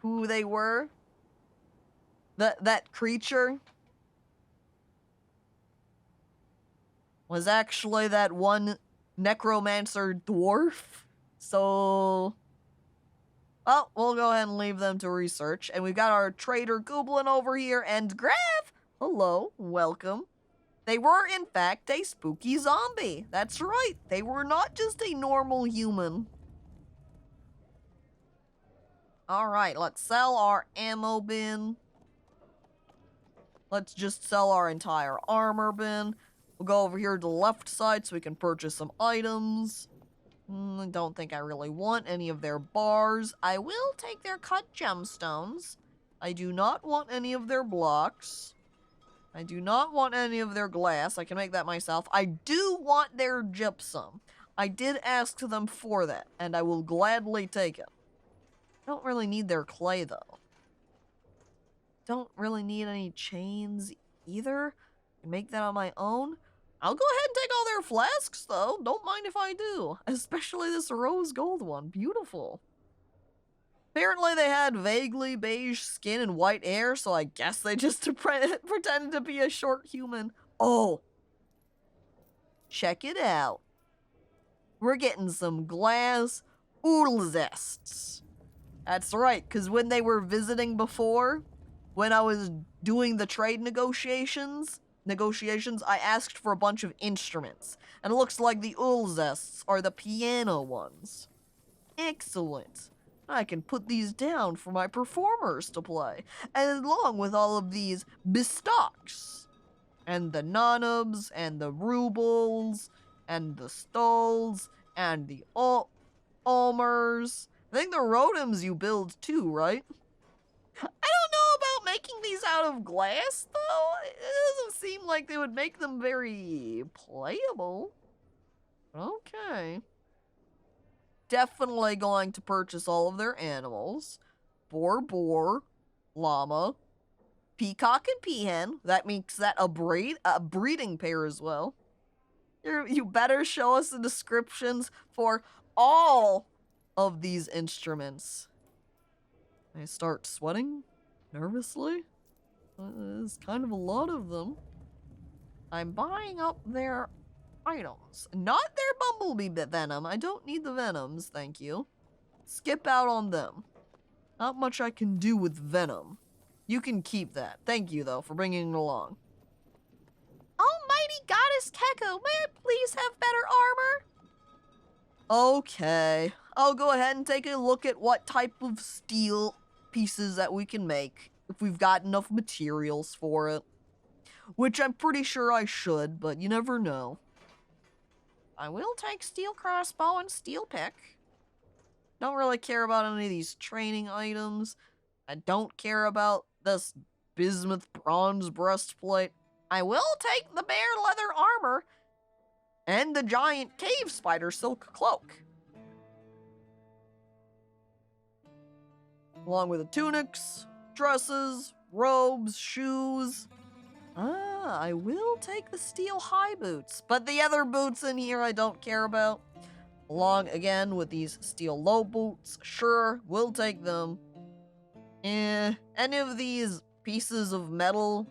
who they were. That creature was actually that one necromancer dwarf. So, well, we'll go ahead and leave them to research. And we've got our trader Goblin over here, and Grav, hello, welcome. They were, in fact, a spooky zombie. That's right, they were not just a normal human. Alright, let's sell our ammo bin. Let's just sell our entire armor bin. We'll go over here to the left side so we can purchase some items. I don't think I really want any of their bars. I will take their cut gemstones. I do not want any of their blocks. I do not want any of their glass. I can make that myself. I do want their gypsum. I did ask them for that, and I will gladly take it. I don't really need their clay, though. Don't really need any chains either. I can make that on my own. I'll go ahead and take all their flasks, though. Don't mind if I do. Especially this rose gold one. Beautiful. Apparently they had vaguely beige skin and white hair, so I guess they just pretended to be a short human. Oh. Check it out. We're getting some glass oolzests. That's right, because when they were visiting before, when I was doing the trade negotiations, I asked for a bunch of instruments. And it looks like the oolzests are the piano ones. Excellent. I can put these down for my performers to play, and along with all of these bistocks, and the nonubs, and the rubles, and the stolls, and the ulmers. I think the rotems you build too, right? I don't know about making these out of glass, though. It doesn't seem like they would make them very playable. Okay. Definitely going to purchase all of their animals. Boar, llama, peacock, and peahen. That makes that a breeding pair as well. You better show us the descriptions for all of these instruments. I start sweating nervously. There's kind of a lot of them. I'm buying up their items. Not their bumblebee venom. I don't need the venoms, thank you. Skip out on them. Not much I can do with venom. You can keep that. Thank you, though, for bringing it along. Almighty Goddess Keko, may I please have better armor? Okay. I'll go ahead and take a look at what type of steel pieces that we can make, if we've got enough materials for it. Which I'm pretty sure I should, but you never know. I will take steel crossbow and steel pick. Don't really care about any of these training items. I don't care about this bismuth bronze breastplate. I will take the bear leather armor and the giant cave spider silk cloak. Along with the tunics, dresses, robes, shoes. I will take the steel high boots, but the other boots in here I don't care about. Along again with these steel low boots, sure, we'll take them. Any of these pieces of metal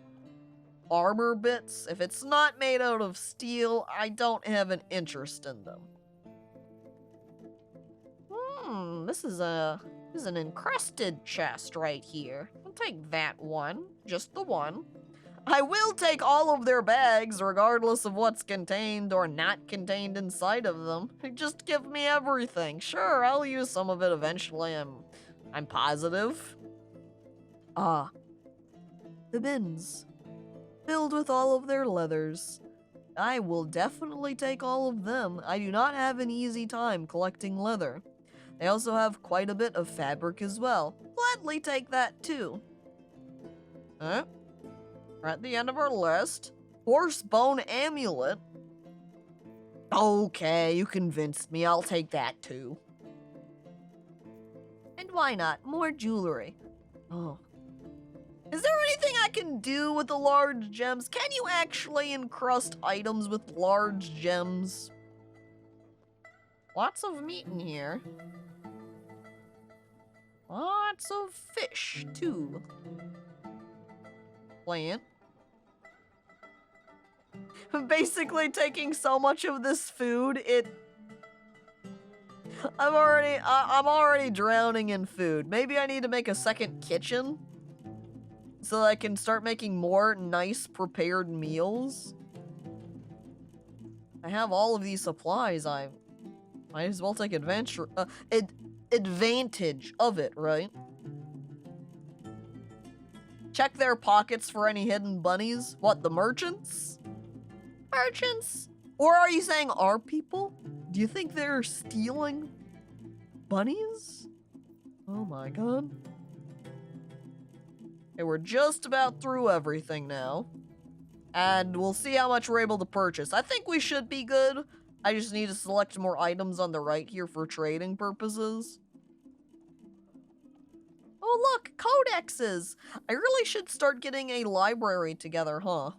armor bits, if it's not made out of steel, I don't have an interest in them. This is an encrusted chest right here. I'll take that one, just the one. I will take all of their bags, regardless of what's contained or not contained inside of them. Just give me everything. Sure, I'll use some of it eventually, I'm positive. The bins. Filled with all of their leathers. I will definitely take all of them. I do not have an easy time collecting leather. They also have quite a bit of fabric as well. Gladly take that too. We're at the end of our list. Horse bone amulet. Okay, you convinced me. I'll take that too. And why not? More jewelry. Oh. Is there anything I can do with the large gems? Can you actually encrust items with large gems? Lots of meat in here. Lots of fish, too. Plant. I'm basically taking so much of this food, I'm already drowning in food. Maybe I need to make a second kitchen so that I can start making more nice prepared meals. I have all of these supplies. I might as well take advantage of it, right? Check their pockets for any hidden bunnies. What, the merchants? merchants. Or are you saying our people? Do you think they're stealing bunnies? Oh my god. Okay, we're just about through everything now. And we'll see how much we're able to purchase. I think we should be good. I just need to select more items on the right here for trading purposes. Oh look, codexes! I really should start getting a library together, huh?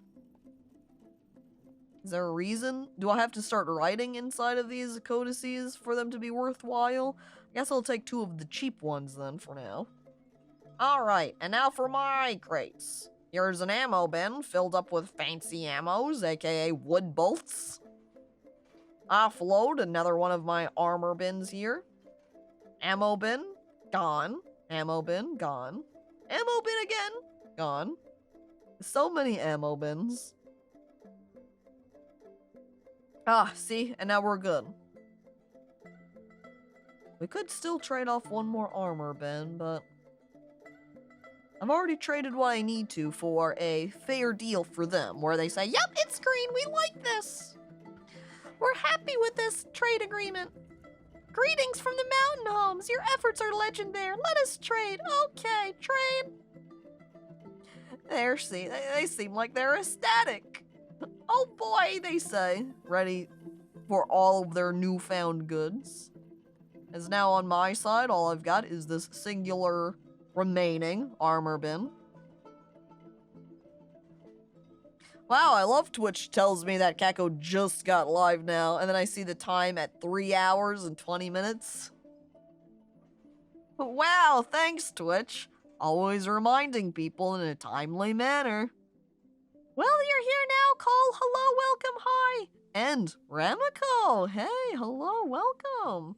Is there a reason? Do I have to start writing inside of these codices for them to be worthwhile? I guess I'll take 2 of the cheap ones then for now. Alright, and now for my crates. Here's an ammo bin filled up with fancy ammos, aka wood bolts. Offload another one of my armor bins here. Ammo bin, gone. Ammo bin, gone. Ammo bin again, gone. So many ammo bins. Ah, see? And now we're good. We could still trade off one more armor bin, but I've already traded what I need to for a fair deal for them, where they say, yep, it's green, we like this. We're happy with this trade agreement. Greetings from the mountain homes. Your efforts are legendary. Let us trade. Okay, trade. They seem like they're ecstatic. Oh boy, they say, ready for all of their newfound goods. As now on my side, all I've got is this singular remaining armor bin. Wow, I love Twitch tells me that Caco just got live now, and then I see the time at 3 hours and 20 minutes. Wow, thanks Twitch. Always reminding people in a timely manner. Well, you're here now, Cole. Hello, welcome, hi. And Ramico, hey, hello, welcome.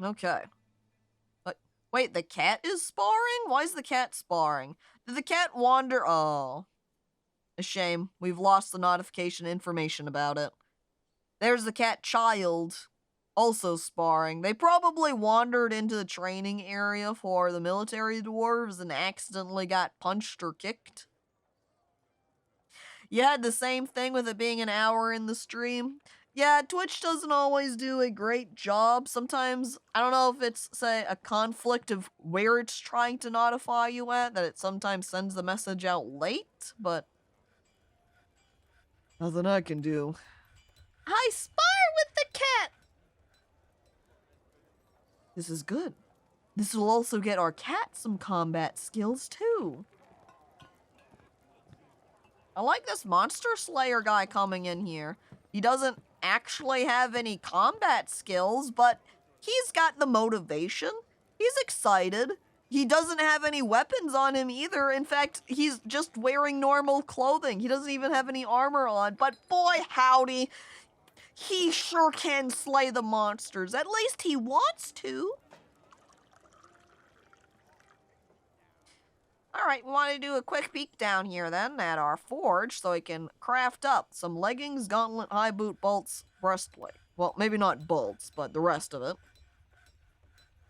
Okay. Wait, the cat is sparring? Why is the cat sparring? Did the cat wander? Oh. A shame. We've lost the notification information about it. There's the cat child. Also sparring. They probably wandered into the training area for the military dwarves and accidentally got punched or kicked. You had the same thing with it being an hour in the stream. Yeah, Twitch doesn't always do a great job. Sometimes, I don't know if it's, say, a conflict of where it's trying to notify you at, that it sometimes sends the message out late, but nothing I can do. I spar with the cat! This is good. This will also get our cat some combat skills, too. I like this monster slayer guy coming in here. He doesn't actually have any combat skills, but he's got the motivation. He's excited. He doesn't have any weapons on him either. In fact, he's just wearing normal clothing. He doesn't even have any armor on, but boy howdy, he sure can slay the monsters. At least he wants to. Alright, we want to do a quick peek down here then at our forge so we can craft up some leggings, gauntlet, high boot, bolts, breastplate. Well, maybe not bolts, but the rest of it.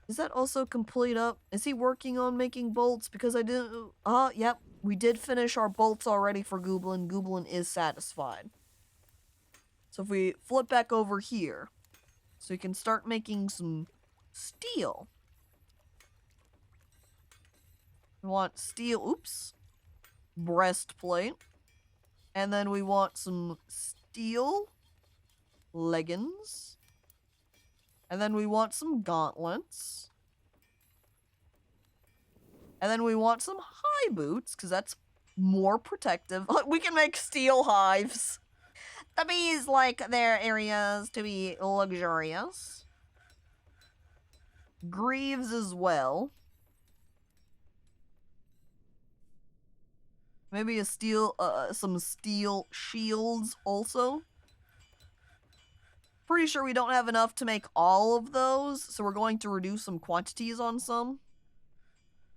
Is that also complete up? Is he working on making bolts? Because I didn't... yep. We did finish our bolts already for Gooblin. Gooblin is satisfied. So if we flip back over here, so we can start making some steel. We want steel, oops, breastplate. And then we want some steel leggings. And then we want some gauntlets. And then we want some high boots, because that's more protective. We can make steel hives. The bees like their areas to be luxurious. Greaves as well. Maybe a steel, some steel shields also. Pretty sure we don't have enough to make all of those, so we're going to reduce some quantities on some.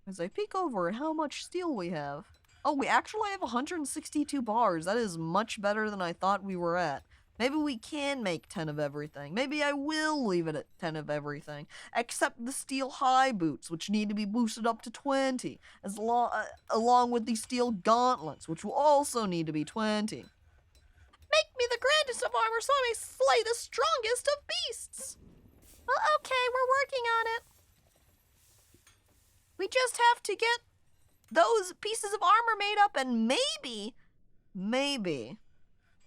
As I peek over how much steel we have. Oh, we actually have 162 bars. That is much better than I thought we were at. Maybe we can make 10 of everything. Maybe I will leave it at 10 of everything. Except the steel high boots, which need to be boosted up to 20. Along with the steel gauntlets, which will also need to be 20. Make me the grandest of armor so I may slay the strongest of beasts. Well, okay, we're working on it. We just have to get those pieces of armor made up, and maybe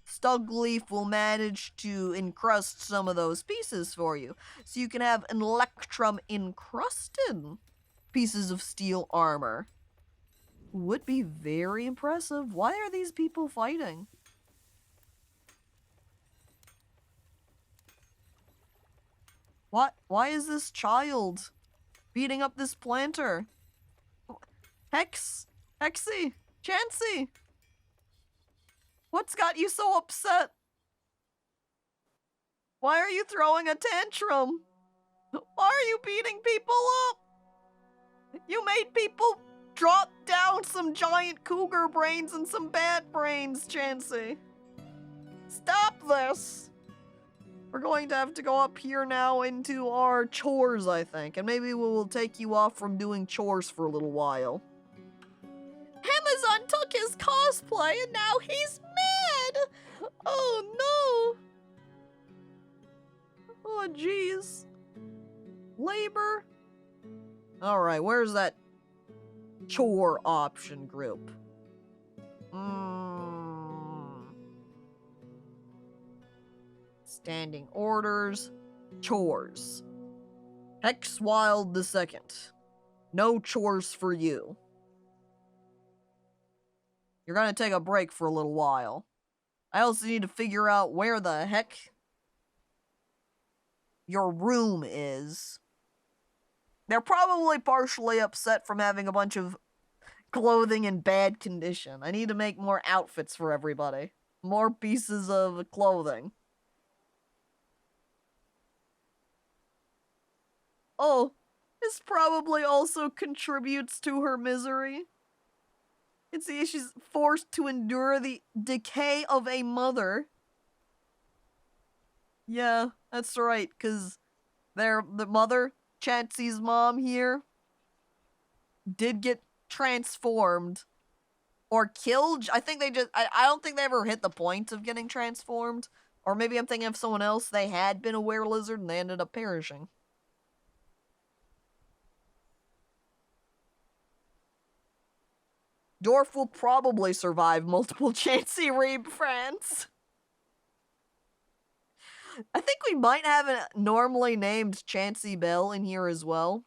Stugleaf will manage to encrust some of those pieces for you, so you can have Electrum encrusted pieces of steel armor. Would be very impressive. Why are these people fighting? What? Why is this child beating up this planter? Hexy, Chansey, what's got you so upset? Why are you throwing a tantrum? Why are you beating people up? You made people drop down some giant cougar brains and some bat brains, Chansey. Stop this. We're going to have to go up here now into our chores, I think, and maybe we will take you off from doing chores for a little while. Amazon took his cosplay and now he's mad! Oh no! Oh jeez. Labor? Alright, where's that chore option group? Standing orders. Chores. Hex Wild II. No chores for you. You're gonna take a break for a little while. I also need to figure out where the heck your room is. They're probably partially upset from having a bunch of clothing in bad condition. I need to make more outfits for everybody. More pieces of clothing. Oh, this probably also contributes to her misery. It's the she's forced to endure the decay of a mother. Yeah, that's right, because the mother, Chansey's mom here, did get transformed. Or killed. I think they just, I don't think they ever hit the point of getting transformed. Or maybe I'm thinking of someone else. They had been a were-lizard and they ended up perishing. Dwarf will probably survive multiple Chansey rebrands. I think we might have a normally named Chansey Bell in here as well.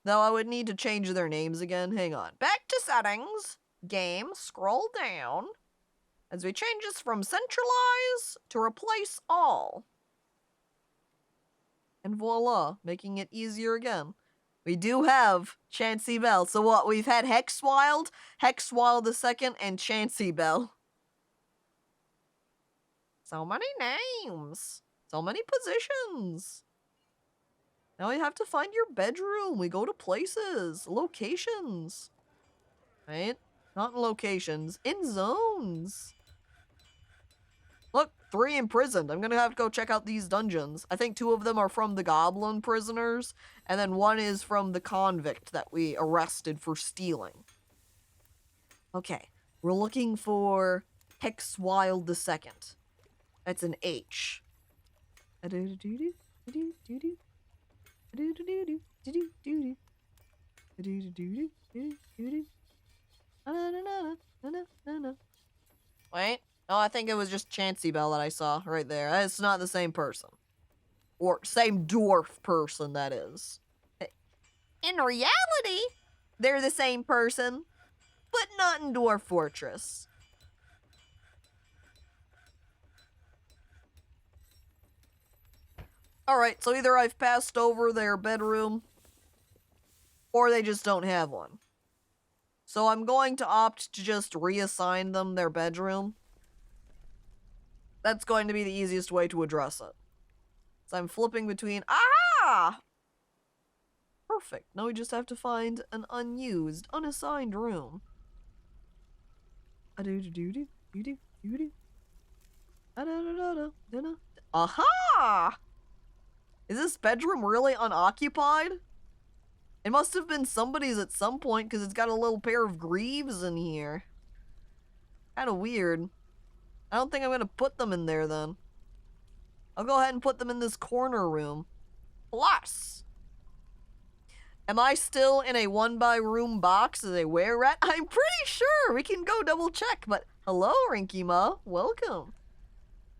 Though I would need to change their names again. Hang on. Back to settings. Game. Scroll down. As we change this from centralize to replace all. And voila. Making it easier again. We do have Chansey Bell. So what? We've had Hexwild, Hexwild II, and Chansey Bell. So many names. So many positions. Now we have to find your bedroom. We go to places. Locations. Right? Not in locations. In zones. Look, 3 imprisoned. I'm gonna have to go check out these dungeons. I think 2 of them are from the goblin prisoners, and then 1 is from the convict that we arrested for stealing. Okay, we're looking for Hexwild II. That's an H. Wait. Oh, I think it was just Chansey Bell that I saw right there. It's not the same person. Or same dwarf person, that is. In reality, they're the same person, but not in Dwarf Fortress. Alright, so either I've passed over their bedroom, or they just don't have one. So I'm going to opt to just reassign them their bedroom. That's going to be the easiest way to address it. So I'm flipping between... Ah! Perfect. Now we just have to find an unused, unassigned room. Aha! Is this bedroom really unoccupied? It must have been somebody's at some point because it's got a little pair of greaves in here. Kind of weird. I don't think I'm going to put them in there then. I'll go ahead and put them in this corner room. Plus, am I still in a one-by-room box as a were-rat? I'm pretty sure. We can go double check, but hello, Rinky Ma. Welcome.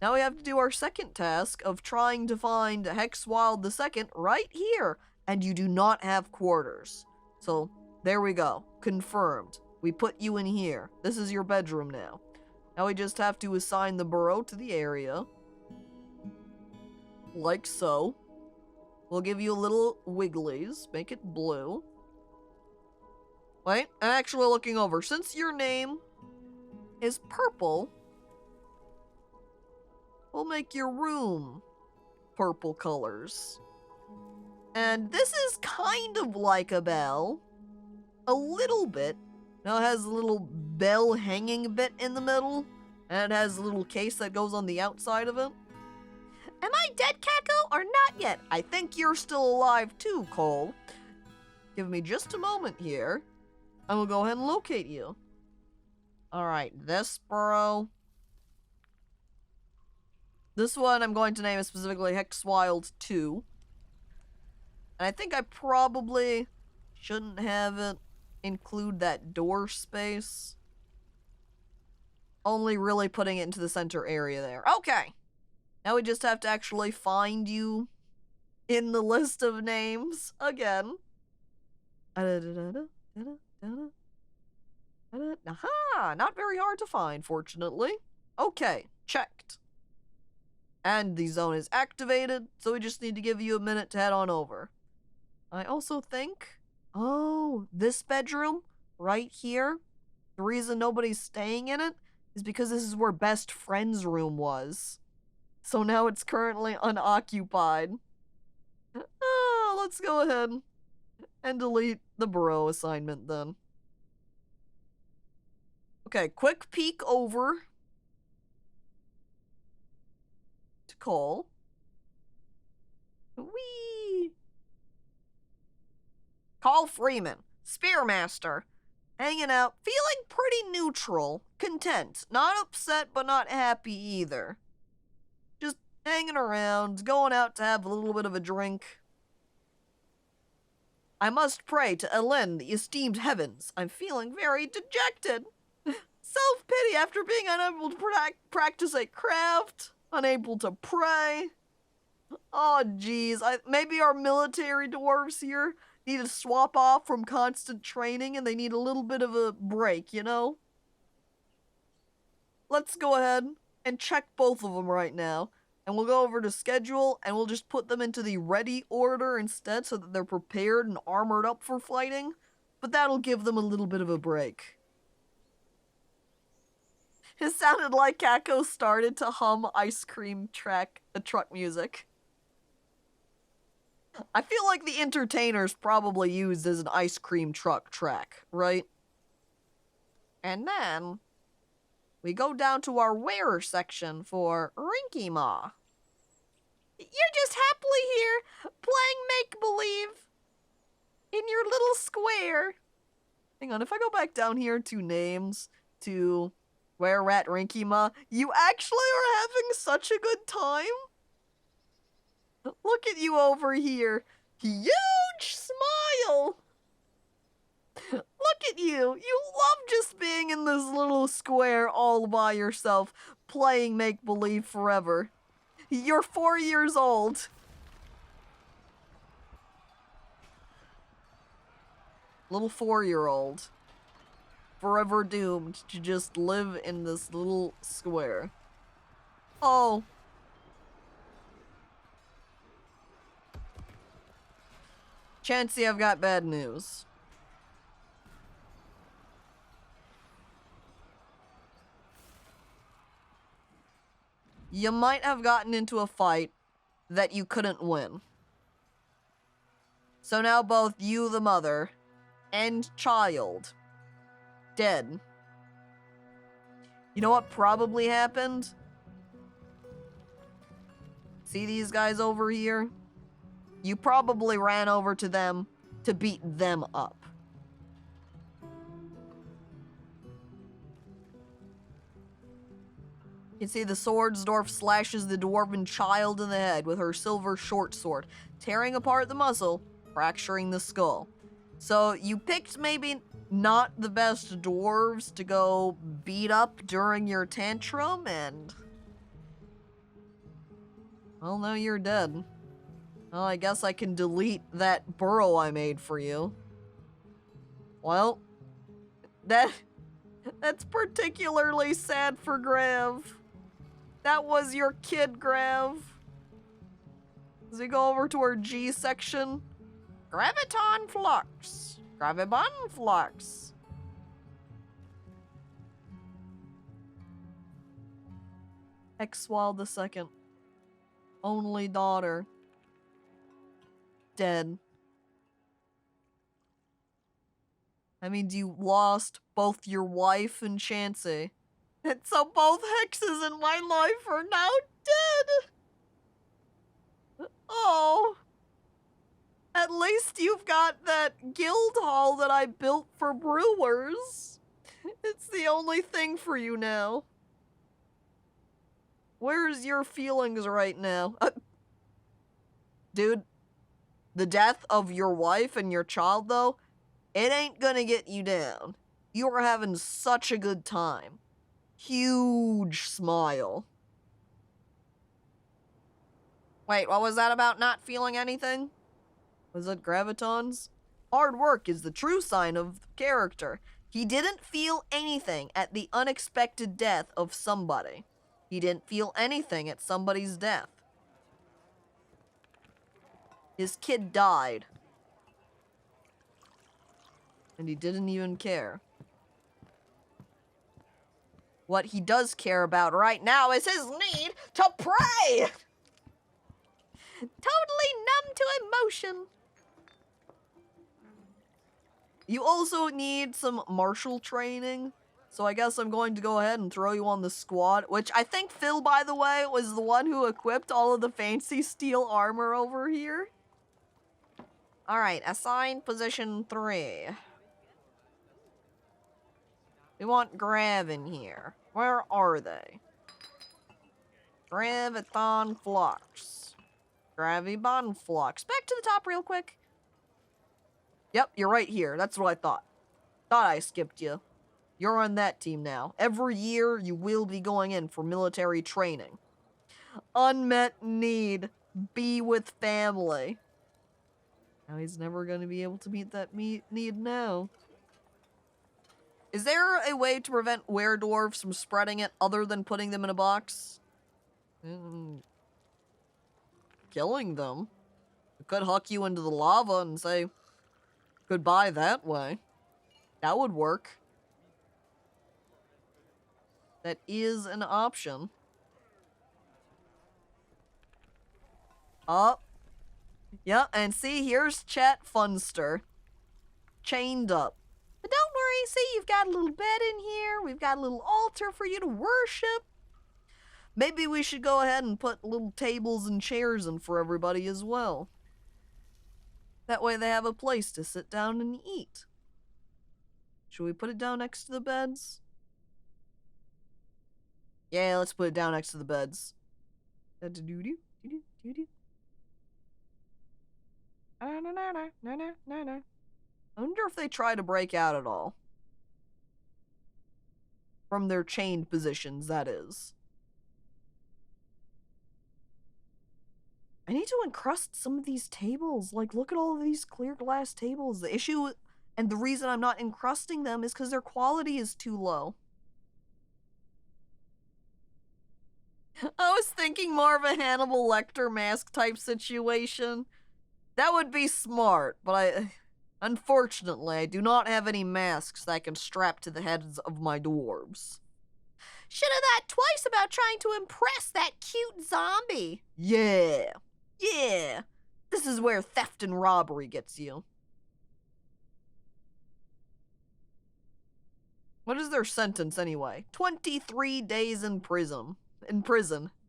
Now we have to do our second task of trying to find Hexwild II right here. And you do not have quarters. So, there we go. Confirmed. We put you in here. This is your bedroom now. Now we just have to assign the burrow to the area. Like so. We'll give you a little wigglies. Make it blue. Wait, I'm actually looking over. Since your name is purple, we'll make your room purple colors. And this is kind of like a bell. A little bit. Now it has a little bell hanging bit in the middle. And it has a little case that goes on the outside of it. Am I dead, Caco, or not yet? I think you're still alive too, Cole. Give me just a moment here. I will go ahead and locate you. Alright, this burrow. This one I'm going to name it specifically Hexwild 2. And I think I probably shouldn't have it include that door space. Only really putting it into the center area there. Okay. Now we just have to actually find you in the list of names again. Aha! Not very hard to find, fortunately. Okay, checked. And the zone is activated, so we just need to give you a minute to head on over. I also think, oh, this bedroom right here, the reason nobody's staying in it is because this is where best friend's room was. So now it's currently unoccupied. Let's go ahead and delete the burrow assignment then. Okay, quick peek over to Cole. Whee! Call Freeman, Spearmaster, hanging out, feeling pretty neutral, content, not upset but not happy either. Just hanging around, going out to have a little bit of a drink. I must pray to Elen, the esteemed heavens. I'm feeling very dejected. Self-pity after being unable to practice a craft, unable to pray. Oh, geez. Maybe our military dwarves here need to swap off from constant training and they need a little bit of a break, you know? Let's go ahead and check both of them right now. And we'll go over to schedule and we'll just put them into the ready order instead so that they're prepared and armored up for fighting. But that'll give them a little bit of a break. It sounded like Caco started to hum ice cream truck music. I feel like the entertainer's probably used as an ice cream truck track, right? And then we go down to our wearer section for Rinky Ma. You're just happily here playing make-believe in your little square. Hang on, if I go back down here to names, to Were-Rat Rinky Ma, you actually are having such a good time? Look at you over here. Huge smile. Look at you. You love just being in this little square all by yourself, playing make-believe forever. You're 4 years old. Little 4-year-old. Forever doomed to just live in this little square. Oh. Chancey, I've got bad news. You might have gotten into a fight that you couldn't win. So now both you, the mother, and child, dead. You know what probably happened? See these guys over here? You probably ran over to them to beat them up. You can see the Dwarf slashes the dwarven child in the head with her silver short sword, tearing apart the muscle, fracturing the skull. So you picked maybe not the best dwarves to go beat up during your tantrum, and... well, now you're dead. Well, I guess I can delete that burrow I made for you. Well, that's particularly sad for Grav. That was your kid, Grav. As we go over to our G section, Graviton Flux. Gravibon Flux. Exwald the second. Only daughter. Dead. That means you lost both your wife and Chansey. And so both hexes in my life are now dead. Oh. At least you've got that guild hall that I built for brewers. It's the only thing for you now. Where's your feelings right now? Dude, the death of your wife and your child, though, it ain't gonna get you down. You are having such a good time. Huge smile. Wait, what was that about not feeling anything? Was it Gravitons? Hard work is the true sign of character. He didn't feel anything at the unexpected death of somebody. He didn't feel anything at somebody's death. His kid died. And he didn't even care. What he does care about right now is his need to pray! Totally numb to emotion. You also need some martial training. So I guess I'm going to go ahead and throw you on the squad, which I think Phil, by the way, was the one who equipped all of the fancy steel armor over here. Alright, assign position 3. We want Grav in here. Where are they? Graviton Flux. Gravibon Flux. Back to the top real quick. Yep, you're right here. That's what I thought. Thought I skipped you. You're on that team now. Every year, you will be going in for military training. Unmet need. Be with family. Now he's never going to be able to meet that need now. Is there a way to prevent were-dwarves from spreading it other than putting them in a box? Killing them. It could huck you into the lava and say goodbye that way. That would work. That is an option. Up. Yeah, and see, here's Chat Funster. Chained up. But don't worry, see, you've got a little bed in here. We've got a little altar for you to worship. Maybe we should go ahead and put little tables and chairs in for everybody as well. That way they have a place to sit down and eat. Should we put it down next to the beds? Yeah, let's put it down next to the beds. I wonder if they try to break out at all. From their chained positions, that is. I need to encrust some of these tables. Like, look at all of these clear glass tables. The issue, and the reason I'm not encrusting them, is because their quality is too low. I was thinking more of a Hannibal Lecter mask type situation. That would be smart, but unfortunately, I do not have any masks that I can strap to the heads of my dwarves. Should have thought twice about trying to impress that cute zombie. Yeah. Yeah. This is where theft and robbery gets you. What is their sentence anyway? 23 days in prison.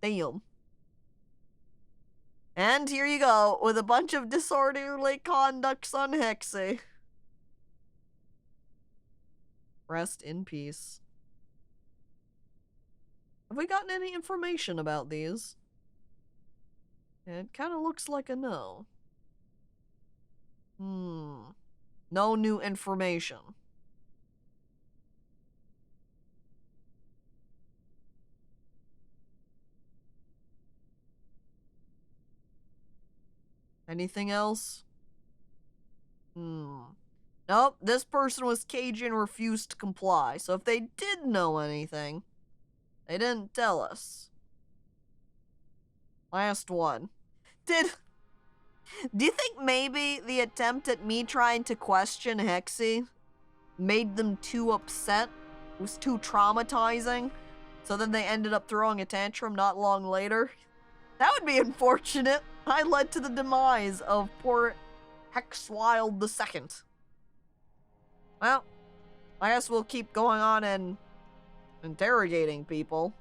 Damn. And here you go, with a bunch of disorderly conducts on Hexy. Rest in peace. Have we gotten any information about these? It kind of looks like a no. No new information. Anything else? Nope, this person was cagey and refused to comply. So if they did know anything, they didn't tell us. Last one. Do you think maybe the attempt at me trying to question Hexy made them too upset? It was too traumatizing? So then they ended up throwing a tantrum not long later? That would be unfortunate. I led to the demise of poor Hexwild II. Well, I guess we'll keep going on and interrogating people.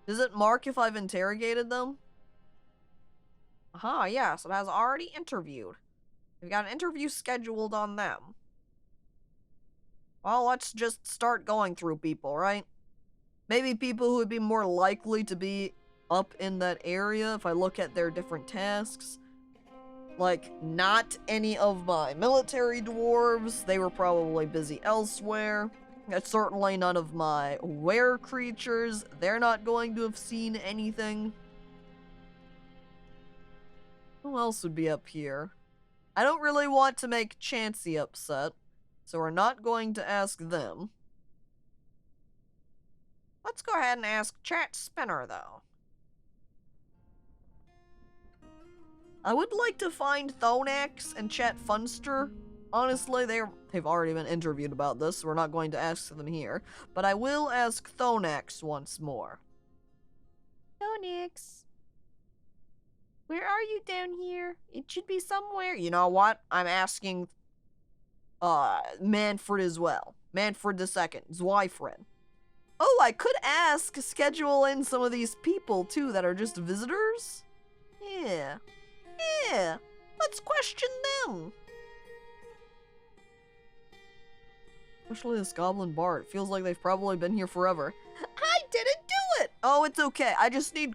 Does it mark if I've interrogated them? Aha, yes, it has already interviewed. We've got an interview scheduled on them. Well, let's just start going through people, right? Maybe people who would be more likely to be up in that area if I look at their different tasks. Like, not any of my military dwarves. They were probably busy elsewhere. Certainly none of my were creatures. They're not going to have seen anything. Who else would be up here? I don't really want to make Chansey upset, so we're not going to ask them. Let's go ahead and ask Chat Spinner, though. I would like to find Thonax and Chat Funster. Honestly, they've already been interviewed about this, so we're not going to ask them here. But I will ask Thonax once more. Thonax, where are you down here? It should be somewhere. You know what? I'm asking Manfred as well. Manfred II, Zweifred. Oh, I could schedule in some of these people, too, that are just visitors? Yeah, let's question them. Especially this Goblin Bard. It feels like they've probably been here forever. I didn't do it! Oh, it's okay. I just need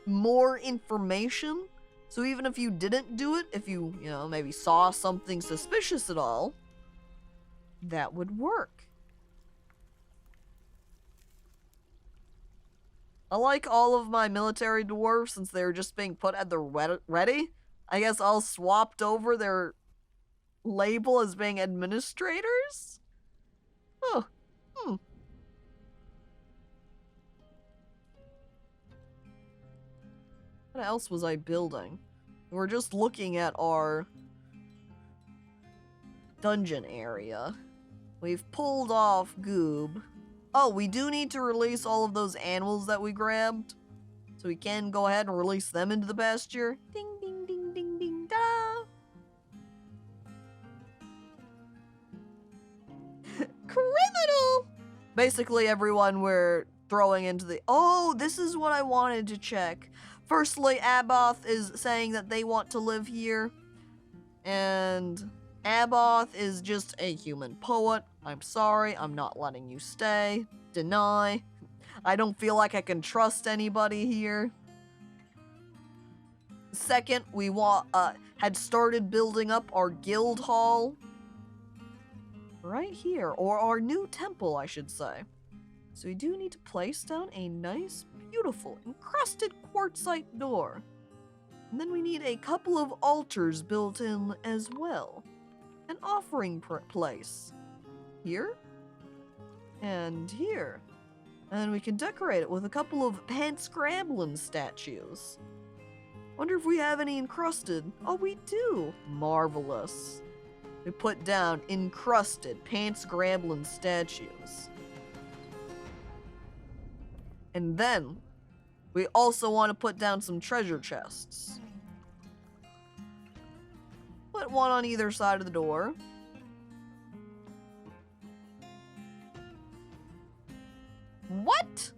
more information. So even if you didn't do it, if you maybe saw something suspicious at all, that would work. I like all of my military dwarves since they're just being put at the ready. I guess I'll swapped over their label as being administrators? Oh, What else was I building? We're just looking at our dungeon area. We've pulled off Goob. Oh, we do need to release all of those animals that we grabbed. So we can go ahead and release them into the pasture. Ding, ding, ding, ding, ding, da! Criminal! Basically, everyone we're throwing into the... Oh, this is what I wanted to check. Firstly, Aboth is saying that they want to live here. And Aboth is just a human poet. I'm sorry, I'm not letting you stay. Deny. I don't feel like I can trust anybody here. Second, we had started building up our guild hall. Right here, or our new temple, I should say. So we do need to place down a nice, beautiful, encrusted quartzite door. And then we need a couple of altars built in as well. An offering place. Here. And here. And we can decorate it with a couple of Pants Grablin statues. Wonder if we have any encrusted. Oh, we do. Marvelous. We put down encrusted Pants Grablin statues. And then, we also want to put down some treasure chests. Put one on either side of the door. What?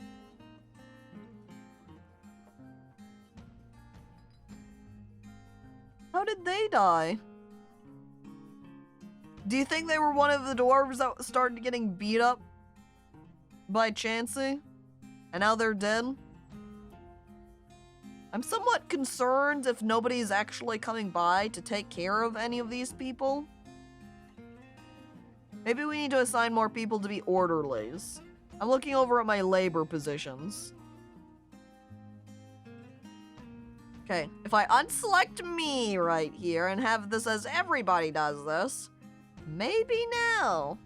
die? Do you think they were one of the dwarves that started getting beat up by Chansey? And now they're dead? I'm somewhat concerned if nobody's actually coming by to take care of any of these people. Maybe we need to assign more people to be orderlies. I'm looking over at my labor positions. Okay, if I unselect me right here and have this as everybody does this, maybe now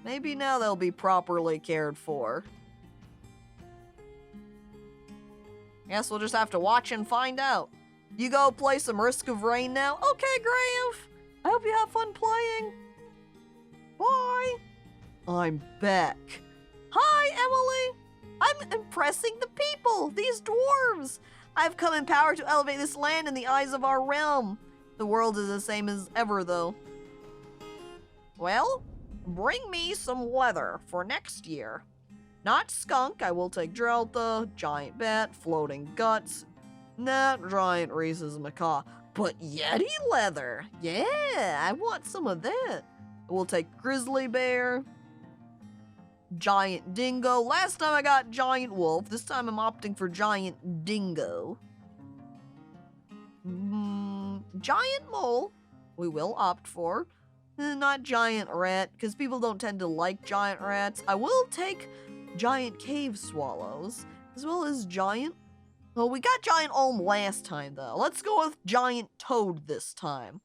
they'll be properly cared for. Guess we'll just have to watch and find out. You go play some Risk of Rain now? Okay, Grave. I hope you have fun playing. Bye. I'm back. Hi, Emily. I'm impressing the people, these dwarves. I've come in power to elevate this land in the eyes of our realm. The world is the same as ever, though. Well, bring me some leather for next year. Not skunk, I will take Drelta, giant bat, floating guts, not giant rhesus macaw, but yeti leather. Yeah, I want some of that. I will take grizzly bear, giant dingo. Last time I got giant wolf. This time I'm opting for giant dingo. Giant mole, we will opt for. Not giant rat, because people don't tend to like giant rats. I will take giant cave swallows, as well as giant... Well, we got giant olm last time, though. Let's go with giant toad this time.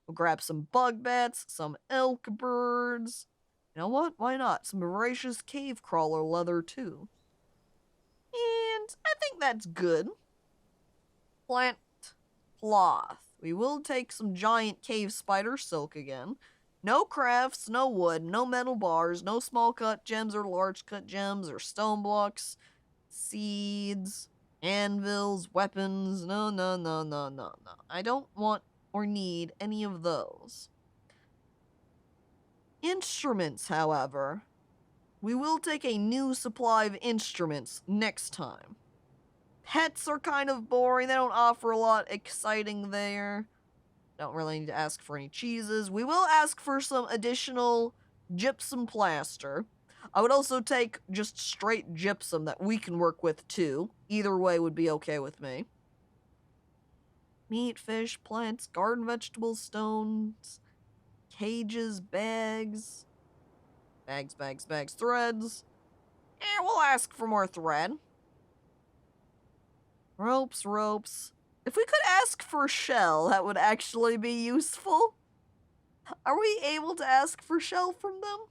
We'll grab some bug bats, some elk birds. You know what? Why not? Some voracious cave crawler leather, too. And I think that's good. Plant cloth. We will take some giant cave spider silk again. No crafts, no wood, no metal bars, no small cut gems or large cut gems or stone blocks, seeds, anvils, weapons. No. I don't want or need any of those. Instruments, however. We will take a new supply of instruments next time. Pets are kind of boring. They don't offer a lot exciting there. Don't really need to ask for any cheeses. We will ask for some additional gypsum plaster. I would also take just straight gypsum that we can work with too. Either way would be okay with me. Meat, fish, plants, garden vegetables, stones, cages, bags, threads. We'll ask for more thread. Ropes. If we could ask for shell, that would actually be useful. Are we able to ask for shell from them?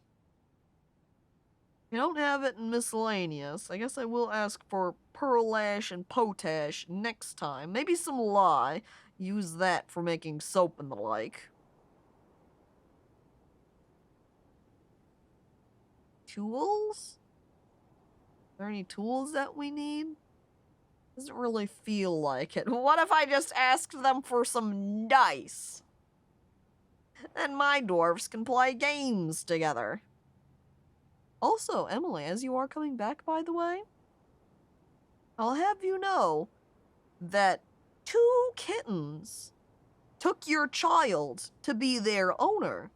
I don't have it in miscellaneous. I guess I will ask for pearl ash and potash next time. Maybe some lye. Use that for making soap and the like. Tools? Are there any tools that we need? Doesn't really feel like it. What if I just asked them for some dice? Then my dwarves can play games together. Also, Emily, as you are coming back, by the way, I'll have you know that 2 kittens took your child to be their owner.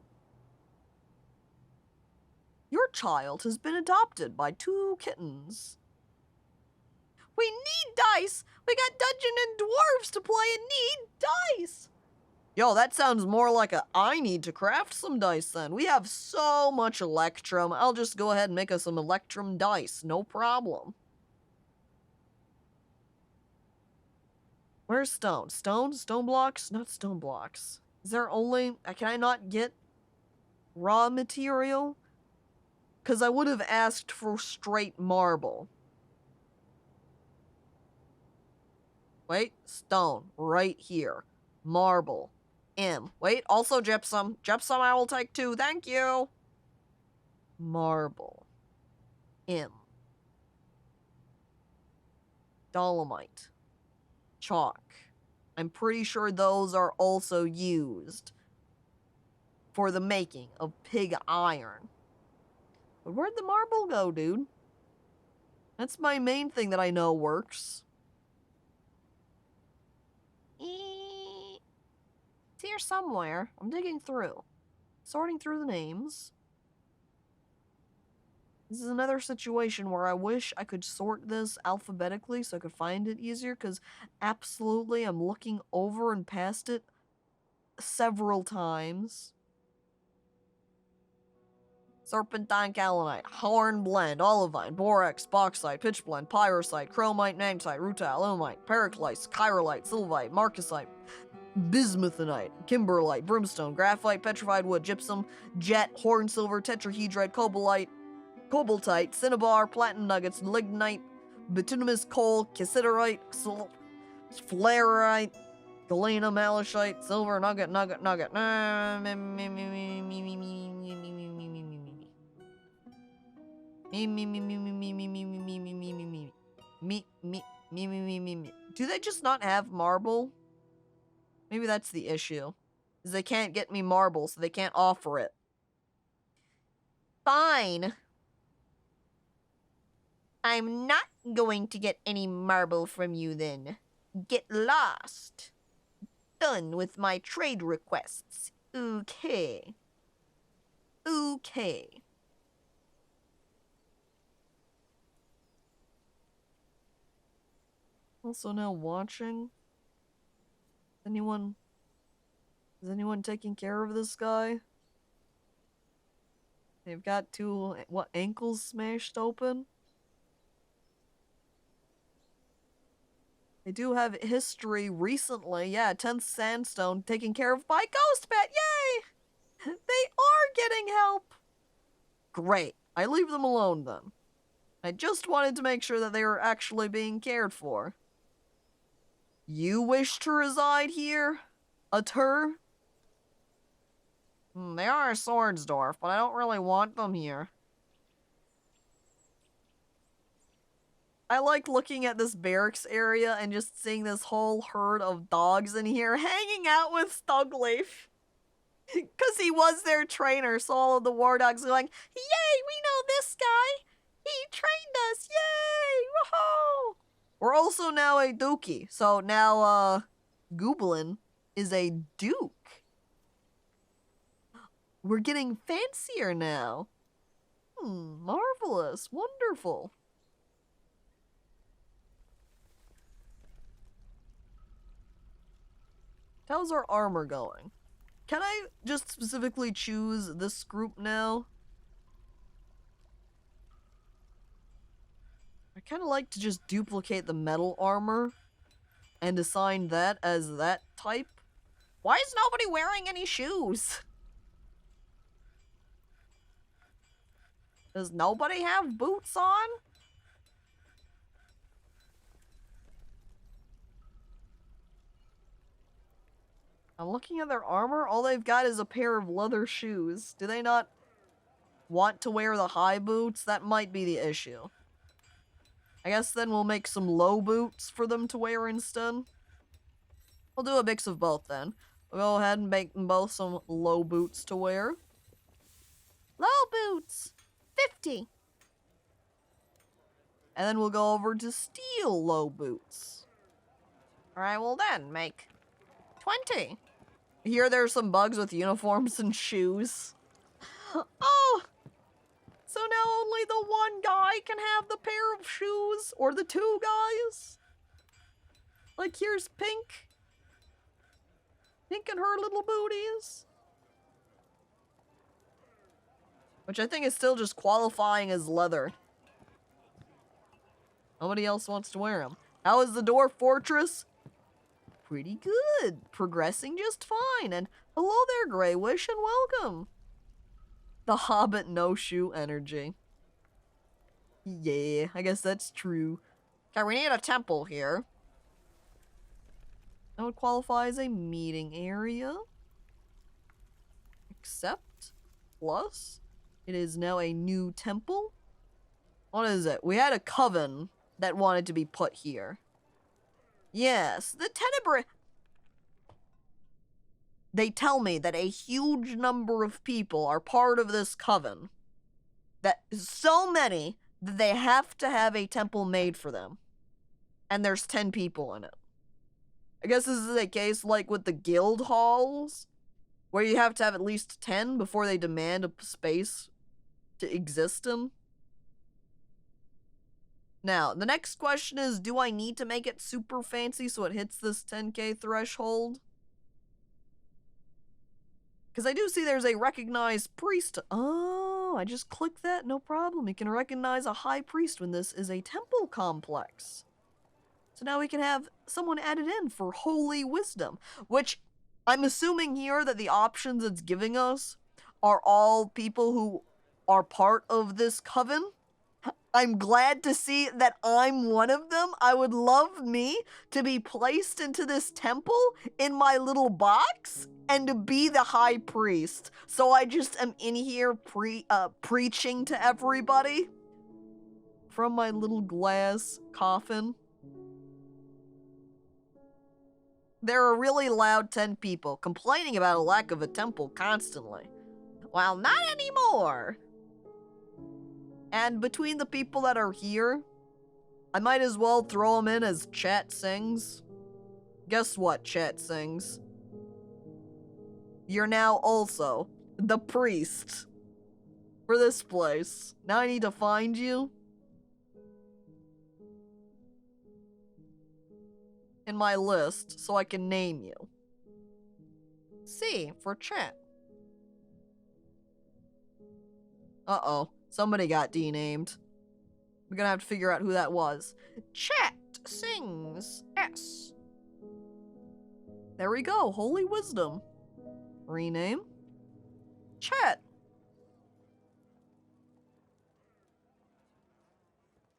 Your child has been adopted by 2 kittens. We need dice! We got Dungeon and Dwarves to play and need dice! Yo, that sounds more like I need to craft some dice then. We have so much Electrum. I'll just go ahead and make us some Electrum dice. No problem. Where's stone? Stone blocks? Not stone blocks. Is there only... Can I not get raw material? Because I would have asked for straight marble. Wait, stone, right here. Marble. Wait, also gypsum. Gypsum I will take too, thank you. Marble. Dolomite. Chalk. I'm pretty sure those are also used for the making of pig iron. But where'd the marble go, dude? That's my main thing that I know works. here somewhere. I'm digging through. Sorting through the names. This is another situation where I wish I could sort this alphabetically so I could find it easier, because absolutely I'm looking over and past it several times. Serpentine Kaolinite, Hornblende, Olivine, Borax, Bauxite, Pitchblende, Pyrosite, Chromite, Magnetite, Rutile, Ilmenite, Periclite, Chirolite, Sylvite, Marcasite, Bismuthinite, Kimberlite, Brimstone, Graphite, Petrified Wood, Gypsum, Jet, Horn Silver, Tetrahedrite, Cobaltite, Cinnabar, Platinum Nuggets, Lignite, Bituminous Coal, Cassiterite, Flarite, Galena, Malachite, Silver, Nugget. Do they just not have marble? Maybe that's the issue. Is they can't get me marble, so they can't offer it. Fine. I'm not going to get any marble from you then. Get lost. Done with my trade requests. Okay. Okay. Also now watching. Is anyone taking care of this guy? They've got two, ankles smashed open? They do have history recently. Yeah, 10th Sandstone taken care of by Ghost Pet. Yay! They are getting help. Great. I leave them alone then. I just wanted to make sure that they were actually being cared for. You wish to reside here? A tur? They are swords, Dwarf, but I don't really want them here. I like looking at this barracks area and just seeing this whole herd of dogs in here hanging out with Stugleaf. Because he was their trainer, so all of the war dogs are like, yay, we know this guy! He trained us, yay! Woohoo! We're also now a dookie, so now, Gooblin is a duke. We're getting fancier now. Marvelous, wonderful. How's our armor going? Can I just specifically choose this group now? I kind of like to just duplicate the metal armor and assign that as that type. Why is nobody wearing any shoes? Does nobody have boots on? I'm looking at their armor. All they've got is a pair of leather shoes. Do they not want to wear the high boots? That might be the issue. I guess then we'll make some low boots for them to wear instead. We'll do a mix of both then. We'll go ahead and make them both some low boots to wear. Low boots! 50! And then we'll go over to steel low boots. Alright, well then, make 20. Here there's some bugs with uniforms and shoes. Oh! So now only the one guy can have the pair of shoes? Or the two guys? Like here's Pink. Pink and her little booties. Which I think is still just qualifying as leather. Nobody else wants to wear them. How is the Dwarf Fortress? Pretty good. Progressing just fine. And hello there, Grey Wish, and welcome. The Hobbit no-shoe energy. Yeah, I guess that's true. Okay, we need a temple here. That would qualify as a meeting area. Accept. Plus, it is now a new temple. What is it? We had a coven that wanted to be put here. Yes, the Tenebrae. They tell me that a huge number of people are part of this coven. That so many that they have to have a temple made for them. And there's 10 people in it. I guess this is a case like with the guild halls, where you have to have at least 10 before they demand a space to exist in. Now, the next question is, do I need to make it super fancy so it hits this 10k threshold? Because I do see there's a recognized priest. Oh, I just clicked that, no problem. You can recognize a high priest when this is a temple complex. So now we can have someone added in for holy wisdom, which I'm assuming here that the options it's giving us are all people who are part of this coven. I'm glad to see that I'm one of them. I would love me to be placed into this temple in my little box and to be the high priest. So I just am in here preaching to everybody from my little glass coffin. There are really loud 10 people complaining about a lack of a temple constantly. Well, not anymore. And between the people that are here, I might as well throw them in as chat sings. Guess what, chat sings? You're now also the priest for this place. Now I need to find you in my list so I can name you. C for chat. Uh-oh. Somebody got denamed. We're gonna have to figure out who that was. Chat sings S. There we go. Holy wisdom. Rename. Chat.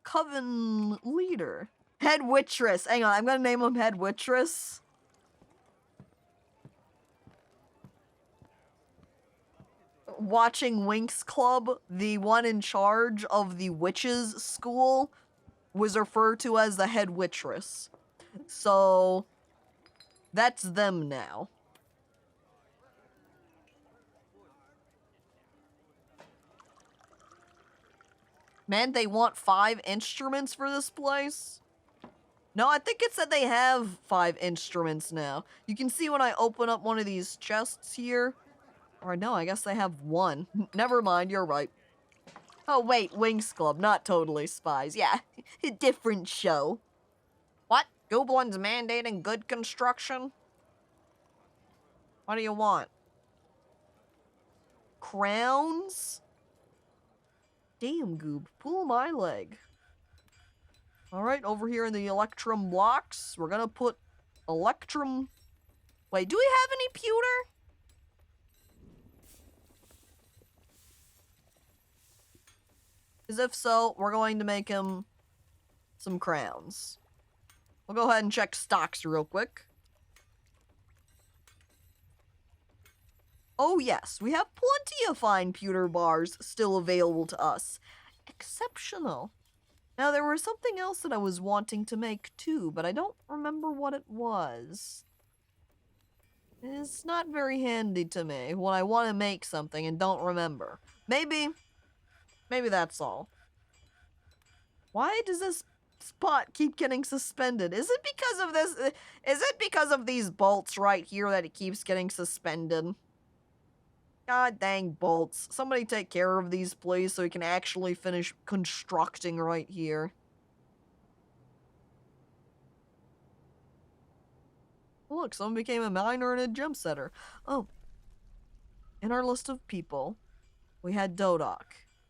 Coven leader. Head waitress. Hang on, I'm gonna name him Head Waitress. Watching Winx Club, the one in charge of the witches' school was referred to as the head waitress. So, that's them now. Man, they want 5 instruments for this place? No, I think it said they have 5 instruments now. You can see when I open up one of these chests here. Or no, I guess they have 1. Never mind, you're right. Oh wait, Winx Club, not Totally Spies. Yeah, different show. What? Goblin's mandating good construction? What do you want? Crowns? Damn, Goob, pull my leg. Alright, over here in the Electrum blocks, we're gonna put Electrum... Wait, do we have any pewter? Because if so, we're going to make him some crowns. We'll go ahead and check stocks real quick. Oh yes, we have plenty of fine pewter bars still available to us. Exceptional. Now there was something else that I was wanting to make too, but I don't remember what it was. It's not very handy to me when I want to make something and don't remember. Maybe that's all. Why does this spot keep getting suspended? Is it because of this? Is it because of these bolts right here that it keeps getting suspended? God dang bolts. Somebody take care of these, please, so we can actually finish constructing right here. Look, someone became a miner and a gem setter. Oh. In our list of people, we had Dodok.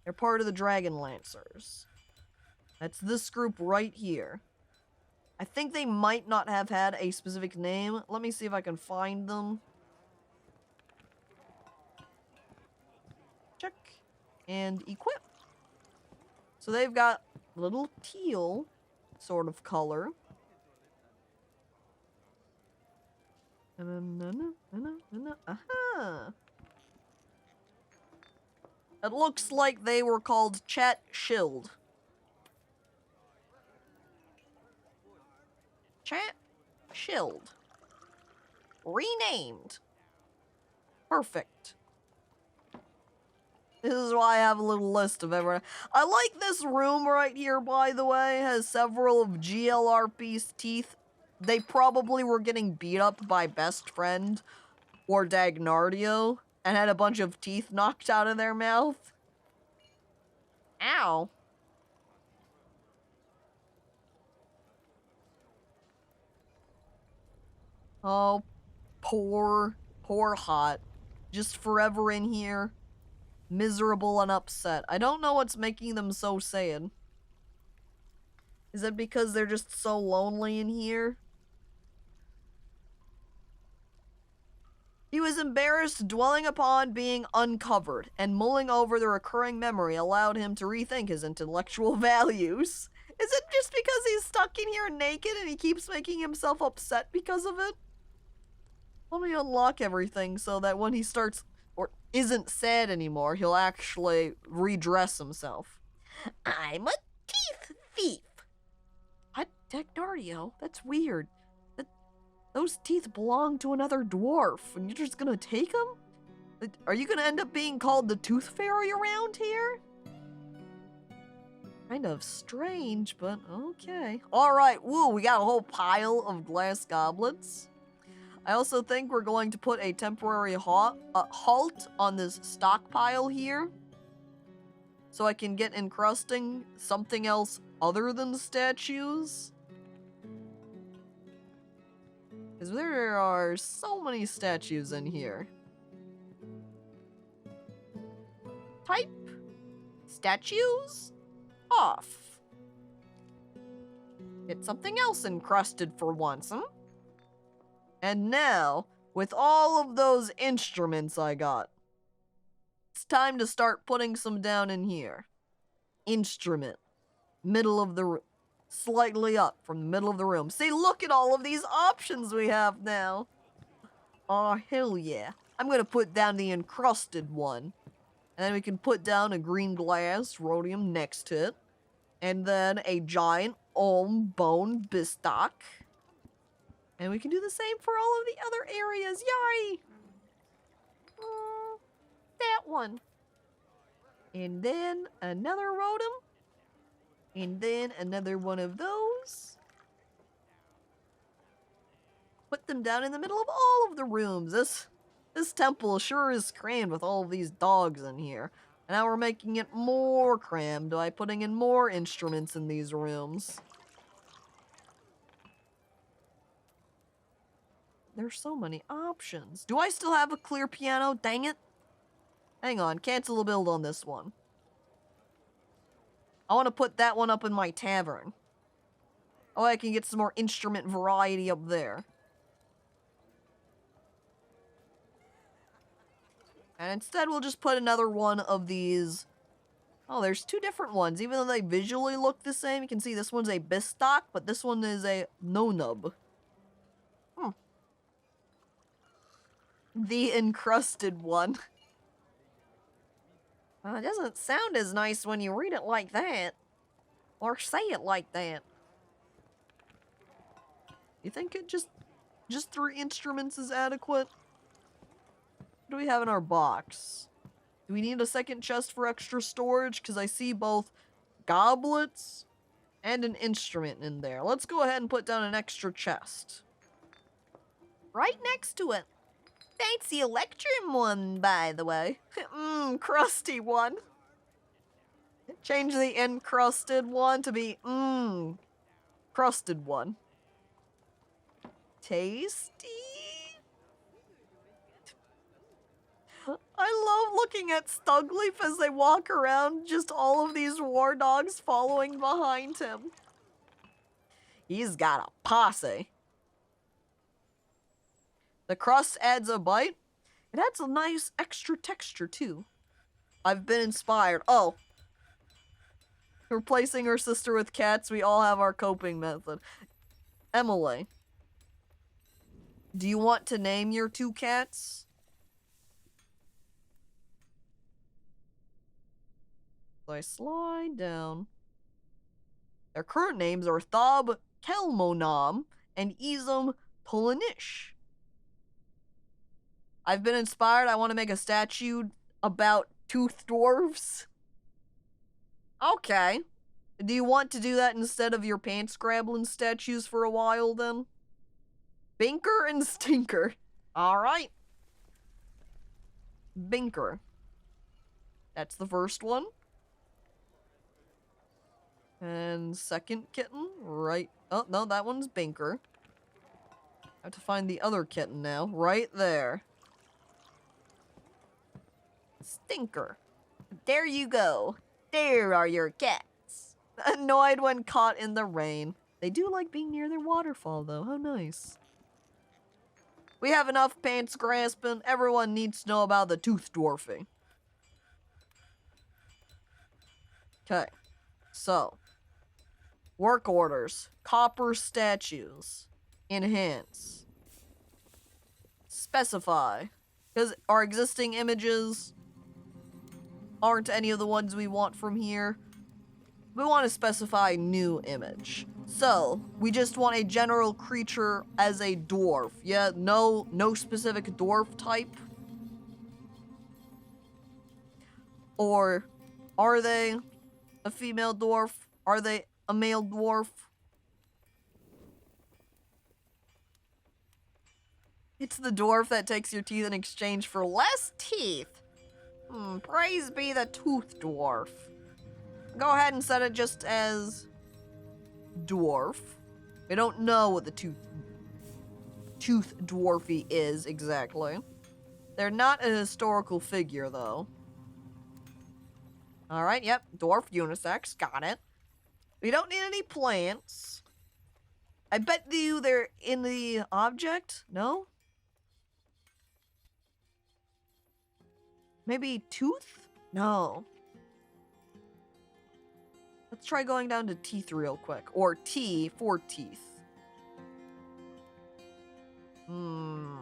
They're part of the Dragon Lancers. That's this group right here. I think they might not have had a specific name. Let me see if I can find them. Check. And equip. So they've got a little teal sort of color. Aha! It looks like they were called Chat Shield. Chat Shield. Renamed. Perfect. This is why I have a little list of everyone. I like this room right here, by the way. It has several of GLRP's teeth they probably were getting beat up by Best Friend or Dagnardio and had a bunch of teeth knocked out of their mouth. Ow. Oh, poor Hot. Just forever in here. Miserable and upset. I don't know what's making them so sad. Is it because they're just so lonely in here? He was embarrassed, dwelling upon being uncovered, and mulling over the recurring memory allowed him to rethink his intellectual values. Is it just because he's stuck in here naked and he keeps making himself upset because of it? Let me unlock everything so that when he starts, or isn't sad anymore, he'll actually redress himself. I'm a teeth thief. What? Dagnardio? That's weird. Those teeth belong to another dwarf, and you're just gonna take them? Are you gonna end up being called the Tooth Fairy around here? Kind of strange, but okay. Alright, woo, we got a whole pile of glass goblets. I also think we're going to put a temporary halt on this stockpile here, so I can get encrusting something else other than statues. Because there are so many statues in here. Type. Statues. Off. Get something else encrusted for once, huh? And now, with all of those instruments I got, it's time to start putting some down in here. Instrument. Middle of the room. Slightly up from the middle of the room. See, look at all of these options we have now. Oh, hell yeah. I'm gonna put down the encrusted one. And then we can put down a green glass rhodium next to it. And then a giant ulm bone bistock. And we can do the same for all of the other areas. Yay! That one. And then another rhodum. And then another one of those. Put them down in the middle of all of the rooms. This temple sure is crammed with all of these dogs in here. And now we're making it more crammed by putting in more instruments in these rooms. There's so many options. Do I still have a clear piano? Dang it. Hang on, cancel a build on this one. I want to put that one up in my tavern. Oh, I can get some more instrument variety up there. And instead we'll just put another one of these. Oh, there's two different ones. Even though they visually look the same, you can see this one's a bistock, but this one is a no-nub. The encrusted one. It doesn't sound as nice when you read it like that. Or say it like that. You think it just 3 instruments is adequate? What do we have in our box? Do we need a second chest for extra storage? Because I see both goblets and an instrument in there. Let's go ahead and put down an extra chest. Right next to it. Fancy electrum one, by the way. Crusty one. Change the encrusted one to be, crusted one. Tasty. I love looking at Stugleaf as they walk around, just all of these war dogs following behind him. He's got a posse. The crust adds a bite. It adds a nice extra texture, too. I've been inspired. Oh. Replacing her sister with cats, we all have our coping method. Emily. Do you want to name your 2 cats? So I slide down. Their current names are Thab Kelmonam and Izum Polanish. I've been inspired. I want to make a statue about tooth dwarves. Okay. Do you want to do that instead of your pants grabbling statues for a while then? Binker and Stinker. Alright. Binker. That's the first one. And second kitten, right. Oh, no, that one's Binker. I have to find the other kitten now. Right there. Stinker. There you go. There are your cats. Annoyed when caught in the rain. They do like being near their waterfall, though. How nice. We have enough pants grasping. Everyone needs to know about the tooth dwarfing. Okay. So. Work orders. Copper statues. Enhance. Specify. Because our existing images aren't any of the ones we want from here. We want to specify new image. So, we just want a general creature as a dwarf. Yeah, no specific dwarf type. Or are they a female dwarf? Are they a male dwarf? It's the dwarf that takes your teeth in exchange for less teeth. Praise be the tooth dwarf. Go ahead and set it just as dwarf. We don't know what the tooth dwarfy is exactly. They're not a historical figure, though. Alright, yep. Dwarf unisex. Got it. We don't need any plants. I bet you they're in the object? No? Maybe tooth? No. Let's try going down to teeth real quick. Or T for teeth. Yeah,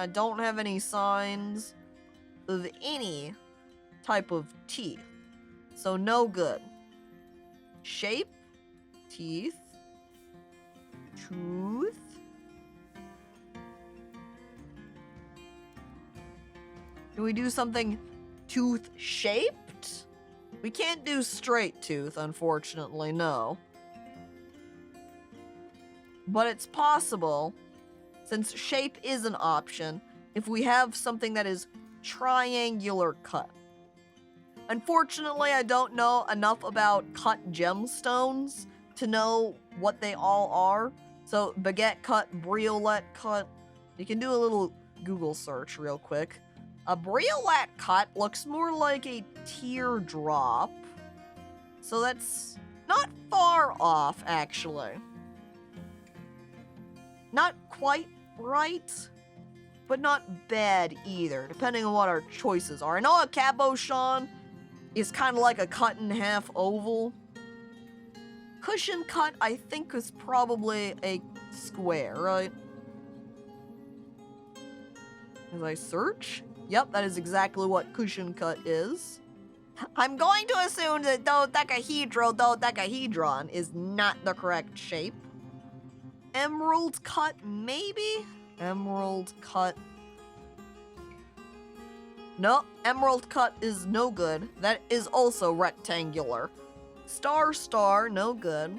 I don't have any signs of any type of teeth. So no good. Shape. Teeth. Tooth. Can we do something tooth-shaped? We can't do straight tooth, unfortunately, no. But it's possible, since shape is an option, if we have something that is triangular cut. Unfortunately, I don't know enough about cut gemstones to know what they all are. So, baguette cut, briolette cut. You can do a little Google search real quick. A briolette cut looks more like a teardrop. So that's not far off, actually. Not quite right, but not bad either, depending on what our choices are. I know a cabochon is kind of like a cut in half oval. Cushion cut, I think, is probably a square, right? As I search? Yep, that is exactly what cushion cut is. I'm going to assume that dodecahedron is not the correct shape. Emerald cut, maybe? Emerald cut. No, emerald cut is no good. That is also rectangular. Star, no good.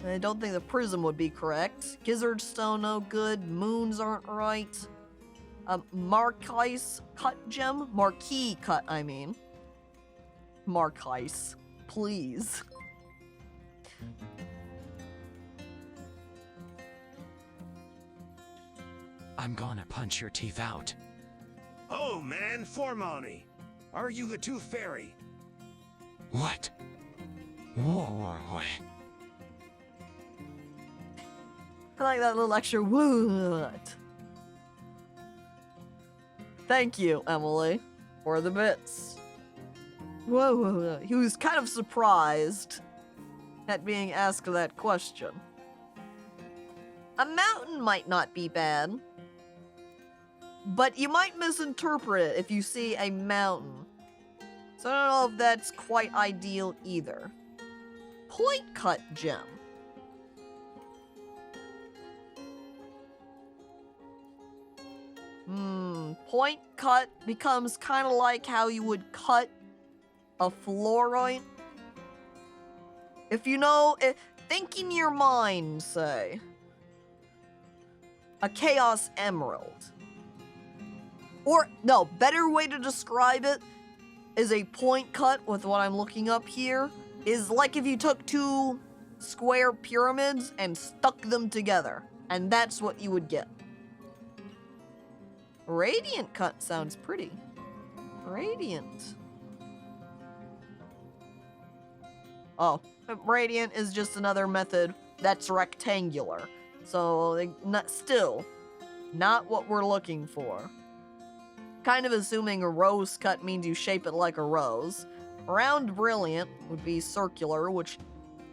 I don't think the prism would be correct. Gizzard stone, no good. Moons aren't right. Marquise cut gem? Marquis cut, I mean. Marquise. Please. I'm gonna punch your teeth out. Oh man, Formani! Are you the Tooth Fairy? What? Whoa. I like that little extra what? Thank you, Emily, for the bits. Whoa. He was kind of surprised at being asked that question. A mountain might not be bad, but you might misinterpret it if you see a mountain. So I don't know if that's quite ideal either. Point cut gem. Point cut becomes kind of like how you would cut a fluorite. If you know, think in your mind, say. a Chaos Emerald. Or, no, better way to describe it is a point cut with what I'm looking up here. Is like if you took two square pyramids and stuck them together. And that's what you would get. Radiant cut sounds pretty. Radiant. Oh, radiant is just another method that's rectangular. So, still, not what we're looking for. Kind of assuming a rose cut means you shape it like a rose. Round brilliant would be circular, which,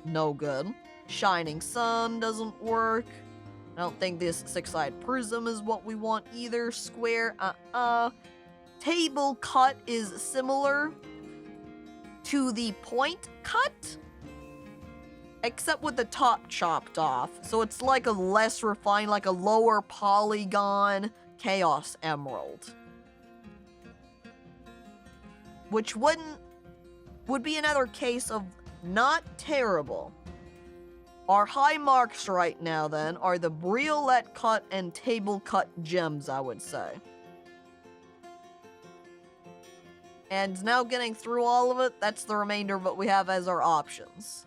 no good. Shining sun doesn't work. I don't think this six-sided prism is what we want either. Square, Table cut is similar to the point cut, except with the top chopped off. So it's like a less refined, like a lower polygon Chaos Emerald. Which would be another case of not terrible. Our high marks right now, then, are the Briolette cut and table cut gems, I would say. And now getting through all of it, that's the remainder of what we have as our options.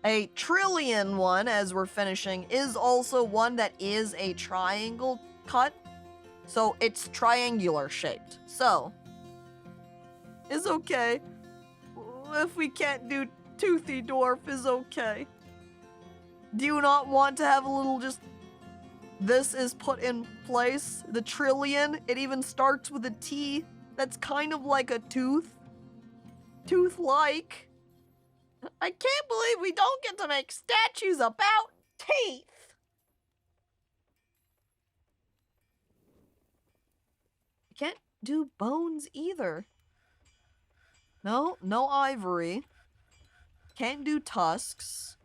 A trillion one, as we're finishing, is also one that is a triangle cut. So it's triangular shaped. So, is okay. If we can't do Toothy Dwarf, is okay. Do you not want to have a little just... This is put in place. The trillion, it even starts with a T. That's kind of like a tooth. Tooth-like. I can't believe we don't get to make statues about teeth. Can't do bones either. No ivory. Can't do tusks.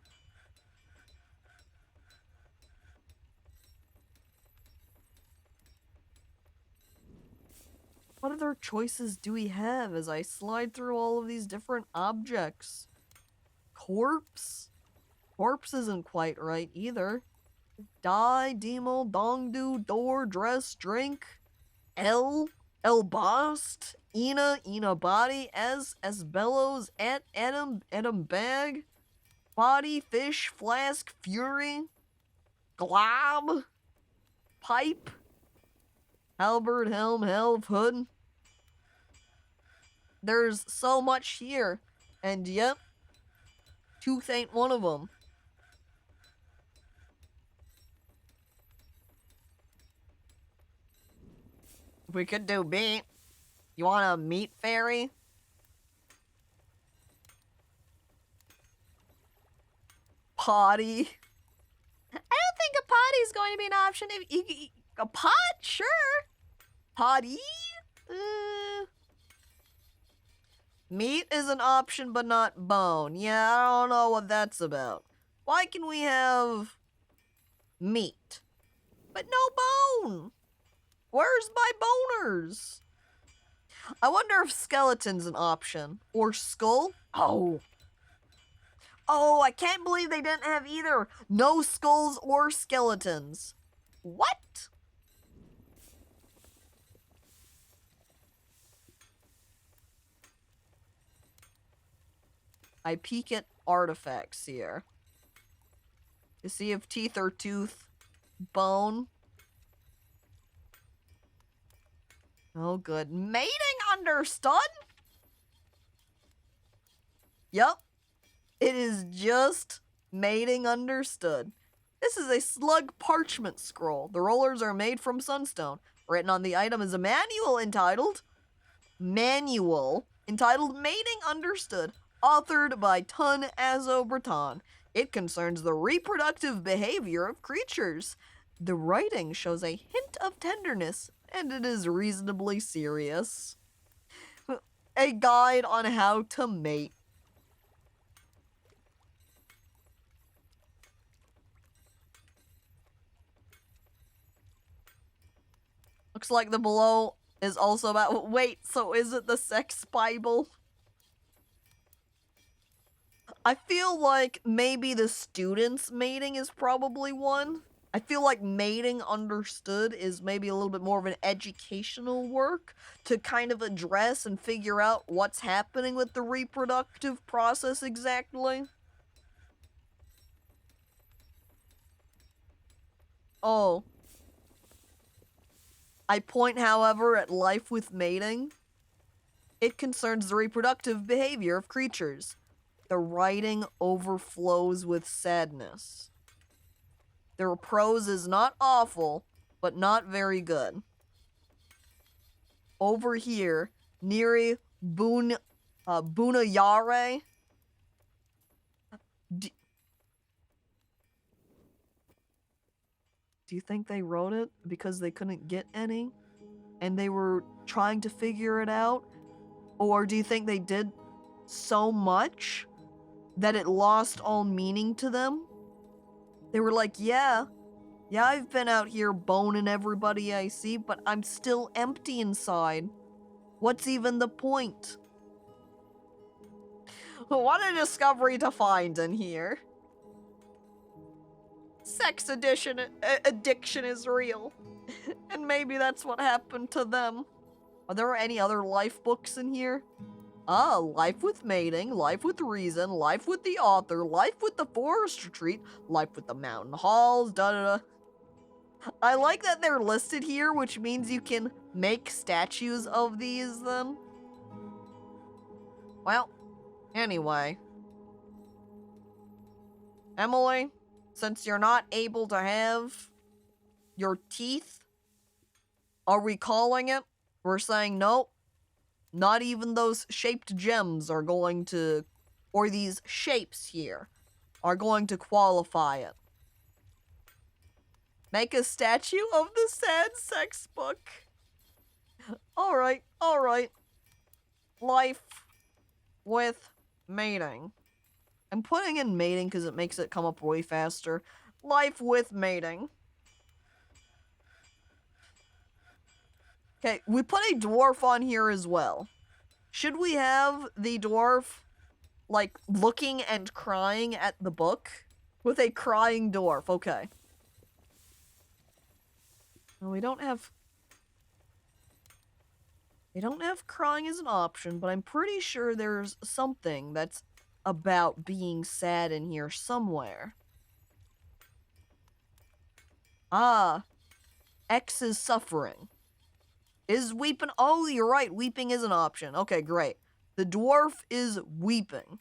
What other choices do we have as I slide through all of these different objects? Corpse? Corpse isn't quite right either. Die, demo, dongdu, door, dress, drink. Elbast, Ina body, as bellows, Adam bag, body, fish, flask, fury, glob, pipe, halberd, helm, helve, hood. There's so much here, and yep, tooth ain't one of them. We could do meat. You want a meat fairy? Potty. I don't think a potty's going to be an option. A pot? Sure. Potty? Meat is an option, but not bone. Yeah, I don't know what that's about. Why can we have meat, but no bone? Where's my boners? I wonder if skeleton's an option. Or skull? Oh, I can't believe they didn't have either. No skulls or skeletons. What? I peek at artifacts here to see if teeth or tooth, bone. Oh, good. Mating understood? Yep. It is just mating understood. This is a slug parchment scroll. The rollers are made from sunstone. Written on the item is a manual entitled Mating Understood, authored by Tun Azo Breton. It concerns the reproductive behavior of creatures. The writing shows a hint of tenderness, and it is reasonably serious. A guide on how to mate. Looks like the below is also about... Wait, so is it the sex Bible? I feel like maybe the students mating is probably one. I feel like mating understood is maybe a little bit more of an educational work to kind of address and figure out what's happening with the reproductive process exactly. Oh. I point, however, at life with mating. It concerns the reproductive behavior of creatures. The writing overflows with sadness. Their prose is not awful, but not very good. Over here, Neri Bunayare. Do you think they wrote it because they couldn't get any? And they were trying to figure it out? Or do you think they did so much that it lost all meaning to them? They were like, yeah, I've been out here boning everybody I see, but I'm still empty inside. What's even the point? What a discovery to find in here. Sex addiction is real. And maybe that's what happened to them. Are there any other life books in here? Ah, Life with Mating, Life with Reason, Life with the Author, Life with the Forest Retreat, Life with the Mountain Halls, da-da-da. I like that they're listed here, which means you can make statues of these, then. Well, anyway. Emily, since you're not able to have your teeth, are we calling it? We're saying nope. Not even those shaped gems are going to, or these shapes here, are going to qualify it. Make a statue of the sad sex book. Alright. Life with mating. I'm putting in mating because it makes it come up way faster. Life with mating. Okay, we put a dwarf on here as well. Should we have the dwarf, like, looking and crying at the book? With a crying dwarf, okay. No, we don't have crying as an option, but I'm pretty sure there's something that's about being sad in here somewhere. Ah, X is suffering. Is weeping? Oh, you're right. Weeping is an option. Okay, great. The dwarf is weeping.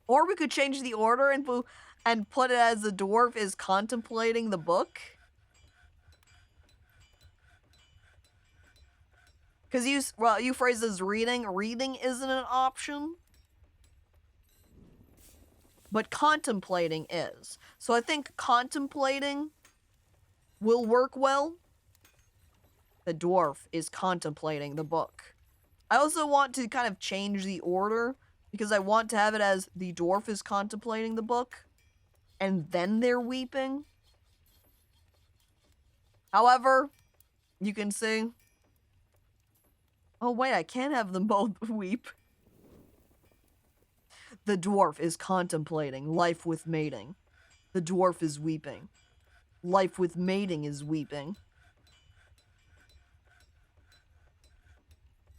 Or we could change the order and put it as the dwarf is contemplating the book. Because you phrase as reading. Reading isn't an option. But contemplating is. So I think contemplating will work well. The dwarf is contemplating the book. I also want to kind of change the order because I want to have it as the dwarf is contemplating the book and then they're weeping. However, you can see... Oh wait, I can't have them both weep. The dwarf is contemplating life with mating. The dwarf is weeping. Life with mating is weeping.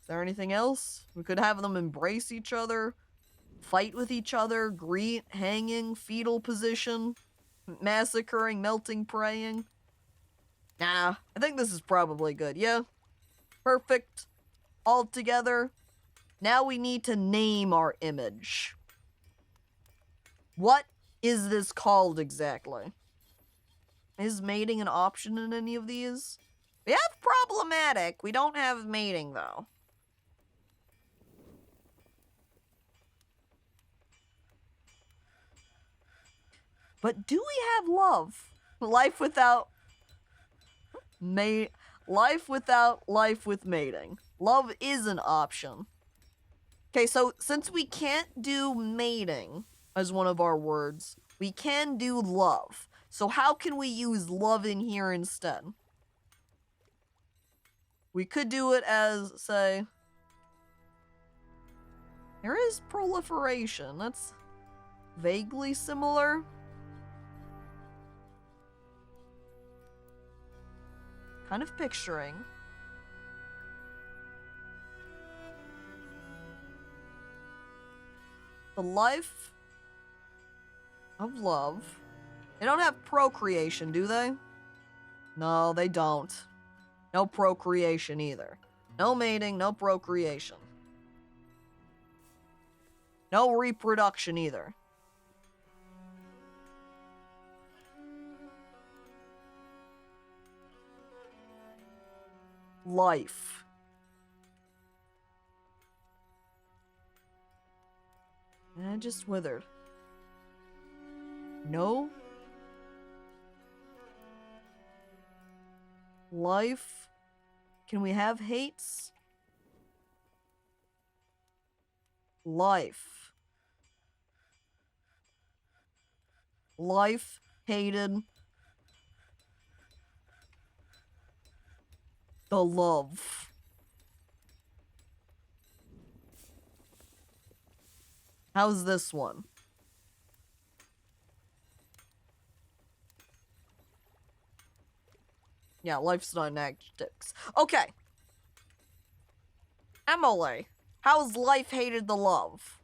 Is there anything else? We could have them embrace each other, fight with each other, greet, hanging, fetal position, massacring, melting, praying. Nah, I think this is probably good, yeah? Perfect. All together. Now we need to name our image. What is this called exactly? Is mating an option in any of these? We have problematic. We don't have mating, though. But do we have love? Life without... Life without life with mating. Love is an option. Okay, so since we can't do mating as one of our words, we can do love. So how can we use love in here instead? We could do it as, say... There is proliferation. That's vaguely similar. Kind of picturing. The life of love. They don't have procreation, do they? No, they don't. No procreation either. No mating, no procreation. No reproduction either. Life. And it just withered. No. Life. Can we have hates? Life. Life hated the love. How's this one? Yeah, life's not an adjectives. Okay. Emily, how's life hated the love?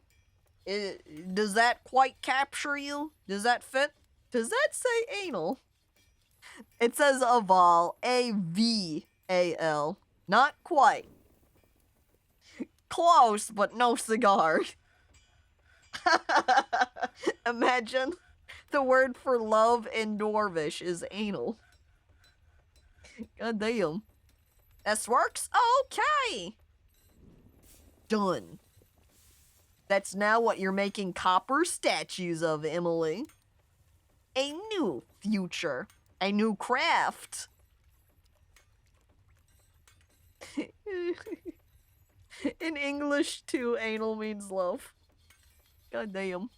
Does that quite capture you? Does that fit? Does that say anal? It says aval, A-V-A-L. Not quite. Close, but no cigar. Imagine the word for love in Dwarvish is anal. God damn. This works? Okay. Done. That's now what you're making copper statues of, Emily. A new future. A new craft. In English, too, anal means love. God damn.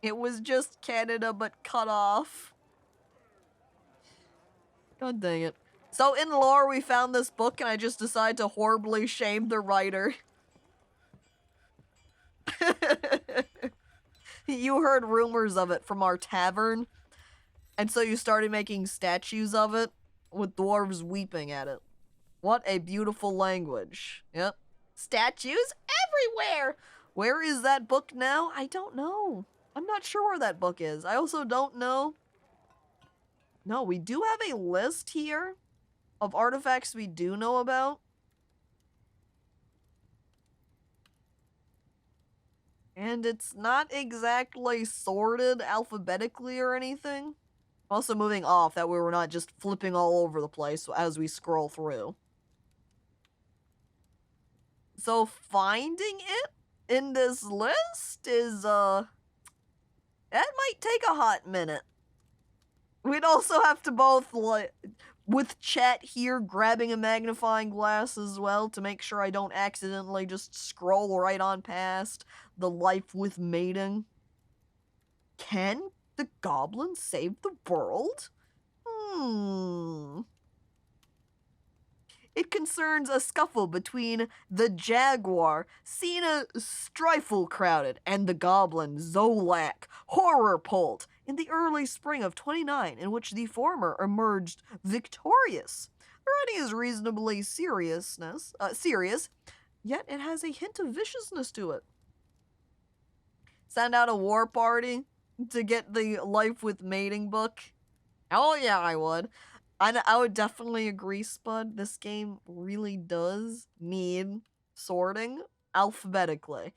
It was just Canada, but cut off. God dang it. So in lore, we found this book, and I just decided to horribly shame the writer. You heard rumors of it from our tavern, and so you started making statues of it, with dwarves weeping at it. What a beautiful language. Yep. Statues everywhere! Where is that book now? I don't know. I'm not sure where that book is. I also don't know. No, we do have a list here of artifacts we do know about. And it's not exactly sorted alphabetically or anything. Also moving off, that way we're not just flipping all over the place as we scroll through. So finding it in this list is, that might take a hot minute. We'd also have to both, like, with chat here, grabbing a magnifying glass as well to make sure I don't accidentally just scroll right on past the life with mating. Can the goblin save the world? It concerns a scuffle between the jaguar, Cena Strifle crowded, and the goblin Zolak Horror Polt in the early spring of 29, in which the former emerged victorious. The writing is reasonably serious, yet it has a hint of viciousness to it. Send out a war party to get the Life with Mating book? Oh yeah, I would. I would definitely agree, Spud. This game really does need sorting alphabetically.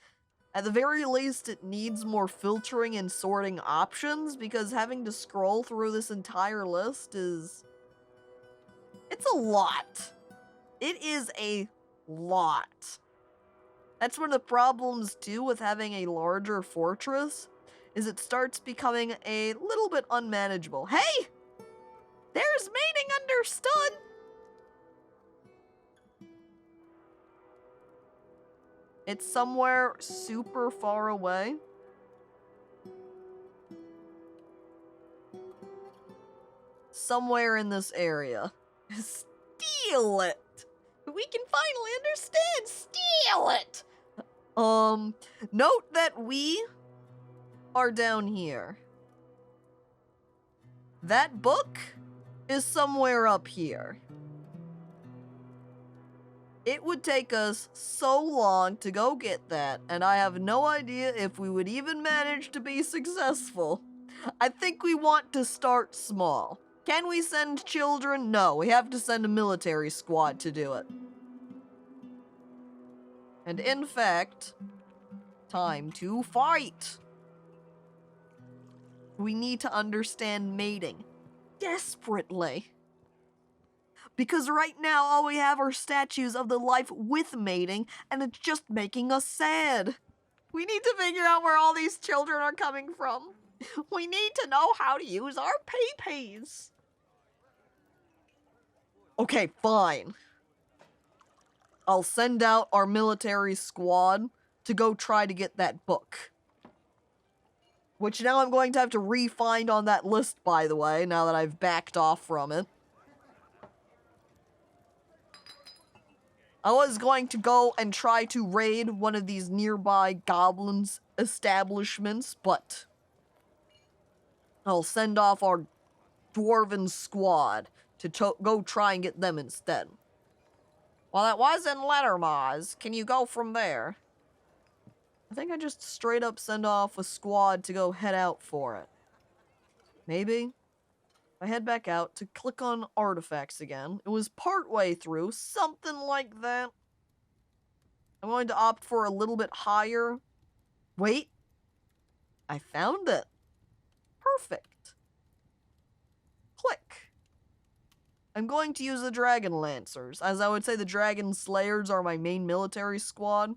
At the very least, it needs more filtering and sorting options, because having to scroll through this entire list is... it's a lot. It is a lot. That's one of the problems, too, with having a larger fortress, is it starts becoming a little bit unmanageable. Hey! There's mating understood! It's somewhere super far away. Somewhere in this area. Steal it! We can finally understand. Steal it! Note that we are down here. That book is somewhere up here. It would take us so long to go get that, and I have no idea if we would even manage to be successful. I think we want to start small. Can we send children? No, we have to send a military squad to do it. And in fact, time to fight. We need to understand mating desperately. Because right now, all we have are statues of the life with mating, and it's just making us sad. We need to figure out where all these children are coming from. We need to know how to use our peepees. Okay, fine. I'll send out our military squad to go try to get that book. Which now I'm going to have to re-find on that list, by the way, now that I've backed off from it. I was going to go and try to raid one of these nearby goblins' establishments, but I'll send off our dwarven squad to go try and get them instead. Well, it was in Lettermaz. Can you go from there? I think I just straight up send off a squad to go head out for it. Maybe. I head back out to click on artifacts again. It was part way through, something like that. I'm going to opt for a little bit higher. Wait. I found it. Perfect. Click. I'm going to use the Dragon Lancers, as I would say the Dragon Slayers are my main military squad.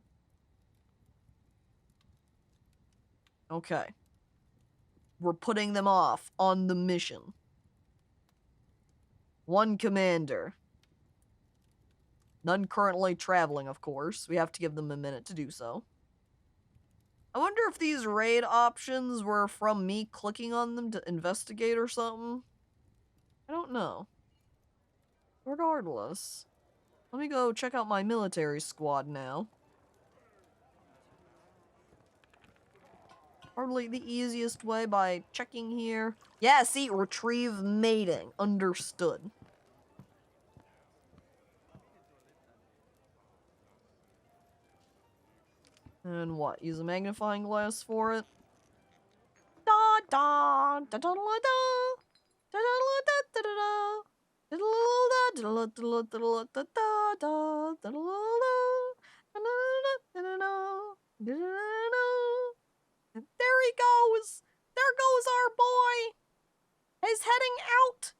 Okay. We're putting them off on the mission. One commander. None currently traveling, of course. We have to give them a minute to do so. I wonder if these raid options were from me clicking on them to investigate or something. I don't know. Regardless, let me go check out my military squad now. Hardly the easiest way by checking here. Yeah, see, retrieve mating. Understood. And what? Use a magnifying glass for it? Da da da da da da da da da da. There he goes! There goes our boy! He's heading out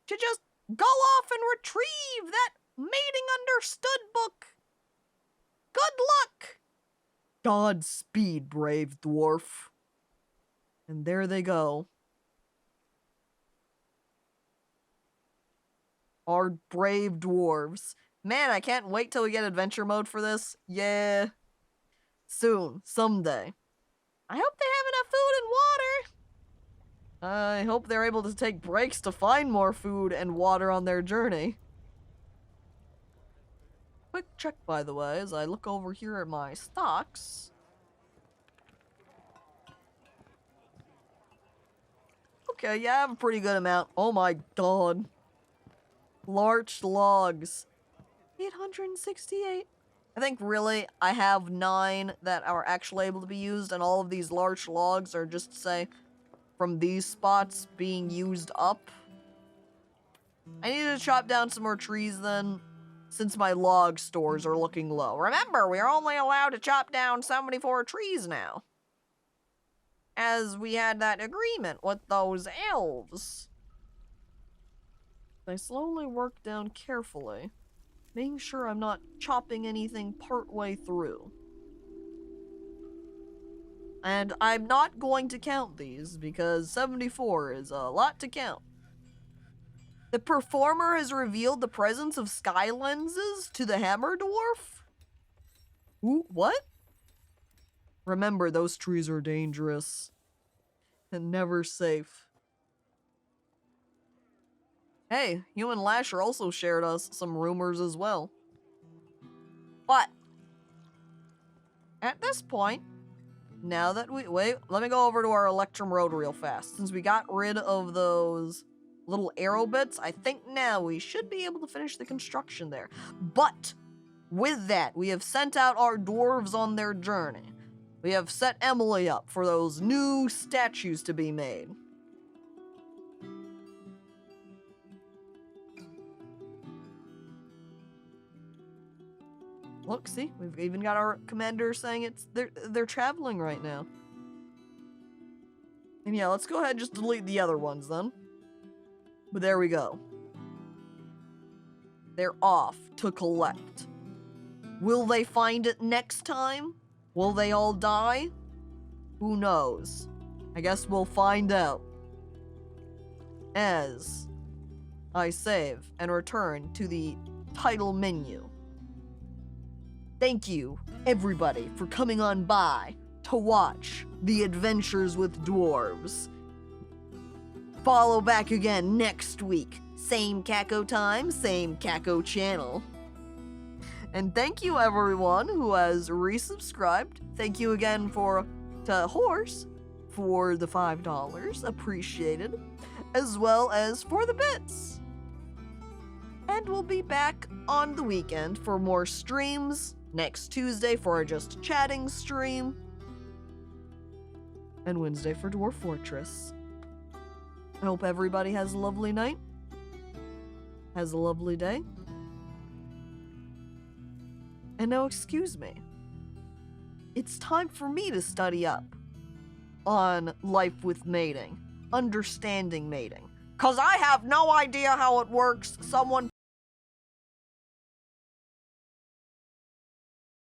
to just go off and retrieve that mating understood book. Good luck! Godspeed, brave dwarf. And there they go. Our brave dwarves. Man, I can't wait till we get adventure mode for this. Yeah. Soon. Someday. I hope they have enough food and water. I hope they're able to take breaks to find more food and water on their journey. Quick check, by the way, as I look over here at my stocks. Okay, yeah, I have a pretty good amount. Oh my god. Large logs. 868. I think really I have 9 that are actually able to be used, and all of these large logs are just, say, from these spots being used up. I need to chop down some more trees then, since my log stores are looking low. Remember, we're only allowed to chop down 74 trees now, as we had that agreement with those elves. I slowly work down carefully, making sure I'm not chopping anything partway through. And I'm not going to count these, because 74 is a lot to count. The performer has revealed the presence of sky lenses to the Hammer Dwarf? Ooh, what? Remember, those trees are dangerous. And never safe. Hey, Human Lasher also shared us some rumors as well. But at this point, now that wait, let me go over to our Electrum Road real fast. Since we got rid of those little arrow bits, I think now we should be able to finish the construction there. But with that, we have sent out our dwarves on their journey. We have set Emily up for those new statues to be made. Look, see, we've even got our commander saying they're traveling right now. And yeah, let's go ahead and just delete the other ones then. But there we go. They're off to collect. Will they find it next time? Will they all die? Who knows? I guess we'll find out. As I save and return to the title menu. Thank you, everybody, for coming on by to watch The Adventures with Dwarves. Follow back again next week. Same Caco time, same Caco channel. And thank you, everyone who has resubscribed. Thank you again to Horse for the $5. Appreciated. As well as for the bits. And we'll be back on the weekend for more streams. Next Tuesday for our Just Chatting stream. And Wednesday for Dwarf Fortress. I hope everybody has a lovely night. Has a lovely day. And now excuse me. It's time for me to study up on life with mating. Understanding mating. 'Cause I have no idea how it works. Someone